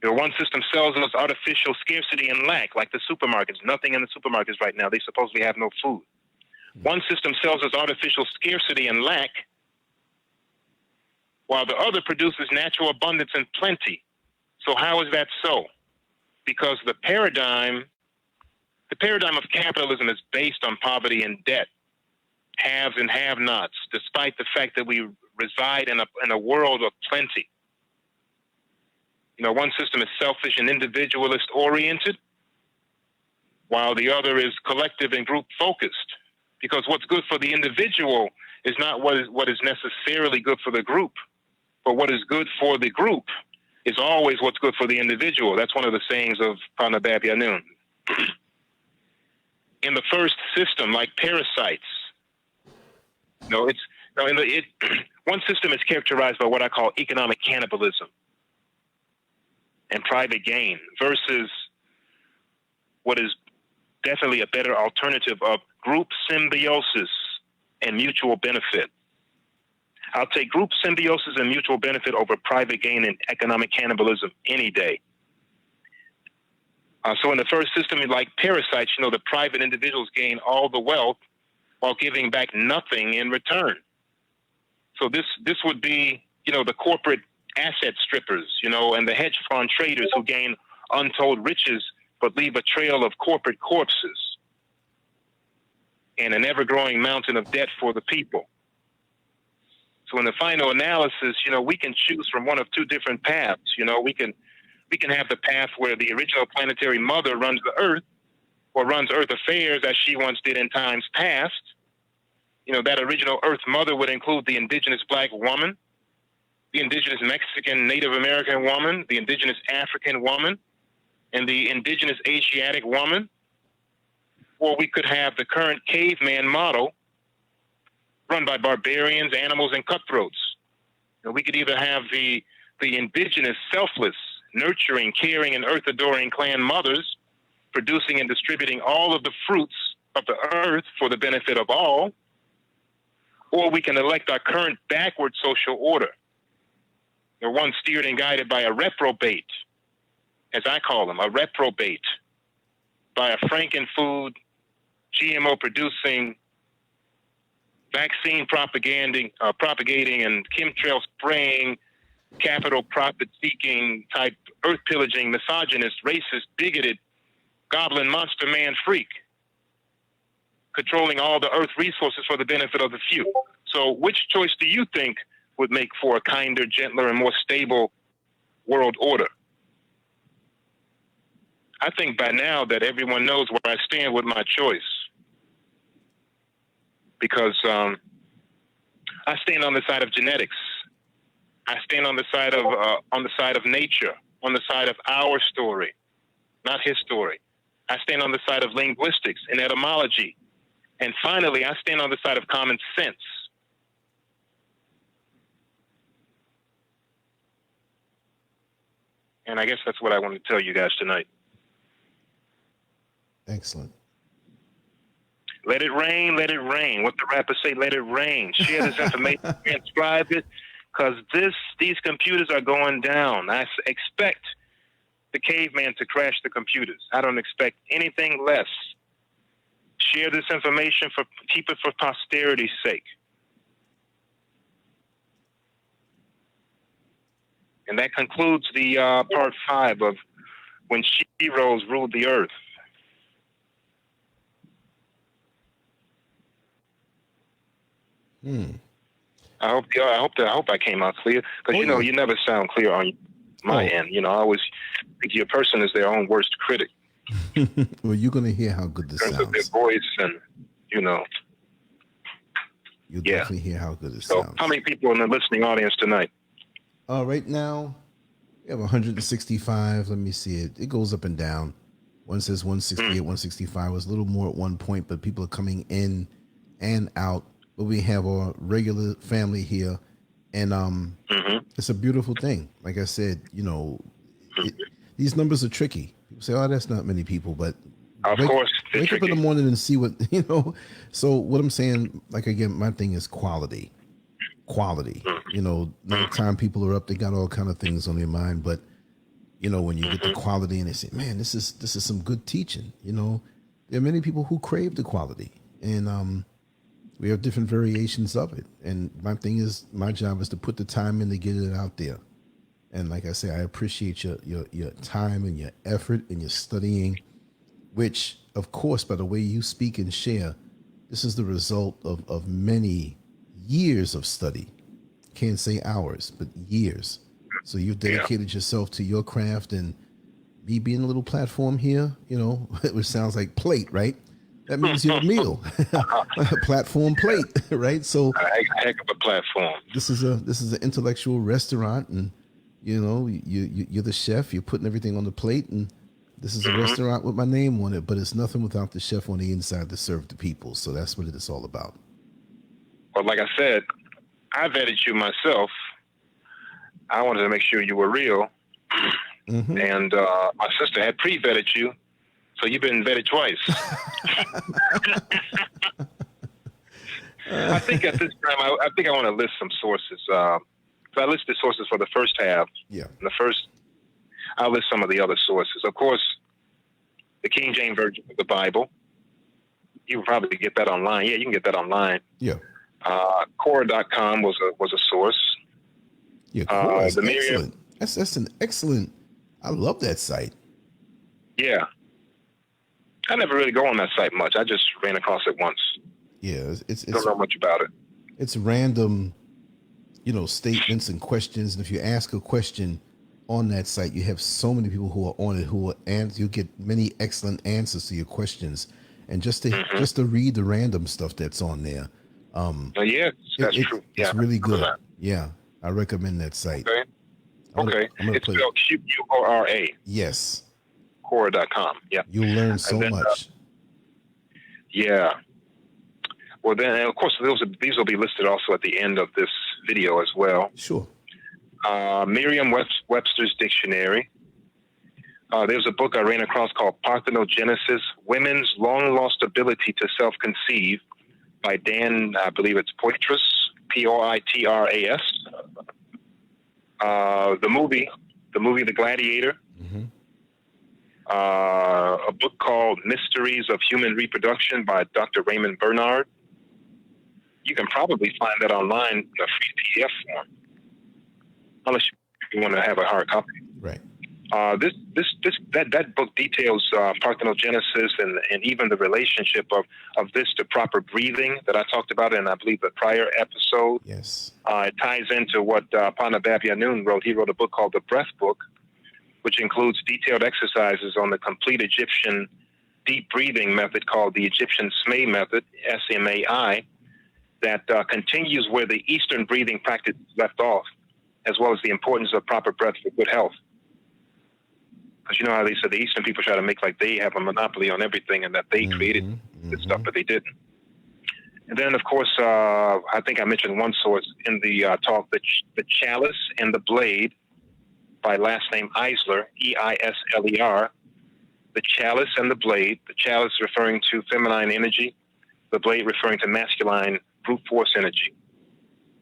Speaker 3: You know, one system sells us artificial scarcity and lack, like the supermarkets. Nothing in the supermarkets right now. They supposedly have no food. One system sells us artificial scarcity and lack, while the other produces natural abundance and plenty. So how is that so? Because the paradigm of capitalism is based on poverty and debt, haves and have-nots, despite the fact that we reside in a world of plenty. You know, one system is selfish and individualist-oriented, while the other is collective and group-focused. Because what's good for the individual is not what is necessarily good for the group, but what is good for the group is always what's good for the individual. That's one of the sayings of Panabab Yanun. In the first system, like parasites, one system is characterized by what I call economic cannibalism and private gain versus what is definitely a better alternative of group symbiosis and mutual benefit. I'll take group symbiosis and mutual benefit over private gain and economic cannibalism any day. So in the first system, like parasites, you know, the private individuals gain all the wealth while giving back nothing in return. So this would be, you know, the corporate asset strippers, you know, and the hedge fund traders who gain untold riches but leave a trail of corporate corpses and an ever-growing mountain of debt for the people. So in the final analysis, you know, we can choose from one of two different paths. You know, we can have the path where the original planetary mother runs the earth or runs earth affairs as she once did in times past. You know, that original earth mother would include the indigenous black woman, the indigenous Mexican Native American woman, the indigenous African woman, and the indigenous Asiatic woman. Or we could have the current caveman model run by barbarians, animals, and cutthroats. You know, we could either have the indigenous, selfless, nurturing, caring, and earth-adoring clan mothers producing and distributing all of the fruits of the earth for the benefit of all, or we can elect our current backward social order. They're one steered and guided by a reprobate, as I call them, a reprobate, by a franken-food, GMO-producing, vaccine propagating and chemtrail spraying, capital profit-seeking type, earth-pillaging, misogynist, racist, bigoted, goblin, monster man freak, controlling all the earth resources for the benefit of the few. So which choice do you think would make for a kinder, gentler, and more stable world order? I think by now that everyone knows where I stand with my choice, because I stand on the side of genetics. I stand on the side of nature, on the side of our story, not his story. I stand on the side of linguistics and etymology. And finally, I stand on the side of common sense. And I guess that's what I want to tell you guys tonight.
Speaker 2: Excellent.
Speaker 3: Let it rain, let it rain. What the rappers say, let it rain. Share this information, transcribe it, because these computers are going down. I expect the caveman to crash the computers. I don't expect anything less. Share this information, keep it for posterity's sake. And that concludes the part 5 of When Sheroes Ruled the Earth. I hope I came out clear, because you never sound clear on my end. You know, I always think your person is their own worst critic.
Speaker 2: Well, you're gonna hear how good this
Speaker 3: In terms
Speaker 2: sounds.
Speaker 3: of their voice and, you know.
Speaker 2: You'll definitely hear how good it
Speaker 3: So
Speaker 2: sounds.
Speaker 3: how many people in the listening audience tonight?
Speaker 2: Right now, we have 165. Let me see it. It goes up and down. One says 168, 165. It was a little more at one point, but people are coming in and out. But we have our regular family here, and it's a beautiful thing. Like I said, you know, these numbers are tricky. People say, "Oh, that's not many people," but
Speaker 3: Of course,
Speaker 2: wake up in the morning and see what you know. So what I'm saying, like again, my thing is quality. You know, nighttime people are up, they got all kind of things on their mind, but you know, when you get the quality and they say, man, this is some good teaching, you know, there are many people who crave the quality, and we have different variations of it. And my thing is, my job is to put the time in to get it out there. And like I say, I appreciate your time and your effort and your studying, which of course, by the way you speak and share, this is the result of many years of study. Can't say hours, but years. So you've dedicated yourself to your craft, and me being a little platform here, you know, which sounds like plate, right? That means your meal, platform plate, right? So
Speaker 3: a heck of a platform.
Speaker 2: This is an intellectual restaurant, and you know, you're the chef. You're putting everything on the plate, and this is a restaurant with my name on it. But it's nothing without the chef on the inside to serve the people. So that's what it is all about.
Speaker 3: Well, like I said, I vetted you myself. I wanted to make sure you were real. And my sister had pre-vetted you, so you've been vetted twice. I think at this time, I think I want to list some sources. So I listed sources for the first half.
Speaker 2: Yeah.
Speaker 3: In I'll list some of the other sources. Of course, the King James Version of the Bible. You can probably get that online. Yeah, you can get that online.
Speaker 2: Yeah.
Speaker 3: Quora.com was a source.
Speaker 2: Yeah, Quora is
Speaker 3: the
Speaker 2: excellent. That's an excellent. I love that site.
Speaker 3: Yeah. I never really go on that site much. I just ran across it once.
Speaker 2: Yeah,
Speaker 3: don't know much about it.
Speaker 2: It's random, you know, statements and questions. And if you ask a question on that site, you have so many people who are on it who will answer. You get many excellent answers to your questions. And just to read the random stuff that's on there.
Speaker 3: Yeah, that's true.
Speaker 2: It's really good. Yeah, I recommend that site.
Speaker 3: Okay. It's spelled Quora.
Speaker 2: Yes.
Speaker 3: Quora.com. Yeah.
Speaker 2: You'll learn so much.
Speaker 3: Yeah. Well, then, of course, these will be listed also at the end of this video as well.
Speaker 2: Sure.
Speaker 3: Merriam-Webster's Dictionary. There's a book I ran across called Parthenogenesis, Women's Long-Lost Ability to Self-Conceive by Dan, I believe it's Poitras, Poitras. The movie The Gladiator. A book called Mysteries of Human Reproduction by Dr. Raymond Bernard. You can probably find that online in a free PDF form, unless you want to have a hard copy.
Speaker 2: Right.
Speaker 3: That book details parthenogenesis and even the relationship of this to proper breathing that I talked about in, I believe, the prior episode.
Speaker 2: Yes.
Speaker 3: It ties into what Panabab Yanun wrote. He wrote a book called The Breath Book, which includes detailed exercises on the complete Egyptian deep breathing method called the Egyptian SMAI method, SMAI, that continues where the Eastern breathing practice left off, as well as the importance of proper breath for good health. Because you know how they said the Eastern people try to make like they have a monopoly on everything and that they created this stuff, but they didn't. And then, of course, I think I mentioned one source in the talk, the Chalice and the Blade by last name Eisler, E-I-S-L-E-R. The Chalice and the Blade, the chalice referring to feminine energy, the blade referring to masculine brute force energy,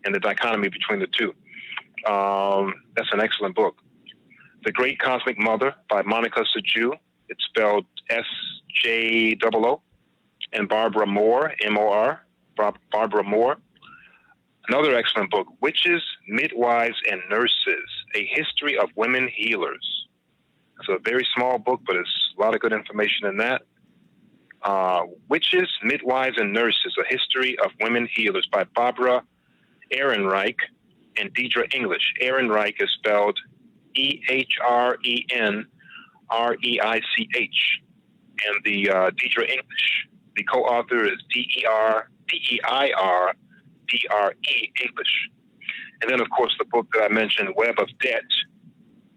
Speaker 3: and the dichotomy between the two. That's an excellent book. The Great Cosmic Mother by Monica Sajou. It's spelled S-J-O-O. And Barbara Moore, M-O-R, Barbara Moore. Another excellent book, Witches, Midwives, and Nurses, A History of Women Healers. It's a very small book, but it's a lot of good information in that. Witches, Midwives, and Nurses, A History of Women Healers by Barbara Ehrenreich and Deidre English. Ehrenreich is spelled E-H-R-E-N-R-E-I-C-H. And the Deidre English, the co-author is D-E-I-R-E-N-G-L-I-S-H. P-R-E, English. And then, of course, the book that I mentioned, Web of Debt,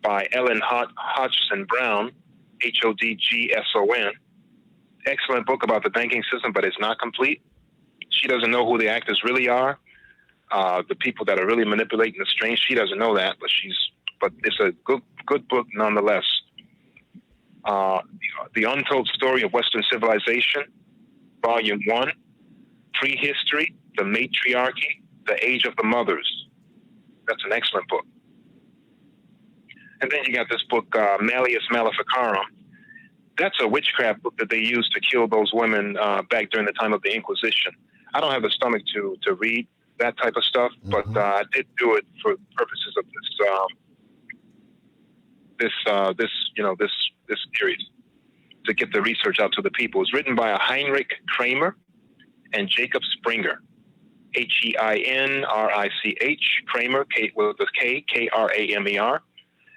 Speaker 3: by Ellen Hodgson Brown, Hodgson. Excellent book about the banking system, but it's not complete. She doesn't know who the actors really are, the people that are really manipulating the strings. She doesn't know that, but it's a good book nonetheless. The Untold Story of Western Civilization, Volume 1, Prehistory, The Matriarchy, The Age of the Mothers. That's an excellent book. And then you got this book, Malleus Maleficarum. That's a witchcraft book that they used to kill those women back during the time of the Inquisition. I don't have the stomach to read that type of stuff, but I did do it for purposes of this series to get the research out to the people. It's written by a Heinrich Kramer and Jacob Springer, H-E-I-N-R-I-C-H, Kramer, with a K, K-R-A-M-E-R,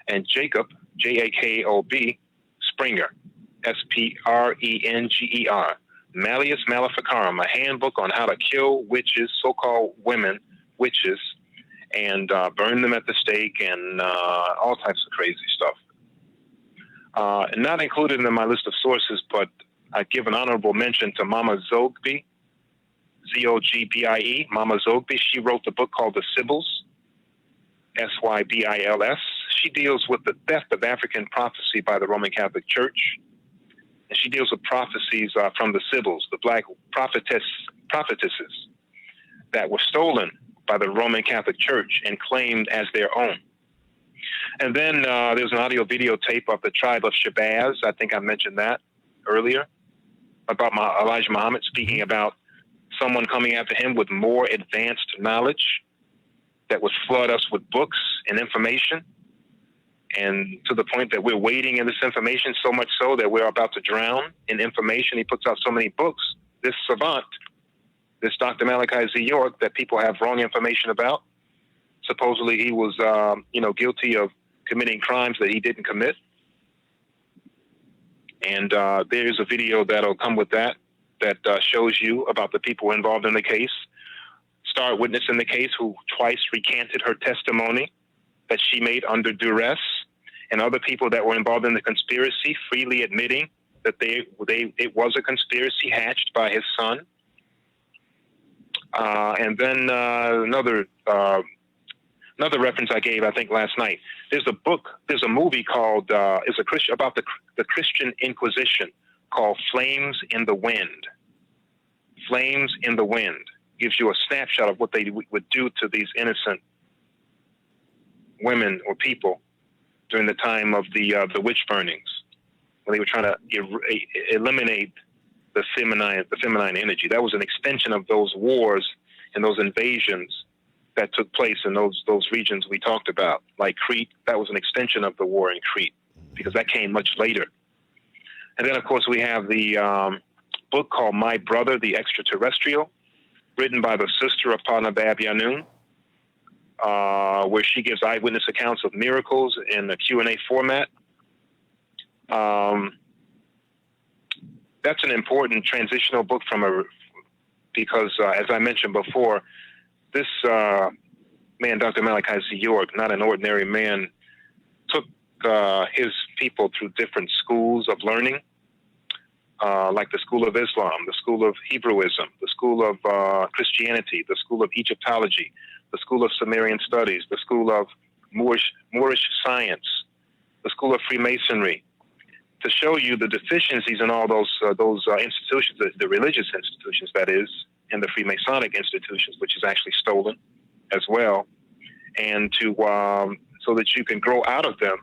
Speaker 3: and Jacob, J-A-K-O-B, Springer, S-P-R-E-N-G-E-R, Malleus Maleficarum, a handbook on how to kill witches, so-called women, witches, and burn them at the stake and all types of crazy stuff. Not included in my list of sources, but I give an honorable mention to Mama Zogby, Z-O-G-B-I-E, Mama Zogby. She wrote the book called The Sibyls, S-Y-B-I-L-S. She deals with the theft of African prophecy by the Roman Catholic Church. And she deals with prophecies from the Sibyls, the black prophetesses that were stolen by the Roman Catholic Church and claimed as their own. And then there's an audio videotape of the tribe of Shabazz. I think I mentioned that earlier, about Elijah Muhammad speaking about someone coming after him with more advanced knowledge that would flood us with books and information, and to the point that we're wading in this information so much so that we're about to drown in information. He puts out so many books, this savant, this Dr. Malachi Z. York, that people have wrong information about. Supposedly he was, guilty of committing crimes that he didn't commit. And there's a video that'll come with that shows you about the people involved in the case. Star witness in the case who twice recanted her testimony that she made under duress, and other people that were involved in the conspiracy freely admitting that it was a conspiracy hatched by his son. And then another reference I gave, I think last night. There's a movie called about the Christian Inquisition called Flames in the Wind. Flames in the Wind gives you a snapshot of what they would do to these innocent women or people during the time of the witch burnings, when they were trying to eliminate the feminine energy. That was an extension of those wars and those invasions that took place in those regions we talked about, like Crete. That was an extension of the war in Crete, because that came much later. And then, of course, we have the book called My Brother, the Extraterrestrial, written by the sister of Parnabab Yanun, where she gives eyewitness accounts of miracles in a Q&A format. That's an important transitional book because as I mentioned before, this man, Dr. Malachi Z. York, not an ordinary man, took his people through different schools of learning, like the School of Islam, the School of Hebrewism, the School of Christianity, the School of Egyptology, the School of Sumerian Studies, the School of Moorish Science, the School of Freemasonry, to show you the deficiencies in all those institutions, the religious institutions, that is, and the Freemasonic institutions, which is actually stolen as well, and to so that you can grow out of them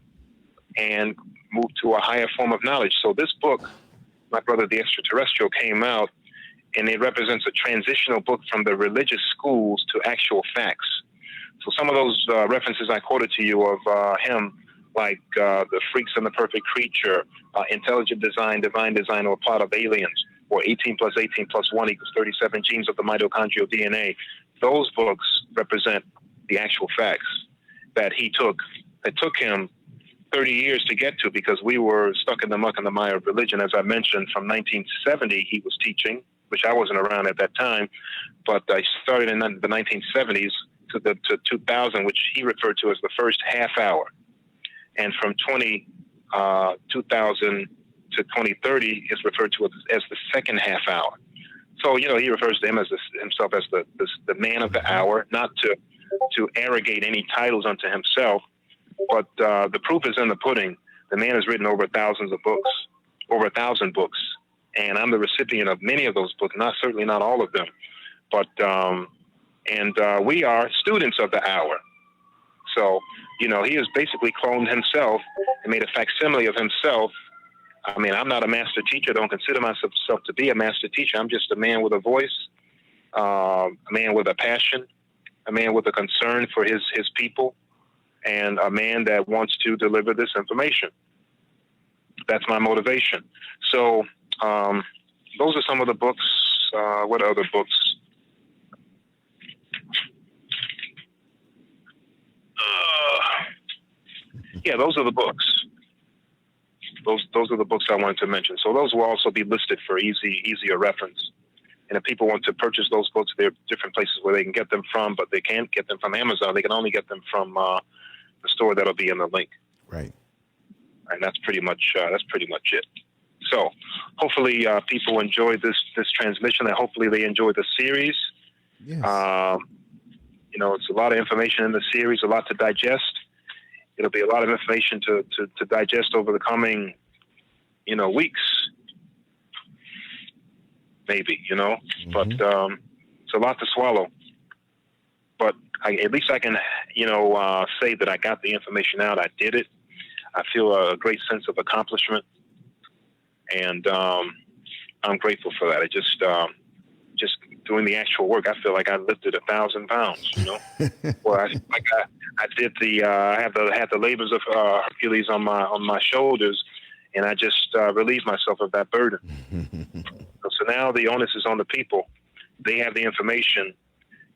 Speaker 3: and move to a higher form of knowledge. So this book, My Brother the Extraterrestrial, came out, and it represents a transitional book from the religious schools to actual facts. So some of those references I quoted to you of him, like The Freaks and the Perfect Creature, Intelligent Design, Divine Design, or Plot of Aliens, or 18 + 18 + 1 = 37 genes of the mitochondrial DNA, those books represent the actual facts that took him 30 years to get to, because we were stuck in the muck and the mire of religion. As I mentioned, from 1970, he was teaching which I wasn't around at that time, but I started in the 1970s to 2000, which he referred to as the first half hour. And from 2000 to 2030 is referred to as the second half hour. So, you know, he refers to himself as the man of the hour, not to arrogate any titles unto himself, but the proof is in the pudding. The man has written over 1,000 books, and I'm the recipient of many of those books, certainly not all of them, but we are students of the hour. So, you know, he has basically cloned himself and made a facsimile of himself. I mean, I'm not a master teacher. I don't consider myself to be a master teacher. I'm just a man with a voice, a man with a passion, a man with a concern for his people, and a man that wants to deliver this information. That's my motivation. So those are some of the books. What other books? Yeah, those are the books. Those are the books I wanted to mention. So those will also be listed for easier reference. And if people want to purchase those books, there are different places where they can get them from, but they can't get them from Amazon. They can only get them from the store that'll be in the link.
Speaker 2: Right.
Speaker 3: And that's pretty much it. So hopefully people enjoy this transmission, and hopefully they enjoy the series.
Speaker 2: Yes.
Speaker 3: You know, it's a lot of information in the series, a lot to digest. It'll be a lot of information to digest over the coming, you know, weeks, maybe, you know, but it's a lot to swallow. But at least I can, you know, say that I got the information out. I did it. I feel a great sense of accomplishment, and I'm grateful for that. I just doing the actual work, I feel like I lifted 1,000 pounds, you know. Well, I did I had the labors of Hercules on my shoulders, and I just relieved myself of that burden. So now the onus is on the people. They have the information.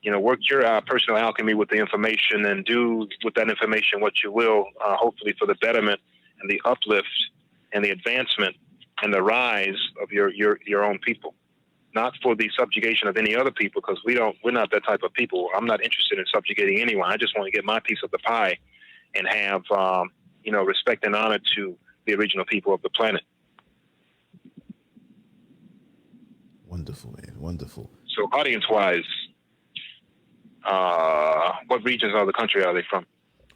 Speaker 3: You know, work your personal alchemy with the information, and do with that information what you will, hopefully for the betterment and the uplift and the advancement and the rise of your own people. Not for the subjugation of any other people, because we're not that type of people. I'm not interested in subjugating anyone. I just want to get my piece of the pie and have, you know, respect and honor to the original people of the planet.
Speaker 2: Wonderful, man. Wonderful.
Speaker 3: So audience-wise, what regions of the country are they from?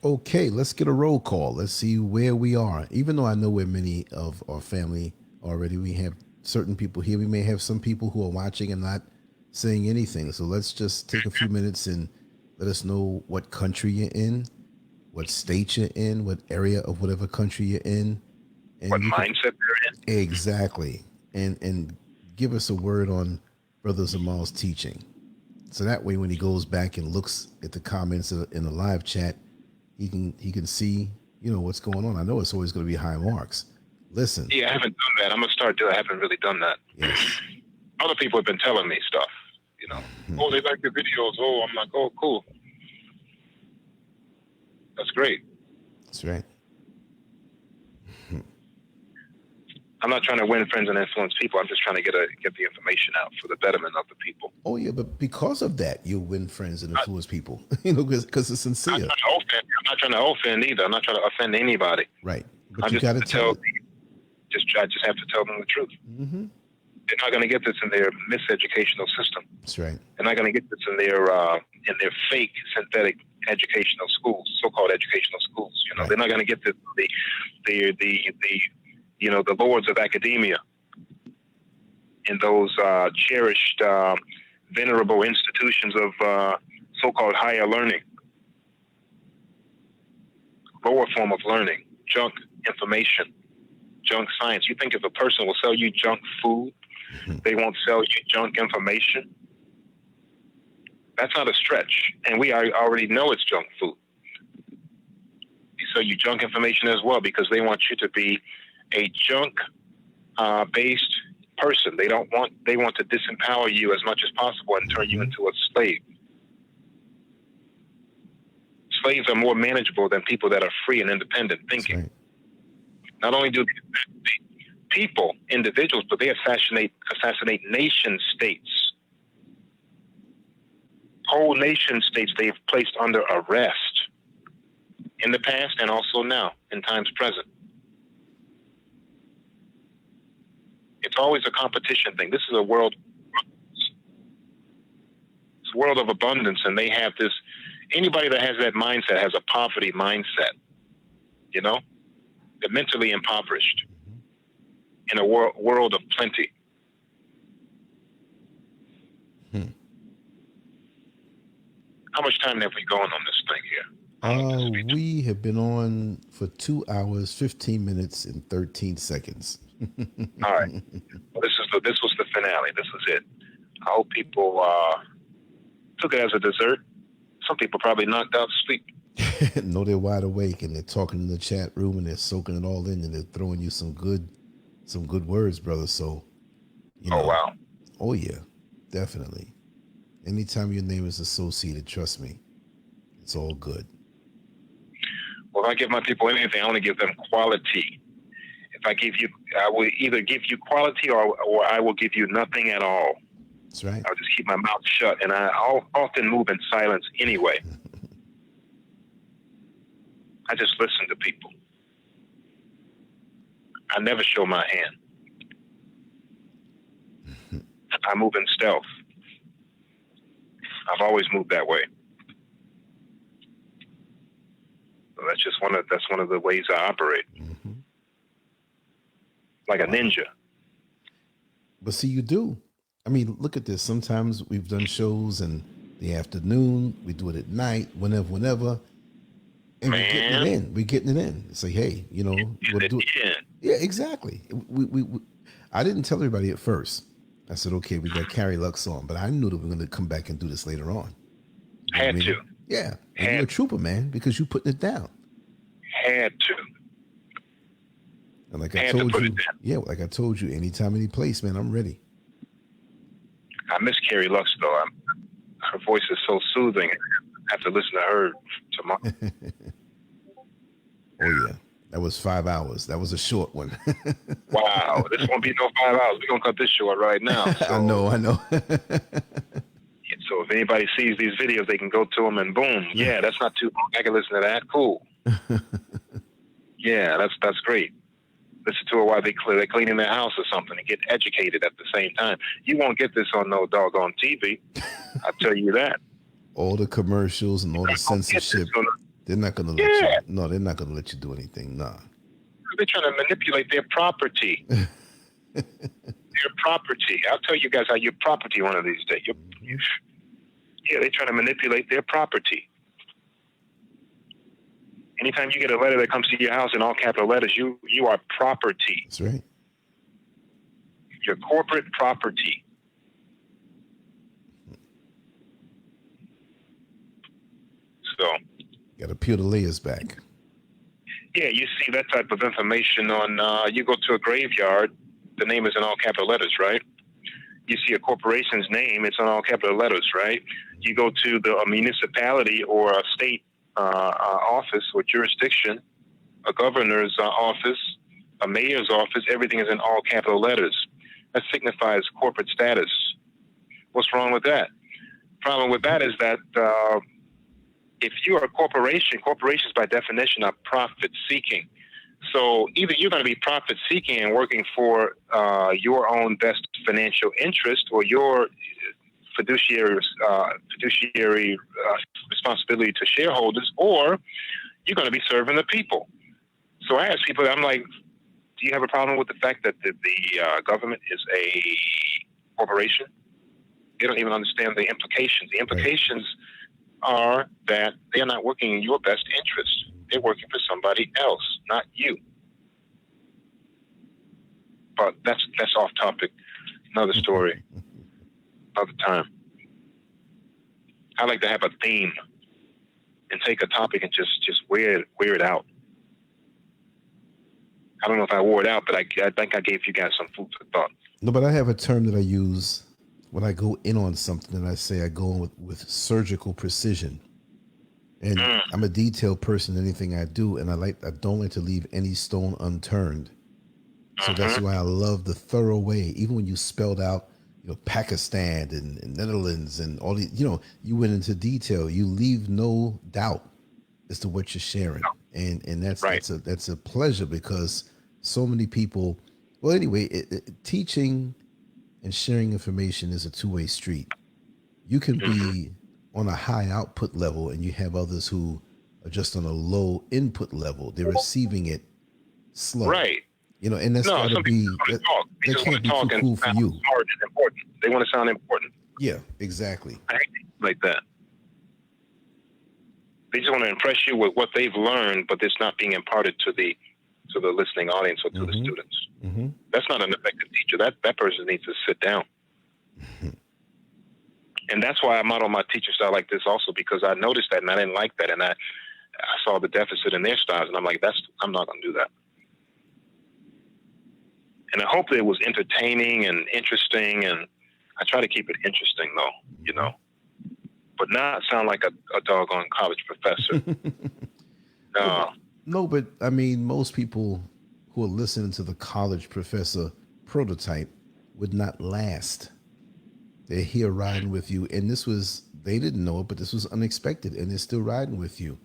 Speaker 2: Okay, let's get a roll call. Let's see where we are. Even though I know where many of our family already, we have certain people here. We may have some people who are watching and not saying anything. So let's just take a few minutes and let us know what country you're in, what state you're in, what area of whatever country you're in. And
Speaker 3: what mindset they're in.
Speaker 2: Exactly. And give us a word on Brother Zamal's teaching. So that way, when he goes back and looks at the comments in the live chat, he can see, you know, what's going on. I know it's always going to be high marks. Listen.
Speaker 3: Yeah, I haven't done that. I'm going to start doing. I haven't really done that.
Speaker 2: Yes.
Speaker 3: Other people have been telling me stuff, you know. Oh, they like the videos. Oh, I'm like, oh, cool. That's great.
Speaker 2: That's right.
Speaker 3: I'm not trying to win friends and influence people. I'm just trying to get the information out for the betterment of the people.
Speaker 2: Oh yeah, but because of that, you win friends and influence people. You know, because it's sincere.
Speaker 3: I'm not trying to offend either. I'm not trying to offend anybody.
Speaker 2: Right. But you got to tell.
Speaker 3: I just have to tell them the truth.
Speaker 2: Mm-hmm.
Speaker 3: They're not going to get this in their miseducational system.
Speaker 2: That's right.
Speaker 3: They're not going to get this in their fake synthetic educational schools, so-called educational schools. You know, right. They're not going to get this the lords of academia in those cherished, venerable institutions of so-called higher learning, lower form of learning, junk information, junk science. You think if a person will sell you junk food, they won't sell you junk information? That's not a stretch, and we already know it's junk food. They sell you junk information as well because they want you to be a junk-based person. They want to disempower you as much as possible and turn you into a slave. Slaves are more manageable than people that are free and independent thinking. Right. Not only do people, individuals, but they assassinate nation states. Whole nation states they've placed under arrest in the past and also now in times present. It's always a competition thing. This is a world, it's a world of abundance, and they have this, anybody that has that mindset has a poverty mindset, you know? They're mentally impoverished in a world of plenty. How much time have we gone on this thing here?
Speaker 2: We have been on for 2 hours, 15 minutes, and 13 seconds.
Speaker 3: All right. Well, this was the finale. This was it. I hope people took it as a dessert. Some people probably knocked out sleep.
Speaker 2: No, they're wide awake and they're talking in the chat room and they're soaking it all in and they're throwing you some good words, brother. So, you know.
Speaker 3: Oh, wow.
Speaker 2: Oh, yeah, definitely. Anytime your name is associated, trust me, it's all good.
Speaker 3: Well, if I give my people anything, I want to give them quality. If I give you, I will either give you quality or I will give you nothing at all.
Speaker 2: That's right.
Speaker 3: I'll just keep my mouth shut, and I'll often move in silence anyway. I just listen to people. I never show my hand. I move in stealth. I've always moved that way. So that's one of the ways I operate.
Speaker 2: Mm-hmm.
Speaker 3: Like a ninja.
Speaker 2: But see, you do. I mean, look at this. Sometimes we've done shows in the afternoon. We do it at night, whenever. And we're getting it in. We're getting it in. It's like, hey, you know, we'll do it. Yeah, exactly. I didn't tell everybody at first. I said, okay, we got Carrie Lux on, but I knew that we were going to come back and do this later on. You know
Speaker 3: Had to.
Speaker 2: Yeah. And you're a trooper, man, because you putting it down.
Speaker 3: Had to.
Speaker 2: And like I told you, like I told you, anytime, any place, man, I'm ready.
Speaker 3: I miss Carrie Lux, though. Her voice is so soothing. I have to listen to her tomorrow.
Speaker 2: Oh, yeah. That was 5 hours. That was a short one.
Speaker 3: Wow. This won't be no 5 hours. We're going to cut this short right now. So,
Speaker 2: I know.
Speaker 3: So if anybody sees these videos, they can go to them and boom. Yeah, that's not too long. I can listen to that. Cool. Yeah, that's great. Listen to it while they're cleaning their house or something and get educated at the same time. You won't get this on no doggone TV. I tell you that.
Speaker 2: All the commercials and all the censorship. They're not going to let you. No, they're not going to let you do anything. Nah.
Speaker 3: They're trying to manipulate their property. Their property. I'll tell you guys how your property one of these days. Yeah, they're trying to manipulate their property. Anytime you get a letter that comes to your house in all capital letters, you are property.
Speaker 2: That's right.
Speaker 3: Your corporate property. So.
Speaker 2: Got to peel the layers back.
Speaker 3: Yeah, you see that type of information on, you go to a graveyard, the name is in all capital letters, right? You see a corporation's name, it's in all capital letters, right? You go to a municipality or a state office or jurisdiction, a governor's office, a mayor's office, everything is in all capital letters. That signifies corporate status. What's wrong with that? Problem with that is that if you're a corporation, corporations by definition are profit-seeking. So either you're going to be profit-seeking and working for your own best financial interest or your fiduciary responsibility to shareholders, or you're going to be serving the people. So I ask people, I'm like, do you have a problem with the fact that the government is a corporation? They don't even understand the implications. The implications are that they're not working in your best interest. They're working for somebody else, not you. But that's off topic. Another story. Another time. I like to have a theme and take a topic and just wear it out. I don't know if I wore it out, but I think I gave you guys some food for thought.
Speaker 2: No, but I have a term that I use when I go in on something, and I say I go in with surgical precision. And I'm a detailed person in anything I do, and I don't like to leave any stone unturned. So that's why I love the thorough way. Even when you spelled out, Pakistan and Netherlands and all these, you went into detail. You leave no doubt as to what you're sharing, and that's a pleasure, because so many people. Well, anyway, teaching and sharing information is a two-way street. You can be on a high output level, and you have others who are just on a low input level. They're receiving it slow.
Speaker 3: Right.
Speaker 2: And that's got to be, that can't be too cool for you.
Speaker 3: Smart and important. They want to sound important.
Speaker 2: Yeah, exactly.
Speaker 3: I hate things like that. They just want to impress you with what they've learned, but it's not being imparted to the listening audience or to the students. That's not an effective teacher. That person needs to sit down. And that's why I model my teacher style like this also, because I noticed that and I didn't like that, and I saw the deficit in their styles, and I'm like, I'm not going to do that. And I hope that it was entertaining and interesting, and I try to keep it interesting, though, but not sound like a doggone college professor.
Speaker 2: No, but I mean, most people who are listening to the college professor prototype would not last. They're here riding with you, and they didn't know it, but this was unexpected, and they're still riding with you.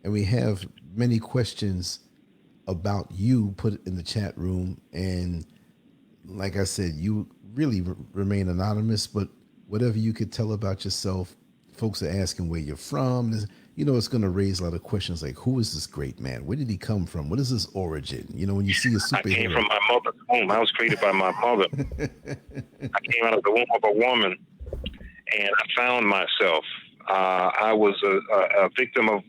Speaker 2: And we have many questions about you put in the chat room, and like I said, you really remain anonymous, but whatever you could tell about yourself, folks are asking where you're from. It's going to raise a lot of questions like, who is this great man? Where did he come from? What is his origin? When you see a superhero.
Speaker 3: I came from my mother's womb. I was created by my mother. I came out of the womb of a woman, and I found myself. I was a victim of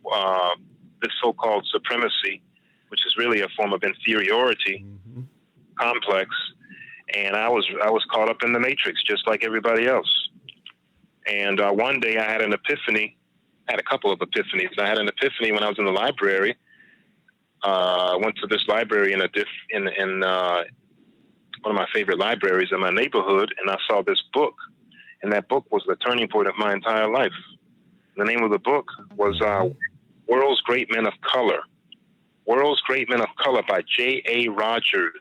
Speaker 3: this so-called supremacy, which is really a form of inferiority complex. And I was caught up in the matrix, just like everybody else. And one day I had an epiphany. I had a couple of epiphanies. I had an epiphany when I was in the library. I went to this library in one of my favorite libraries in my neighborhood, and I saw this book. And that book was the turning point of my entire life. The name of the book was World's Great Men of Color. World's Great Men of Color by J.A. Rogers,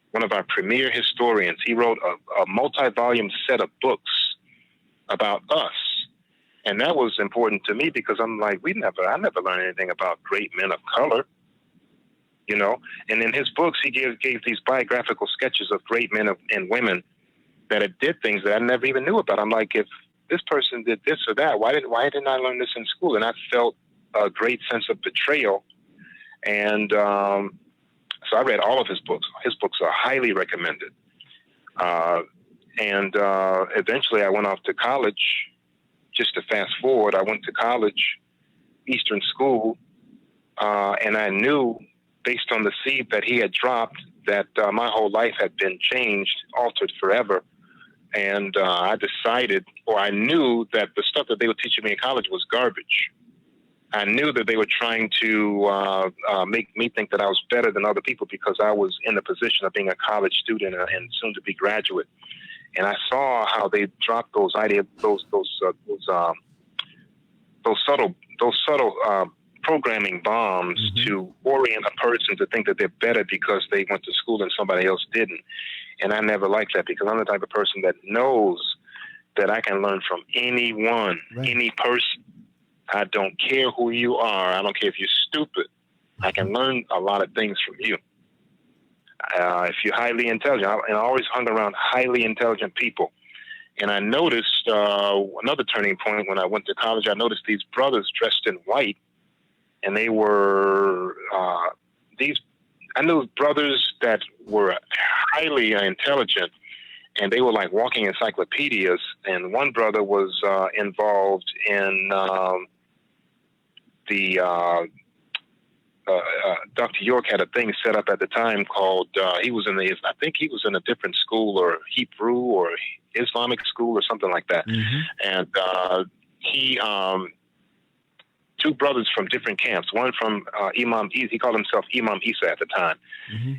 Speaker 3: one of our premier historians. He wrote a multi-volume set of books about us. And that was important to me because I'm like, I never learned anything about great men of color, And in his books, he gave these biographical sketches of great men and women that had did things that I never even knew about. I'm like, if this person did this or that, why didn't I learn this in school? And I felt a great sense of betrayal. And so I read all of his books. His books are highly recommended. And eventually I went off to college. Just to fast forward, I went to college, Eastern School, and I knew, based on the seed that he had dropped, that my whole life had been changed, altered forever. And I decided, or I knew that the stuff that they were teaching me in college was garbage. I knew that they were trying to make me think that I was better than other people because I was in the position of being a college student and soon to be graduate. And I saw how they dropped those ideas, those subtle programming bombs to orient a person to think that they're better because they went to school and somebody else didn't. And I never liked that because I'm the type of person that knows that I can learn from anyone, any person. I don't care who you are. I don't care if you're stupid. I can learn a lot of things from you. If you're highly intelligent, and I always hung around highly intelligent people. And I noticed another turning point when I went to college. I noticed these brothers dressed in white, and they were I knew brothers that were highly intelligent, and they were like walking encyclopedias. And one brother was involved in Dr. York had a thing set up at the time called, I think he was in a different school, or Hebrew or Islamic school or something like that. And he, two brothers from different camps, one from Imam, he called himself Imam Isa at the time.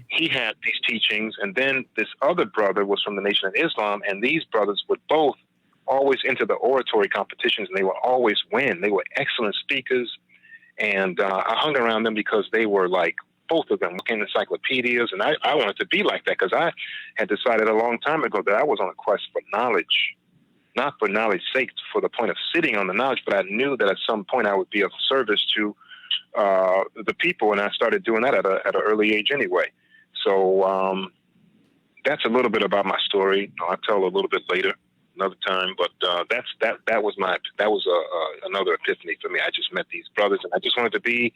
Speaker 3: He had these teachings, and then this other brother was from the Nation of Islam, and these brothers would both always enter the oratory competitions, and they would always win. They were excellent speakers. And I hung around them because they were like both of them, looking encyclopedias. And I wanted to be like that because I had decided a long time ago that I was on a quest for knowledge, not for knowledge's sake, for the point of sitting on the knowledge, but I knew that at some point I would be of service to the people, and I started doing that at an early age anyway. So that's a little bit about my story. I'll tell a little bit later, another time. But that was another epiphany for me. I just met these brothers, and I just wanted to be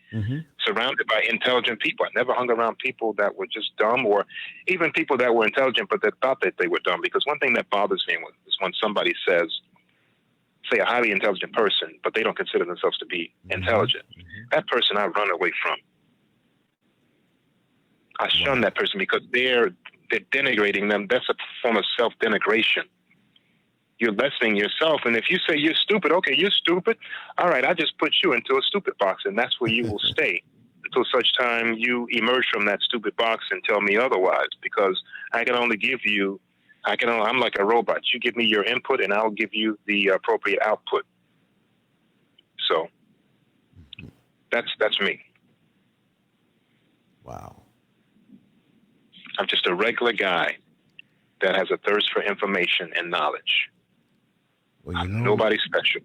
Speaker 3: surrounded by intelligent people. I never hung around people that were just dumb, or even people that were intelligent but that thought that they were dumb. Because one thing that bothers me is when somebody says, say, a highly intelligent person, but they don't consider themselves to be intelligent. That person I run away from. I shun that person because they're denigrating them. That's a form of self-denigration. You're lessening yourself, and if you say you're stupid, okay, you're stupid. All right, I just put you into a stupid box, and that's where you will stay until such time you emerge from that stupid box and tell me otherwise. Because I can only give you, I'm like a robot. You give me your input, and I'll give you the appropriate output. So that's me.
Speaker 2: Wow.
Speaker 3: I'm just a regular guy that has a thirst for information and knowledge.
Speaker 2: Well,
Speaker 3: I'm nobody special.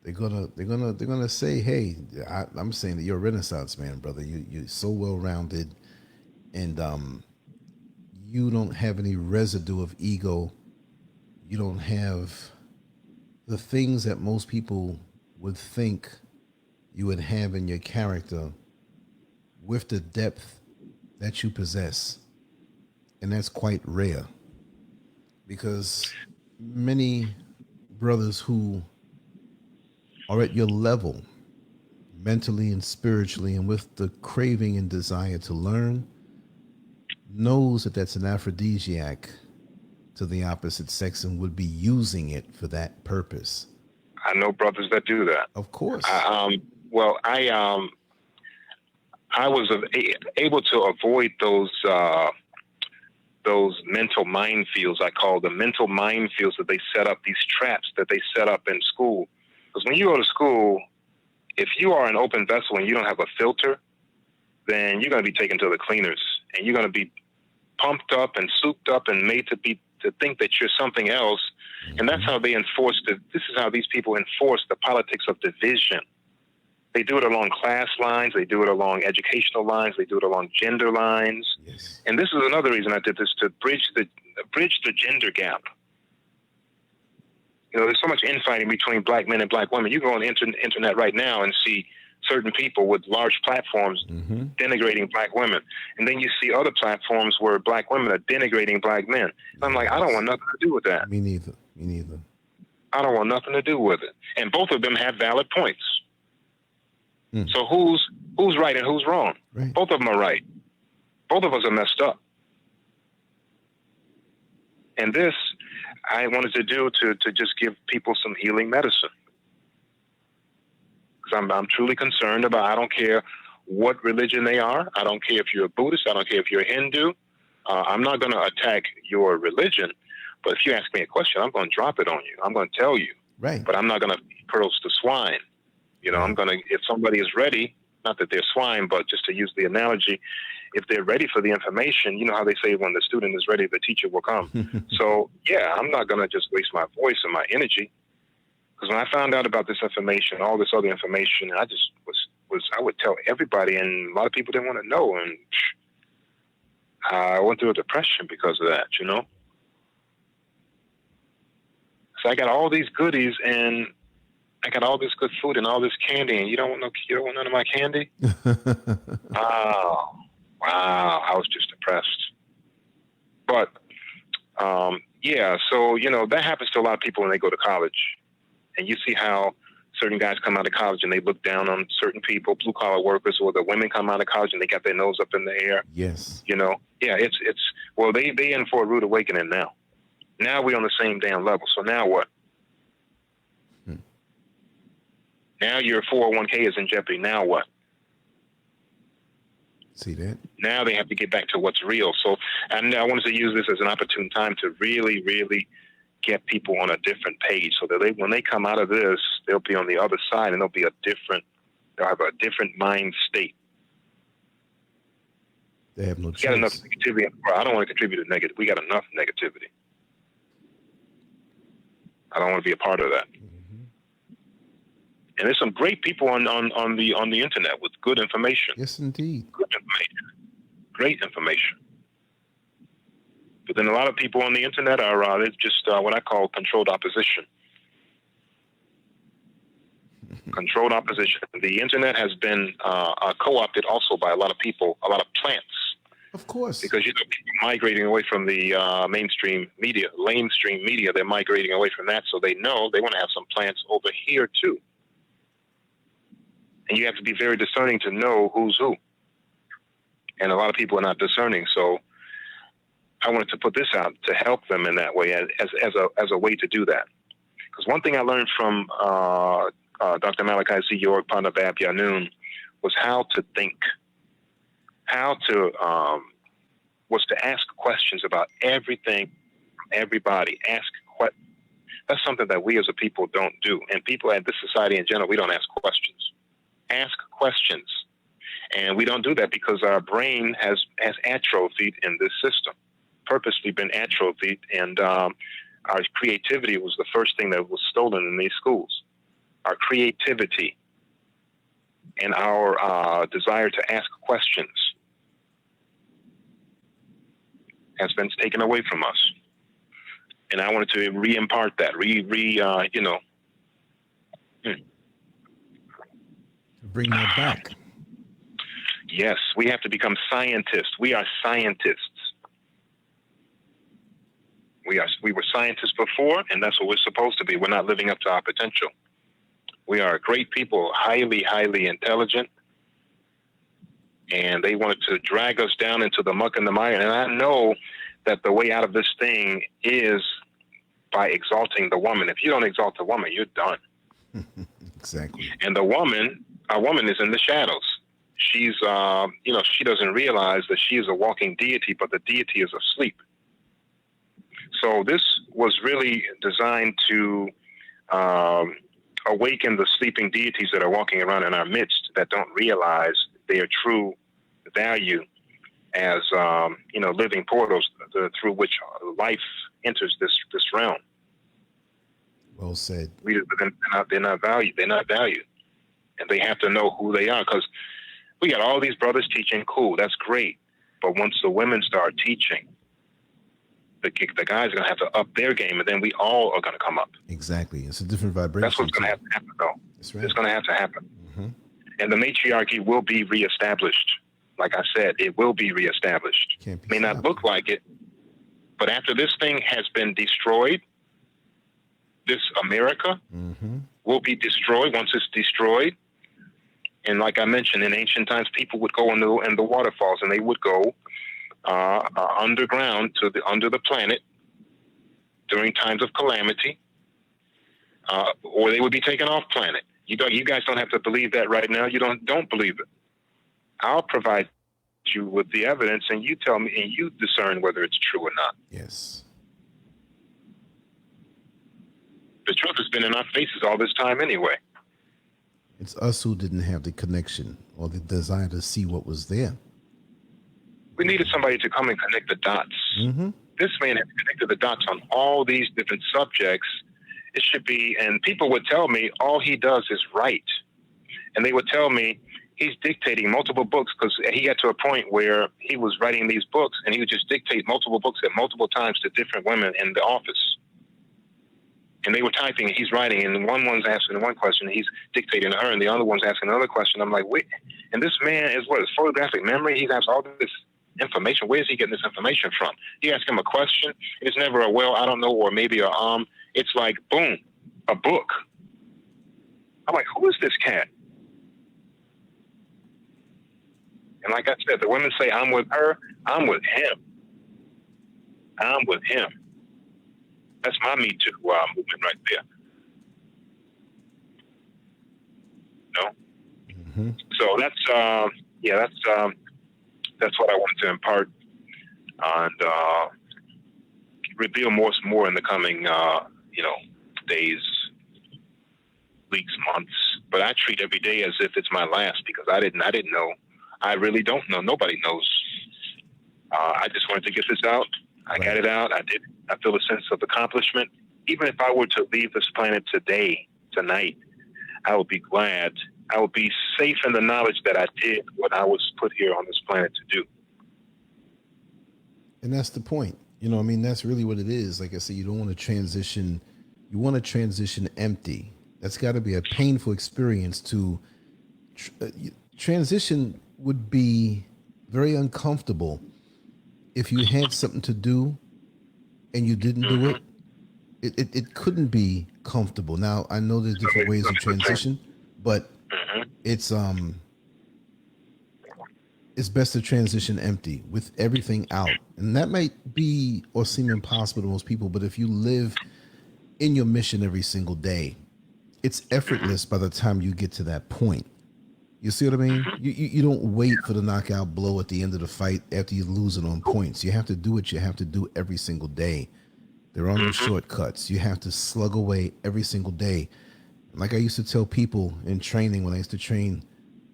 Speaker 2: They're gonna say, hey, I'm saying that you're a Renaissance man, brother. You're so well rounded, and you don't have any residue of ego. You don't have the things that most people would think you would have in your character with the depth that you possess. And that's quite rare, because many brothers who are at your level mentally and spiritually and with the craving and desire to learn knows that that's an aphrodisiac to the opposite sex and would be using it for that purpose.
Speaker 3: I know brothers that do that.
Speaker 2: Of course.
Speaker 3: I was able to avoid those mental minefields. I call them mental minefields that they set up, these traps that they set up in school. Because when you go to school, if you are an open vessel and you don't have a filter, then you're going to be taken to the cleaners, and you're going to be pumped up and souped up and made to think that you're something else. And that's how they enforce this is how these people enforce the politics of division. They do it along class lines. They do it along educational lines. They do it along gender lines.
Speaker 2: Yes.
Speaker 3: And this is another reason I did this, to bridge the gender gap. You know, there's so much infighting between black men and black women. You go on the internet right now and see certain people with large platforms denigrating black women. And then you see other platforms where black women are denigrating black men. And I'm like, I don't want nothing to do with that.
Speaker 2: Me neither.
Speaker 3: I don't want nothing to do with it. And both of them have valid points. So who's right and who's wrong?
Speaker 2: Right.
Speaker 3: Both of them are right. Both of us are messed up. And this, I wanted to do to just give people some healing medicine. Because I'm truly concerned about, I don't care what religion they are. I don't care if you're a Buddhist. I don't care if you're a Hindu. I'm not going to attack your religion. But if you ask me a question, I'm going to drop it on you. I'm going to tell you.
Speaker 2: Right.
Speaker 3: But I'm not going to pearls to swine. You know, I'm going to, if somebody is ready, not that they're swine, but just to use the analogy, if they're ready for the information, you know how they say when the student is ready, the teacher will come. So, yeah, I'm not going to just waste my voice and my energy. Because when I found out about this information, all this other information, I just I would tell everybody, and a lot of people didn't want to know. And I went through a depression because of that, you know. So I got all these goodies, and I got all this good food and all this candy, and you don't want none of my candy? Oh, wow. I was just depressed. But, yeah, so, you know, that happens to a lot of people when they go to college. And you see how certain guys come out of college and they look down on certain people, blue-collar workers, or the women come out of college and they got their nose up in the air.
Speaker 2: Yes. You
Speaker 3: know, yeah, well, they in for a rude awakening now. Now we're on the same damn level. So now what? Now your 401k is in jeopardy. Now what?
Speaker 2: See that?
Speaker 3: Now they have to get back to what's real. So, and I wanted to use this as an opportune time to really, really get people on a different page, so that when they come out of this, they'll be on the other side, and they'll have a different mind state.
Speaker 2: They have no
Speaker 3: We got enough
Speaker 2: choice.
Speaker 3: negativity. Well, I don't want to contribute to negative. We got enough negativity. I don't want to be a part of that. And there's some great people on the internet with good information.
Speaker 2: Yes, indeed.
Speaker 3: Good information. Great information. But then a lot of people on the internet are it's just what I call controlled opposition. Controlled opposition. The internet has been co-opted also by a lot of people, a lot of plants.
Speaker 2: Of course.
Speaker 3: Because people are migrating away from the mainstream media, they're migrating away from that, so they know they want to have some plants over here too. And you have to be very discerning to know who's who. And a lot of people are not discerning, so I wanted to put this out to help them in that way as a way to do that. Because one thing I learned from Dr. Malachi Z. York, Panabab Yanun, was how to think, was to ask questions about everything, everybody. That's something that we as a people don't do. And people at this society in general, we don't ask questions. Ask questions. And we don't do that because our brain has atrophied in this system, purposely been atrophied. And our creativity was the first thing that was stolen in these schools. Our creativity and our desire to ask questions has been taken away from us. And I wanted to re-impart that,
Speaker 2: Bring that back.
Speaker 3: Yes, we have to become scientists. We are scientists. We were scientists before, and that's what we're supposed to be. We're not living up to our potential. We are great people, highly, highly intelligent, and they wanted to drag us down into the muck and the mire. And I know that the way out of this thing is by exalting the woman. If you don't exalt the woman, you're done.
Speaker 2: Exactly.
Speaker 3: And a woman is in the shadows. She's, she doesn't realize that she is a walking deity, but the deity is asleep. So this was really designed to awaken the sleeping deities that are walking around in our midst that don't realize their true value as, living portals through which life enters this realm.
Speaker 2: Well said.
Speaker 3: They're not valued. They're not valued. And they have to know who they are, because we got all these brothers teaching. Cool, that's great. But once the women start teaching, the guys are going to have to up their game, and then we all are going to come up.
Speaker 2: Exactly. It's a different vibration.
Speaker 3: That's what's going to have to happen, though.
Speaker 2: That's right.
Speaker 3: It's going to have to happen.
Speaker 2: Mm-hmm.
Speaker 3: And the matriarchy will be reestablished. Like I said, it will be reestablished.
Speaker 2: Can't be
Speaker 3: May not look like it, but after this thing has been destroyed, this America will be destroyed. Once it's destroyed, and like I mentioned, in ancient times, people would go in the waterfalls, and they would go underground under the planet during times of calamity, or they would be taken off planet. You guys don't have to believe that right now. You don't believe it. I'll provide you with the evidence, and you tell me, and you discern whether it's true or not.
Speaker 2: Yes.
Speaker 3: The truth has been in our faces all this time anyway.
Speaker 2: It's us who didn't have the connection or the desire to see what was there.
Speaker 3: We needed somebody to come and connect the dots.
Speaker 2: Mm-hmm.
Speaker 3: This man has connected the dots on all these different subjects. It should be, and people would tell me all he does is write. And they would tell me he's dictating multiple books, because he got to a point where he was writing these books and he would just dictate multiple books at multiple times to different women in the office. And they were typing, he's writing, and one's asking one question, he's dictating to her, and the other one's asking another question. I'm like, wait, and this man is what? His photographic memory? He has all this information. Where is he getting this information from? You ask him a question, it's never a well, I don't know, or maybe a it's like, boom, a book. I'm like, who is this cat? And like I said, the women say, I'm with her, I'm with him. I'm with him. That's my Me Too movement right there. No?
Speaker 2: Mm-hmm.
Speaker 3: So that's what I wanted to impart and reveal more in the coming days, weeks, months. But I treat every day as if it's my last, because I didn't know. I really don't know. Nobody knows. I just wanted to get this out. I got it out. I did. I feel a sense of accomplishment. Even if I were to leave this planet tonight, I would be glad. I would be safe in the knowledge that I did what I was put here on this planet to do.
Speaker 2: And that's the point. You know, I mean, that's really what it is. Like I said, you don't want to transition. You want to transition empty. That's got to be a painful experience to transition. Would be very uncomfortable if you had something to do and you didn't do it. It couldn't be comfortable. Now, I know there's different ways of transition, but it's best to transition empty with everything out. And that might be or seem impossible to most people, but if you live in your mission every single day, it's effortless by the time you get to that point. You see what I mean? You don't wait for the knockout blow at the end of the fight after you lose it on points. You have to do what you have to do every single day. There are no shortcuts. You have to slug away every single day. Like I used to tell people in training, when I used to train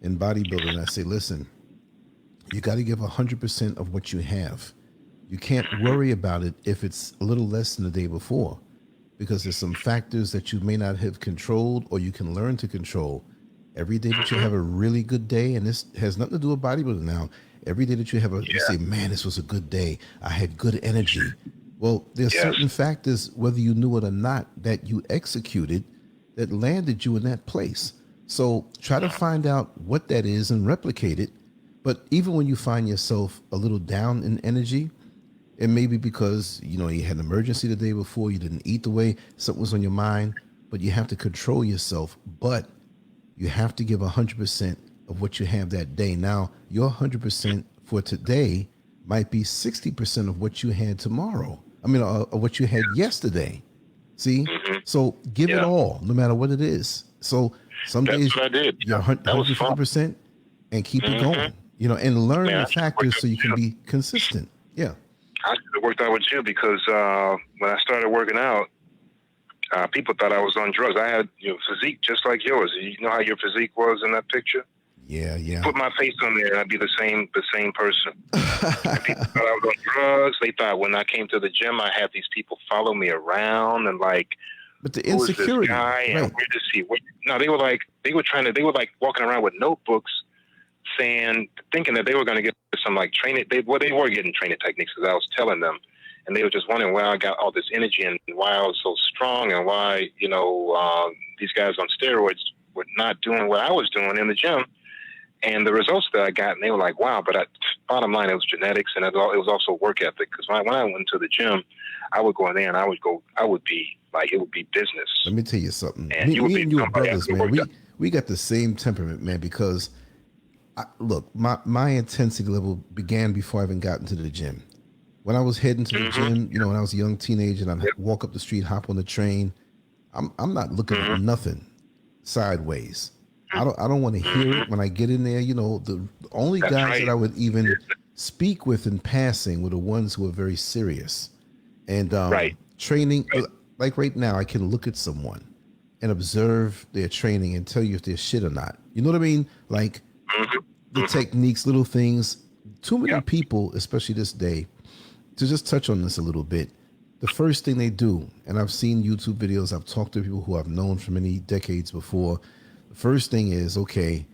Speaker 2: in bodybuilding, I say, listen, you got to give 100% of what you have. You can't worry about it if it's a little less than the day before, because there's some factors that you may not have controlled or you can learn to control. Every day that you have a really good day, and this has nothing to do with bodybuilding now, every day that you have you say, man, this was a good day. I had good energy. Well, there's certain factors, whether you knew it or not, that you executed that landed you in that place. So try to find out what that is and replicate it. But even when you find yourself a little down in energy, it may be because, you know, you had an emergency the day before, you didn't eat the way, something was on your mind, but you have to control yourself. But you have to give 100% of what you have that day. Now, your 100% for today might be 60% of what you had tomorrow. I mean, of what you had yesterday. See? So give it all, no matter what it is. So some days
Speaker 3: what I did.
Speaker 2: You're 150% and keep it going. You know, and learn the factors so you can be consistent. Yeah.
Speaker 3: I should have worked out with you because when I started working out, people thought I was on drugs. I had physique just like yours. You know how your physique was in that picture?
Speaker 2: Yeah.
Speaker 3: Put my face on there and I'd be the same person. And people thought I was on drugs. They thought when I came to the gym, I had these people follow me around and like,
Speaker 2: but the insecurity,
Speaker 3: who is this guy and where does he work? No, they were like walking around with notebooks thinking that they were going to get some like training. They were getting training techniques because I was telling them. And they were just wondering where I got all this energy and why I was so strong and why, these guys on steroids were not doing what I was doing in the gym. And the results that I got, and they were like, wow. But bottom line, it was genetics and it was also work ethic. Because when I went to the gym, I would go in there and it would be business.
Speaker 2: Let me tell you something.
Speaker 3: And
Speaker 2: me and you are brothers, man. We got the same temperament, man, because look, my intensity level began before I even got into the gym. When I was heading to the gym, when I was a young teenager and I'd walk up the street, hop on the train, I'm not looking at nothing sideways. I don't want to hear it when I get in there. The only guys that I would even speak with in passing were the ones who are very serious. And training, like right now, I can look at someone and observe their training and tell you if they're shit or not. You know what I mean? Like the techniques, little things. Too many people, especially this day, to just touch on this a little bit, the first thing they do, and I've seen YouTube videos, I've talked to people who I've known for many decades before, the first thing is, okay,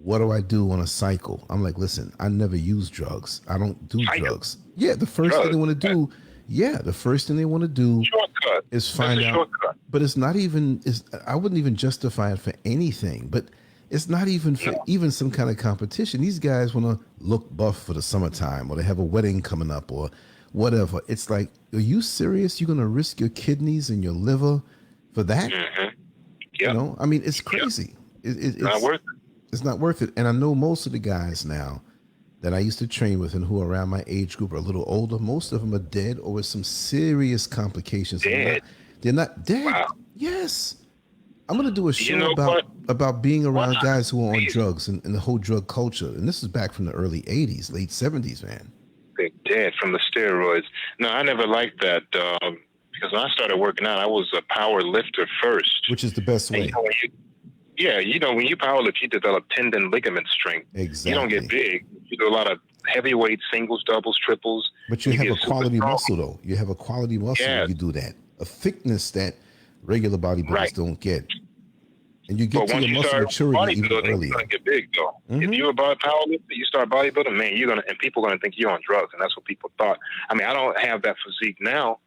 Speaker 2: what do I do on a cycle? I'm like, listen, I never use drugs. I don't do drugs. Yeah, the first thing they want to do, is find out. But it's not even, I wouldn't even justify it for anything, but it's not even for even some kind of competition. These guys want to look buff for the summertime, or they have a wedding coming up or whatever. It's like, are you serious? You're going to risk your kidneys and your liver for that? I mean, it's crazy. It's not worth it. It's not worth it. And I know most of the guys now that I used to train with and who are around my age group are a little older. Most of them are dead or with some serious complications. They're not dead. Wow. Yes. I'm going to do a show about being around guys who are on drugs and the whole drug culture. And this is back from the early 80s, late 70s, man.
Speaker 3: They're dead from the steroids. No, I never liked that because when I started working out, I was a power lifter first.
Speaker 2: Which is the best way.
Speaker 3: When you power lift, you develop tendon ligament strength.
Speaker 2: Exactly.
Speaker 3: You don't get big. You do a lot of heavyweight singles, doubles, triples.
Speaker 2: But you have a quality muscle, though. You have a quality muscle when you do that. A thickness that regular bodybuilders don't get. And you get to your muscle maturity even earlier.
Speaker 3: You're gonna get big, though. If you're a powerlifter, you start bodybuilding, man, and people are gonna think you're on drugs, and that's what people thought. I mean, I don't have that physique now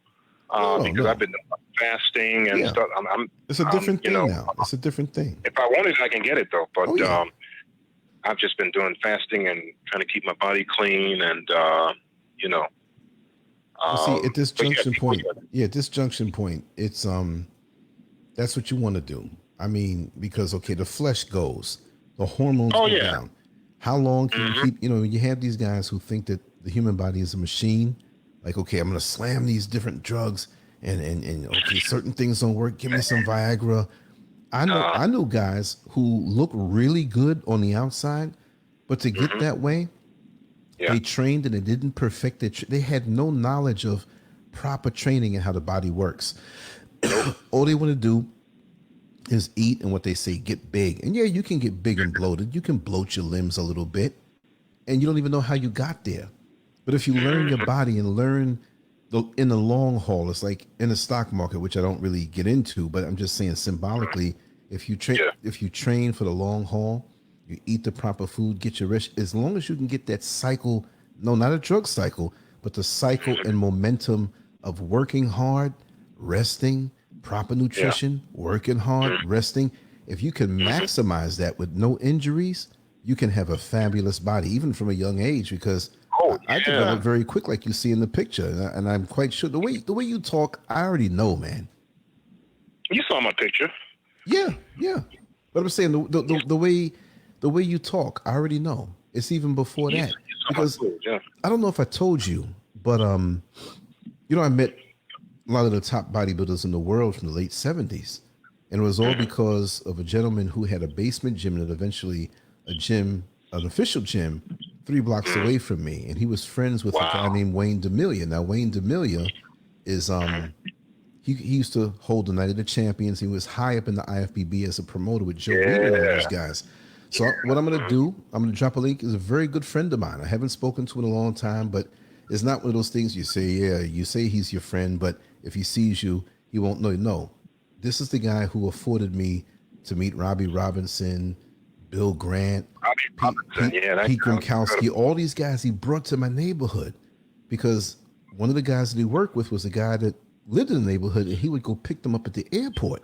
Speaker 3: because I've been fasting and stuff.
Speaker 2: It's a different thing now. It's a different thing.
Speaker 3: If I wanted, I can get it though. But I've just been doing fasting and trying to keep my body clean, and
Speaker 2: see, at this junction point, it's that's what you want to do. I mean, because the flesh goes, the hormones go down. How long can you keep? You have these guys who think that the human body is a machine. Like, okay, I'm gonna slam these different drugs, and certain things don't work. Give me some Viagra. I know guys who look really good on the outside, but to get that way, they trained and they didn't perfect it. They had no knowledge of proper training and how the body works. All they want to do is eat and what they say, get big. And you can get big and bloated. You can bloat your limbs a little bit, and you don't even know how you got there. But if you learn your body and learn in the long haul, it's like in the stock market, which I don't really get into, but I'm just saying symbolically, if you train for the long haul, you eat the proper food, get your rest, as long as you can get that cycle, not a drug cycle, but the cycle and momentum of working hard, resting, proper nutrition, working hard, resting. If you can maximize that with no injuries, you can have a fabulous body, even from a young age, because I developed very quick, like you see in the picture, and I'm quite sure the way you talk, I already know, man.
Speaker 3: You saw my picture.
Speaker 2: Yeah. But I'm saying the way you talk, I already know. It's even before that, because I don't know if I told you, but I met a lot of the top bodybuilders in the world from the late 70s. And it was all because of a gentleman who had a basement gym and eventually an official gym 3 blocks away from me. And he was friends with a guy named Wayne D'Amelia. Now, Wayne D'Amelia is, he used to hold the Night of the Champions. He was high up in the IFBB as a promoter with Joe Reed and all those guys. So what I'm going to do, I'm going to drop a link. He's a very good friend of mine. I haven't spoken to him in a long time, but it's not one of those things you say, you say he's your friend, but if he sees you, he won't know. No, this is the guy who afforded me to meet Robbie Robinson, Bill Grant, Pete Gronkowski, all these guys he brought to my neighborhood, because one of the guys that he worked with was a guy that lived in the neighborhood, and he would go pick them up at the airport.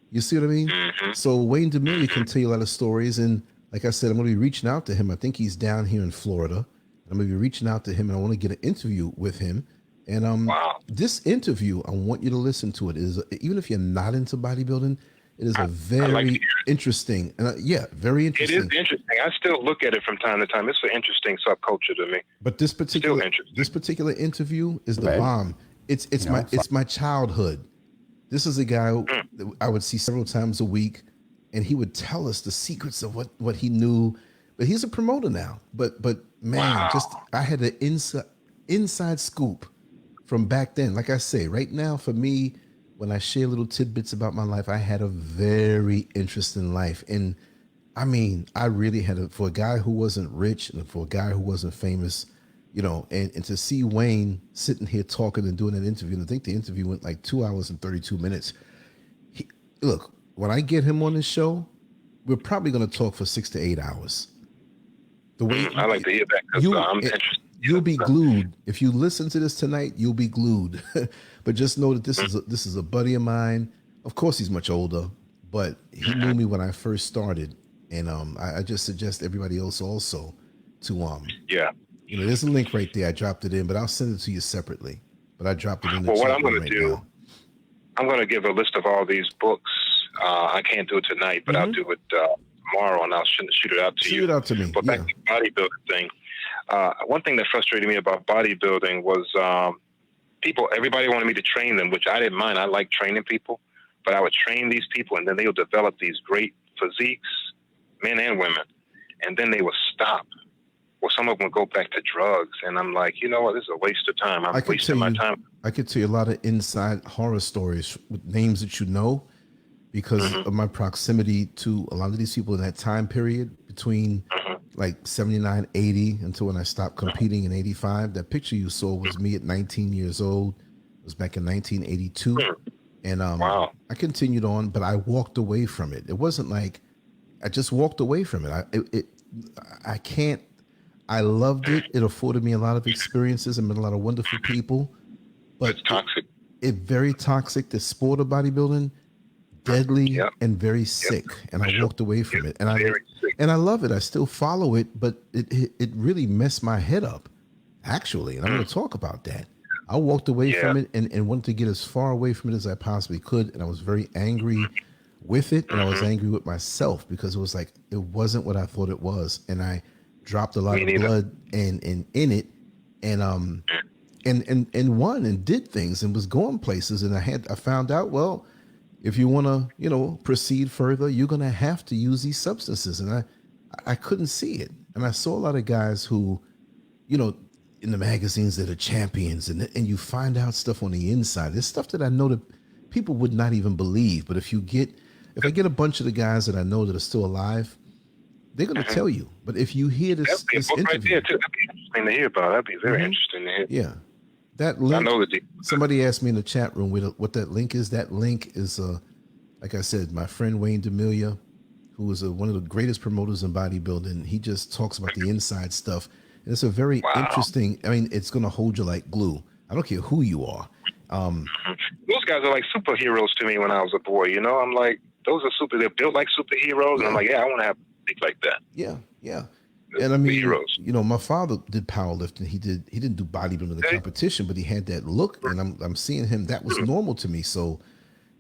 Speaker 2: You see what I mean? So Wayne D'Amelia can tell you a lot of stories, and like I said, I'm going to be reaching out to him. I think he's down here in Florida. I'm going to be reaching out to him, and I want to get an interview with him. And this interview, I want you to listen to it. Even if you're not into bodybuilding, it is a very interesting, very interesting.
Speaker 3: It is interesting. I still look at it from time to time. It's an interesting subculture to me.
Speaker 2: But this particular interview is the bomb. It's my childhood. This is a guy who I would see several times a week, and he would tell us the secrets of what he knew. But he's a promoter now. But man, I had an inside scoop from back then. Like I say, right now for me, when I share little tidbits about my life, I had a very interesting life. And I mean, I really had for a guy who wasn't rich and for a guy who wasn't famous, and to see Wayne sitting here talking and doing an interview, and I think the interview went like 2 hours and 32 minutes. Look, when I get him on this show, we're probably going to talk for 6 to 8 hours. The way
Speaker 3: I like to hear that, because I'm interested.
Speaker 2: You'll be glued. If you listen to this tonight, you'll be glued. But just know that this is a buddy of mine. Of course, he's much older, but he knew me when I first started. And I just suggest everybody else also to there's a link right there. I dropped it in, but I'll send it to you separately. But I dropped it in the chat.
Speaker 3: Well, what I'm going to do, I'm going to give a list of all these books. I can't do it tonight, but I'll do it tomorrow, and I'll shoot it out to you.
Speaker 2: Shoot it out to me.
Speaker 3: But back to the bodybuilding thing. One thing that frustrated me about bodybuilding was everybody wanted me to train them, which I didn't mind. I like training people, but I would train these people, and then they would develop these great physiques, men and women, and then they would stop. Well, some of them would go back to drugs, and I'm like, you know what? This is a waste of time. I'm wasting my time.
Speaker 2: I could tell you a lot of inside horror stories with names that you know, because of my proximity to a lot of these people in that time period between like 79, 80 until when I stopped competing in 85. That picture you saw was me at 19 years old. It was back in 1982. And
Speaker 3: Wow.
Speaker 2: I continued on, but I walked away from it. It wasn't like I just walked away from it. I can't. I loved it. It afforded me a lot of experiences and met a lot of wonderful people. But
Speaker 3: It's toxic.
Speaker 2: It very toxic. The sport of bodybuilding, deadly and very sick. And I walked away from it. And I love it. I still follow it, but it really messed my head up, actually. And I'm going to talk about that. I walked away from it and wanted to get as far away from it as I possibly could. And I was very angry with it. And I was angry with myself because it was like, it wasn't what I thought it was. And I dropped a lot of blood in it. And won and did things and was going places. And I found out, well, if you want to, proceed further, you're going to have to use these substances. And I couldn't see it. And I saw a lot of guys who, in the magazines that are champions and you find out stuff on the inside. There's stuff that I know that people would not even believe. But if I get a bunch of the guys that I know that are still alive, they're going to tell you. But if you hear this interview,
Speaker 3: right there too. That'd be interesting to hear about. That'd be very interesting to hear.
Speaker 2: Yeah. That link,
Speaker 3: I know that
Speaker 2: somebody asked me in the chat room what that link is. That link is, like I said, my friend Wayne D'Amelia, who is one of the greatest promoters in bodybuilding. He just talks about the inside stuff. And it's a very interesting, it's going to hold you like glue. I don't care who you are.
Speaker 3: Those guys are like superheroes to me when I was a boy. I'm like, they're built like superheroes. And I'm like, I want to have things like that.
Speaker 2: Yeah, yeah. And heroes. My father did powerlifting. He didn't do bodybuilding in the competition, but he had that look, and I'm seeing him. That was normal to me. So,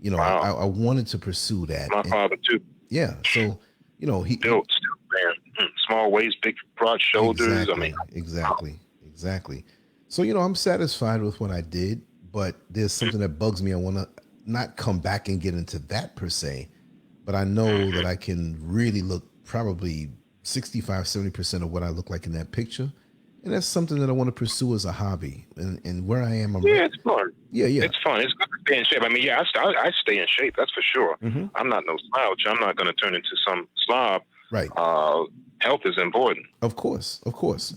Speaker 2: I wanted to pursue that.
Speaker 3: My father too.
Speaker 2: Yeah. So, he
Speaker 3: built, man, small waist, big broad shoulders.
Speaker 2: Exactly. So, I'm satisfied with what I did, but there's something that bugs me. I want to not come back and get into that per se, but I know that I can really look probably 65, 70% of what I look like in that picture. And that's something that I want to pursue as a hobby. And where I am,
Speaker 3: it's fun.
Speaker 2: Yeah.
Speaker 3: It's fun. It's good to stay in shape. I stay in shape. That's for sure. I'm not no slouch. I'm not going to turn into some slob.
Speaker 2: Right.
Speaker 3: Health is important.
Speaker 2: Of course.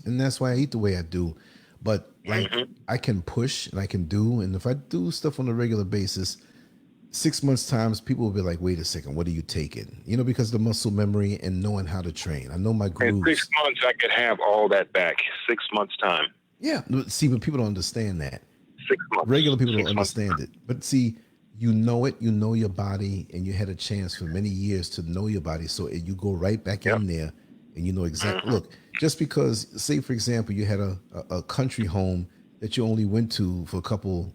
Speaker 2: And that's why I eat the way I do. But I can push and I can do. And if I do stuff on a regular basis, 6 months times, people will be like, wait a second, what are you taking? Because the muscle memory and knowing how to train. I know my grooves.
Speaker 3: In 6 months, I could have all that back. 6 months time.
Speaker 2: Yeah. See, but people don't understand that.
Speaker 3: 6 months.
Speaker 2: Regular people don't understand it. But see, you know your body, and you had a chance for many years to know your body. So you go right back in there and you know exactly. Look, just because, say, for example, you had a country home that you only went to for a couple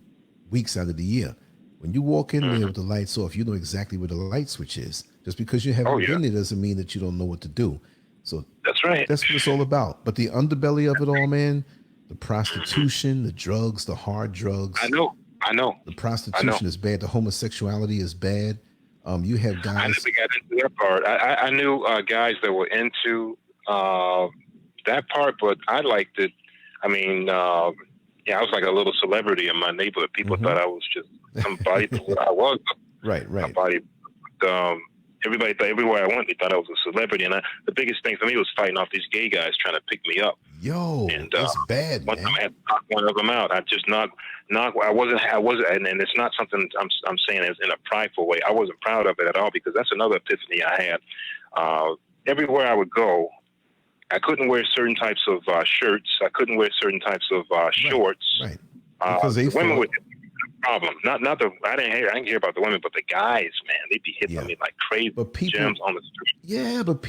Speaker 2: weeks out of the year. When you walk in there with the lights off, you know exactly where the light switch is. Just because you haven't been there doesn't mean that you don't know what to do. So
Speaker 3: that's right.
Speaker 2: That's what it's all about. But the underbelly of it all, man, the prostitution, the drugs, the hard drugs.
Speaker 3: I know.
Speaker 2: The prostitution is bad. The homosexuality is bad. You have guys.
Speaker 3: I never got into that part. I knew guys that were into that part, but I liked it. I was like a little celebrity in my neighborhood. People thought I was just somebody. I was.
Speaker 2: Right.
Speaker 3: Somebody. Everybody thought everywhere I went, they thought I was a celebrity. And the biggest thing for me was fighting off these gay guys trying to pick me up.
Speaker 2: Yo, that's bad, man.
Speaker 3: One time I had to knock one of them out. I just knocked. I wasn't, and it's not something I'm saying as in a prideful way. I wasn't proud of it at all, because that's another epiphany I had. Everywhere I would go, I couldn't wear certain types of shirts. I couldn't wear certain types of shorts.
Speaker 2: Right. Because
Speaker 3: the women would have a problem. I didn't hear about the women, but the guys, man, they'd be hitting me like crazy.
Speaker 2: But people,
Speaker 3: gems on the street.
Speaker 2: Yeah, but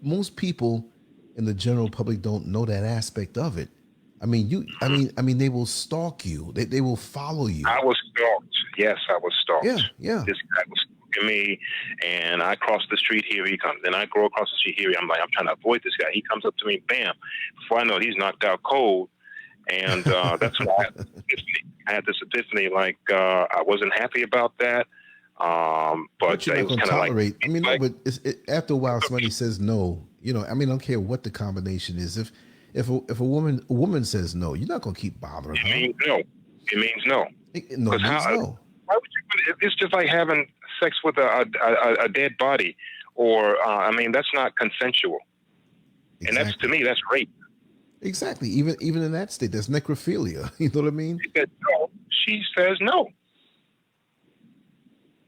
Speaker 2: most people in the general public don't know that aspect of it. I mean, they will stalk you. They will follow you.
Speaker 3: I was stalked. Yes, I was stalked.
Speaker 2: Yeah.
Speaker 3: This guy was stalking me, and I cross the street, here he comes. And I go across the street, here I'm like, I'm trying to avoid this guy. He comes up to me, bam. Before I know it, he's knocked out cold. And that's why I had this epiphany, like I wasn't happy about that. But
Speaker 2: you're not going to tolerate.
Speaker 3: Like,
Speaker 2: but after a while, somebody says no. I don't care what the combination is. If a woman says no, you're not going to keep bothering her.
Speaker 3: It means no. It means no.
Speaker 2: No means no.
Speaker 3: Why would you? It's just like having sex with a dead body, or that's not consensual. And that's, to me, that's rape.
Speaker 2: Exactly. Even in that state, there's necrophilia. You know what I mean?
Speaker 3: She said no. She says no.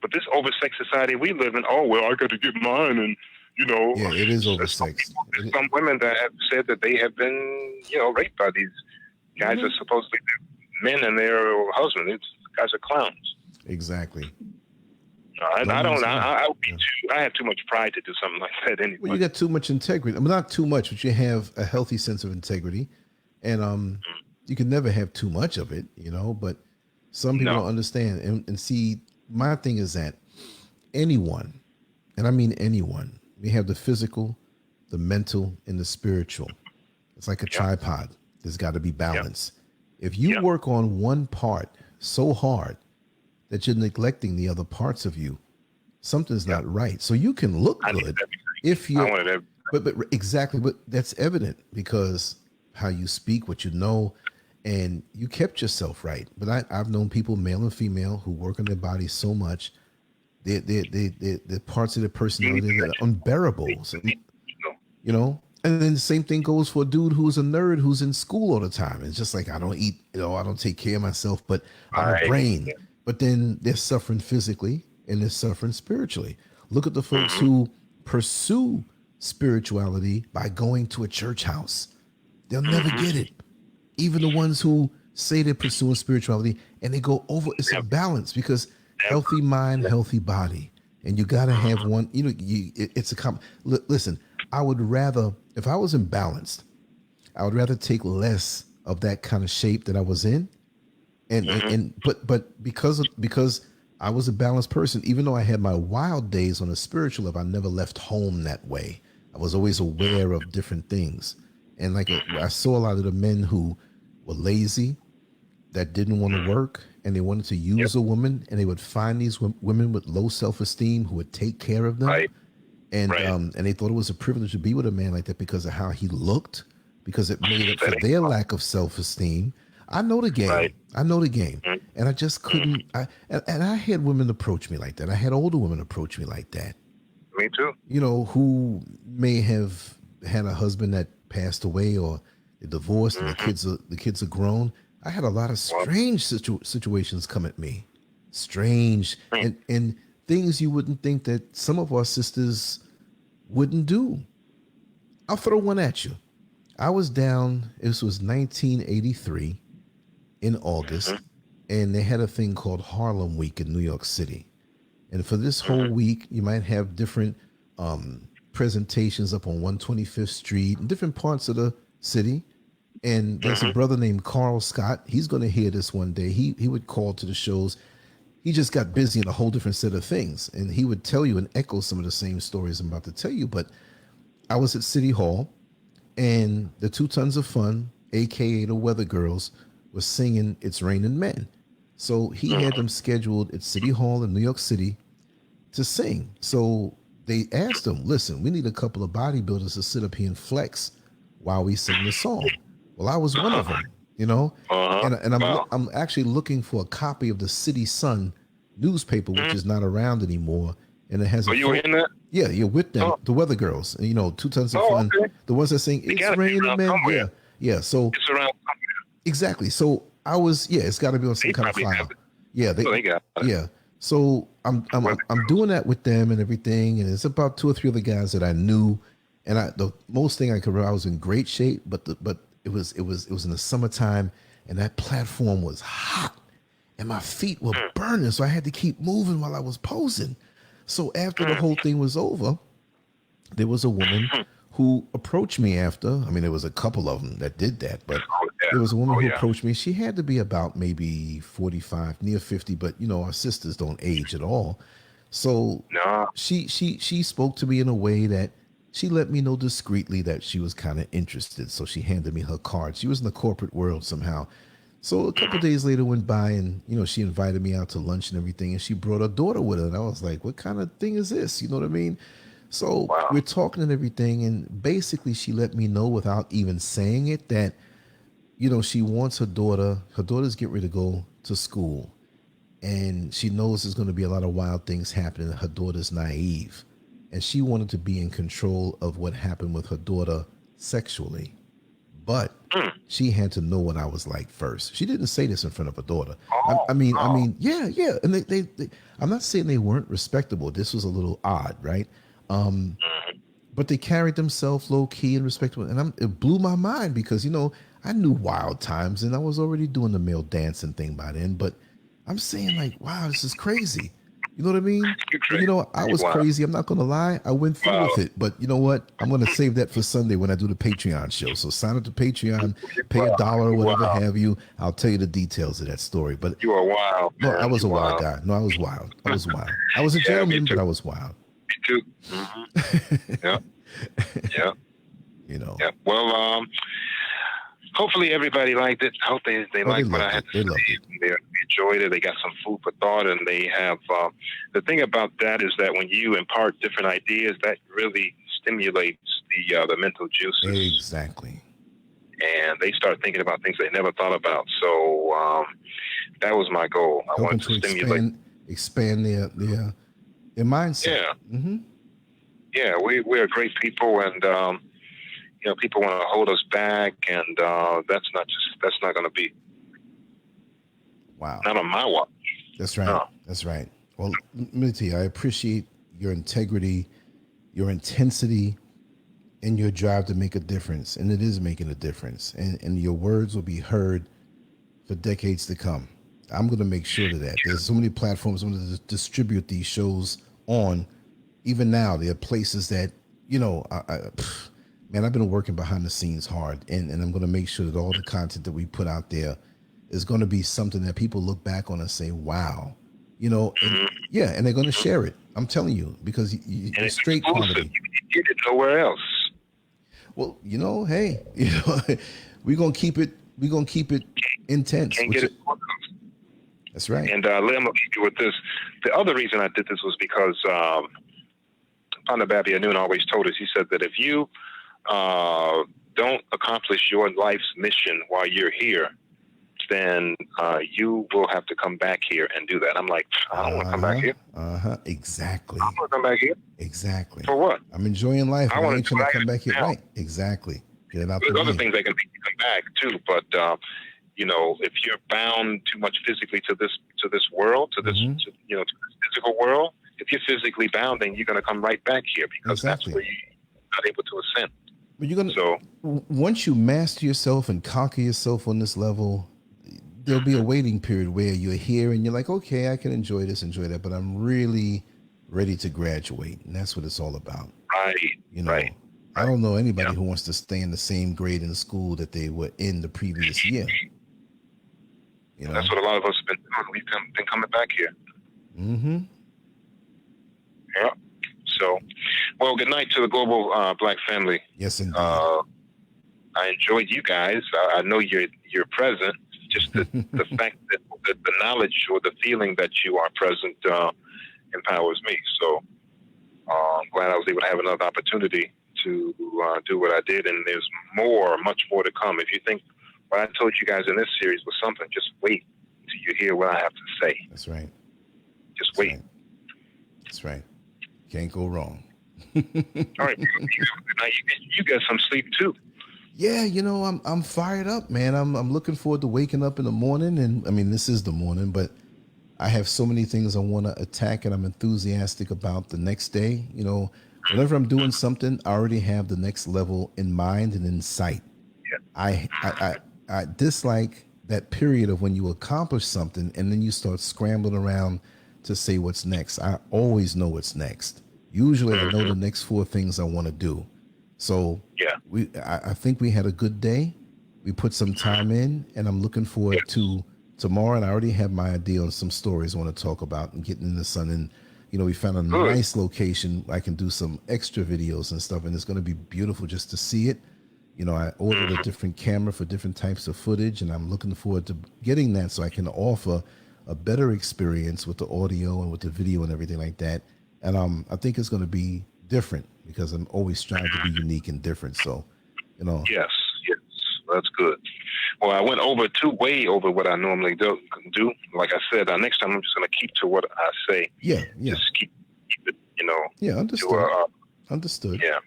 Speaker 3: But this oversexed society we live in, oh, well, I got to get mine. And, you know.
Speaker 2: Yeah, it is oversexed.
Speaker 3: There's some women that have said that they have been, you know, raped by these guys that supposedly men and their husband. These guys are clowns.
Speaker 2: Exactly.
Speaker 3: I have too much pride to do something like that anyway.
Speaker 2: Well, you got too much integrity. I mean, not too much, but you have a healthy sense of integrity. And you can never have too much of it, you know, but some people don't understand. And see, my thing is that anyone, and I mean anyone, we have the physical, the mental, and the spiritual. It's like a tripod. There's got to be balance. If you work on one part so hard that you're neglecting the other parts of you, something's not right. So you can look good if you, but exactly, but that's evident because how you speak, what you know, and you kept yourself right. But I've known people, male and female, who work on their bodies so much, the parts of their personality that are unbearable. So, you know, and then the same thing goes for a dude who's a nerd who's in school all the time. It's just like, I don't eat, you know, I don't take care of myself, but I'm a brain. But then they're suffering physically and they're suffering spiritually. Look at the folks who pursue spirituality by going to a church house. They'll never get it. Even the ones who say they're pursuing spirituality and they go over, it's a balance because healthy mind, healthy body. And you got to have one, you know, it's a, listen, I would rather, if I was imbalanced, I would rather take less of that kind of shape that I was in. But because I was a balanced person, even though I had my wild days on a spiritual level, I never left home that way. I was always aware of different things. And like I saw a lot of the men who were lazy, that didn't want to work, and they wanted to use a woman, and they would find these women with low self-esteem who would take care of them. And they thought it was a privilege to be with a man like that because of how he looked, because it made up for their lack of self-esteem. I know the game. I know the game. And I just couldn't. And I had women approach me like that. I had older women approach me like that.
Speaker 3: Me too.
Speaker 2: You know, who may have had a husband that passed away or they divorced and the kids are grown. I had a lot of strange situations come at me. Strange and things you wouldn't think that some of our sisters wouldn't do. I'll throw one at you. I was down, this was 1983 in August, and they had a thing called Harlem Week in New York City. And for this whole week, you might have different presentations up on 125th Street and different parts of the city. And there's a brother named Carl Scott. He's going to hear this one day. He would call to the shows. He just got busy in a whole different set of things. And he would tell you and echo some of the same stories I'm about to tell you. But I was at City Hall, and the 2 Tons of Fun, a.k.a. the Weather Girls, was singing It's Raining Men. So he had them scheduled at City Hall in New York City to sing. So they asked him, listen, we need a couple of bodybuilders to sit up here and flex while we sing the song. Well, I was one of them, you know, and I'm actually looking for a copy of the City Sun newspaper, which is not around anymore. And it has.
Speaker 3: Are you in that?
Speaker 2: Yeah, you're with them, the Weather Girls, and, you know, 2 Tons of Fun, the ones that sing It's Raining Men. Yeah. So
Speaker 3: it's around.
Speaker 2: Exactly. So I was, it's got to be on some kind of file. Yeah, they got it. Yeah. So I'm doing that with them and everything, and it's about 2 or 3 other guys that I knew, and the most thing I could remember, I was in great shape, but it was in the summertime, and that platform was hot, and my feet were burning, so I had to keep moving while I was posing. So after the whole thing was over, there was a woman who approached me after. I mean, there was a couple of them that did that, but there was a woman who approached me. She had to be about maybe 45, near 50, but you know, our sisters don't age at all. So she spoke to me in a way that she let me know discreetly that she was kind of interested. So she handed me her card. She was in the corporate world somehow. So a couple of days later went by, and you know, she invited me out to lunch and everything, and she brought her daughter with her. And I was like, what kind of thing is this? You know what I mean? So we're talking and everything, and basically she let me know without even saying it that, you know, she wants her daughter's getting ready to go to school, and she knows there's going to be a lot of wild things happening. Her daughter's naive, and she wanted to be in control of what happened with her daughter sexually, but she had to know what I was like first. She didn't say this in front of her daughter. I mean, yeah. And they I'm not saying they weren't respectable. This was a little odd, right? But they carried themselves low key and respectable. And it blew my mind because, you know, I knew Wild Times and I was already doing the male dancing thing by then. But I'm saying like, wow, this is crazy. You know what I mean? And, you know, I was crazy. I'm not going to lie. I went through with it. But you know what? I'm going to save that for Sunday when I do the Patreon show. So sign up to Patreon, pay $1 or whatever have you. I'll tell you the details of that story. But
Speaker 3: you are wild.
Speaker 2: No,
Speaker 3: man.
Speaker 2: I was a wild guy. No, I was wild. I was wild. I was a gentleman, but I was wild.
Speaker 3: Me too. Yeah. Yeah.
Speaker 2: You know.
Speaker 3: Yeah. Well, hopefully everybody liked it. I hope they liked what I had to say. They enjoyed it. They got some food for thought, and they have. The thing about that is that when you impart different ideas, that really stimulates the mental juices.
Speaker 2: Exactly.
Speaker 3: And they start thinking about things they never thought about. So that was my goal. I wanted to stimulate,
Speaker 2: expand their mindset.
Speaker 3: Yeah. Mm-hmm. Yeah, we're great people, and you know, people want to hold us back, and that's not going to be.
Speaker 2: Wow.
Speaker 3: Not on my watch.
Speaker 2: That's right. No. That's right. Well, let me tell you, I appreciate your integrity, your intensity, and your drive to make a difference. And it is making a difference. And your words will be heard for decades to come. I'm going to make sure of that. There's so many platforms I'm going to distribute these shows on. Even now, there are places that, you know, man, I've been working behind the scenes hard. And I'm going to make sure that all the content that we put out there is going to be something that people look back on and say, wow, you know, and, yeah, and they're going to share it. I'm telling you, because you're straight quality.
Speaker 3: You get it nowhere else.
Speaker 2: Well, you know, hey, you know, we're going to keep it intense.
Speaker 3: Can't get it.
Speaker 2: That's right.
Speaker 3: And let me leave you with this. The other reason I did this was because Panda Babi Anun always told us, he said that if you don't accomplish your life's mission while you're here, then you will have to come back here and do that. I'm like, I don't want to come back here.
Speaker 2: Exactly.
Speaker 3: I don't want to come back here.
Speaker 2: Exactly.
Speaker 3: For what?
Speaker 2: I'm enjoying life.
Speaker 3: I want to
Speaker 2: come back here. Now. Right. Exactly. Get it out
Speaker 3: There's other things that can make you come back too, but you know, if you're bound too much physically to this world, to this to this physical world, if you're physically bound, then you're going to come right back here because that's where you're not able to ascend.
Speaker 2: But you're gonna once you master yourself and conquer yourself on this level, there'll be a waiting period where you're here and you're like, okay, I can enjoy this, enjoy that, but I'm really ready to graduate, and that's what it's all about.
Speaker 3: Right.
Speaker 2: You know, right. I don't know anybody who wants to stay in the same grade in school that they were in the previous year. You know,
Speaker 3: that's what a lot of us have been doing. We've been coming back here.
Speaker 2: Mm-hmm.
Speaker 3: Yeah. So, well, good night to the global Black family.
Speaker 2: Yes, indeed.
Speaker 3: I enjoyed you guys. I know you're present. Just the fact that the knowledge or the feeling that you are present empowers me. So I'm glad I was able to have another opportunity to do what I did. And there's much more to come. If you think what I told you guys in this series was something, just wait till you hear what I have to say.
Speaker 2: That's right.
Speaker 3: Just wait.
Speaker 2: Right. That's right. Can't go wrong.
Speaker 3: All right. You get some sleep too.
Speaker 2: Yeah, you know, I'm fired up, man. I'm looking forward to waking up in the morning, and I mean, this is the morning, but I have so many things I want to attack, and I'm enthusiastic about the next day. You know, whenever I'm doing something, I already have the next level in mind and in sight. Yeah. I dislike that period of when you accomplish something and then you start scrambling around to say what's next. I always know what's next. Usually I know the next 4 things I want to do. So I think we had a good day. We put some time in, and I'm looking forward to tomorrow. And I already have my idea on some stories I want to talk about and getting in the sun. And, you know, we found a nice location. I can do some extra videos and stuff, and it's going to be beautiful just to see it. You know, I ordered a different camera for different types of footage, and I'm looking forward to getting that so I can offer a better experience with the audio and with the video and everything like that. And I think it's going to be different because I'm always trying to be unique and different. So, you know. Yes,
Speaker 3: that's good. Well, I went way over what I normally do. Like I said, next time I'm just going to keep to what I say.
Speaker 2: Yeah.
Speaker 3: Just keep it, you know.
Speaker 2: Yeah, understood. Understood.
Speaker 3: Yeah.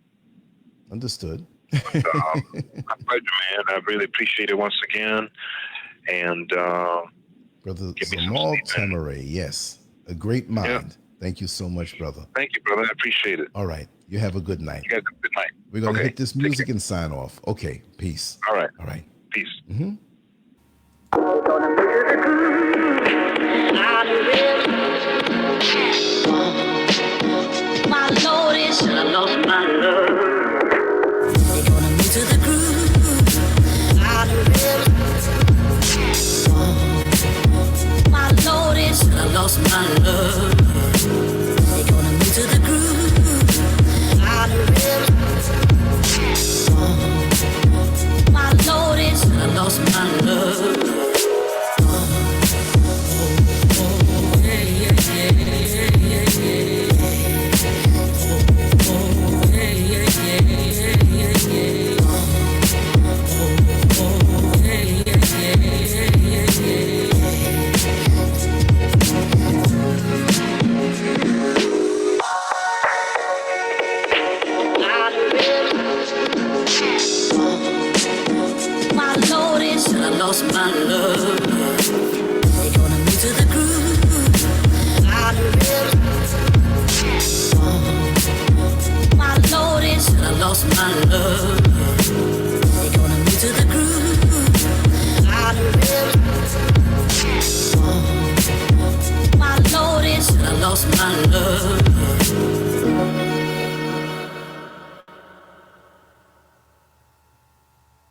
Speaker 2: Understood.
Speaker 3: But, my pleasure, man. I really appreciate it once again. And
Speaker 2: Brother
Speaker 3: give me some
Speaker 2: Zamal
Speaker 3: sleep, man.
Speaker 2: Tamaray, yes. A great mind.
Speaker 3: Yeah.
Speaker 2: Thank you so much, brother.
Speaker 3: Thank you, brother. I appreciate it.
Speaker 2: All right. You have a good night.
Speaker 3: You guys have a good night.
Speaker 2: We're going to
Speaker 3: Okay.
Speaker 2: hit this music and sign off. Okay. Peace.
Speaker 3: All right.
Speaker 2: All right.
Speaker 3: Peace.
Speaker 2: Mm-hmm.
Speaker 4: My Lord is I lost my love. They're gonna move to the groove. Out of my Lord is I lost my love. They're gonna move to the groove. Out of my Lord is I lost my love. My Lord is I lost my love. They're gonna move to the groove. Out of my Lord is I lost my love. They're gonna move to the groove. Out of my Lord is I lost my love.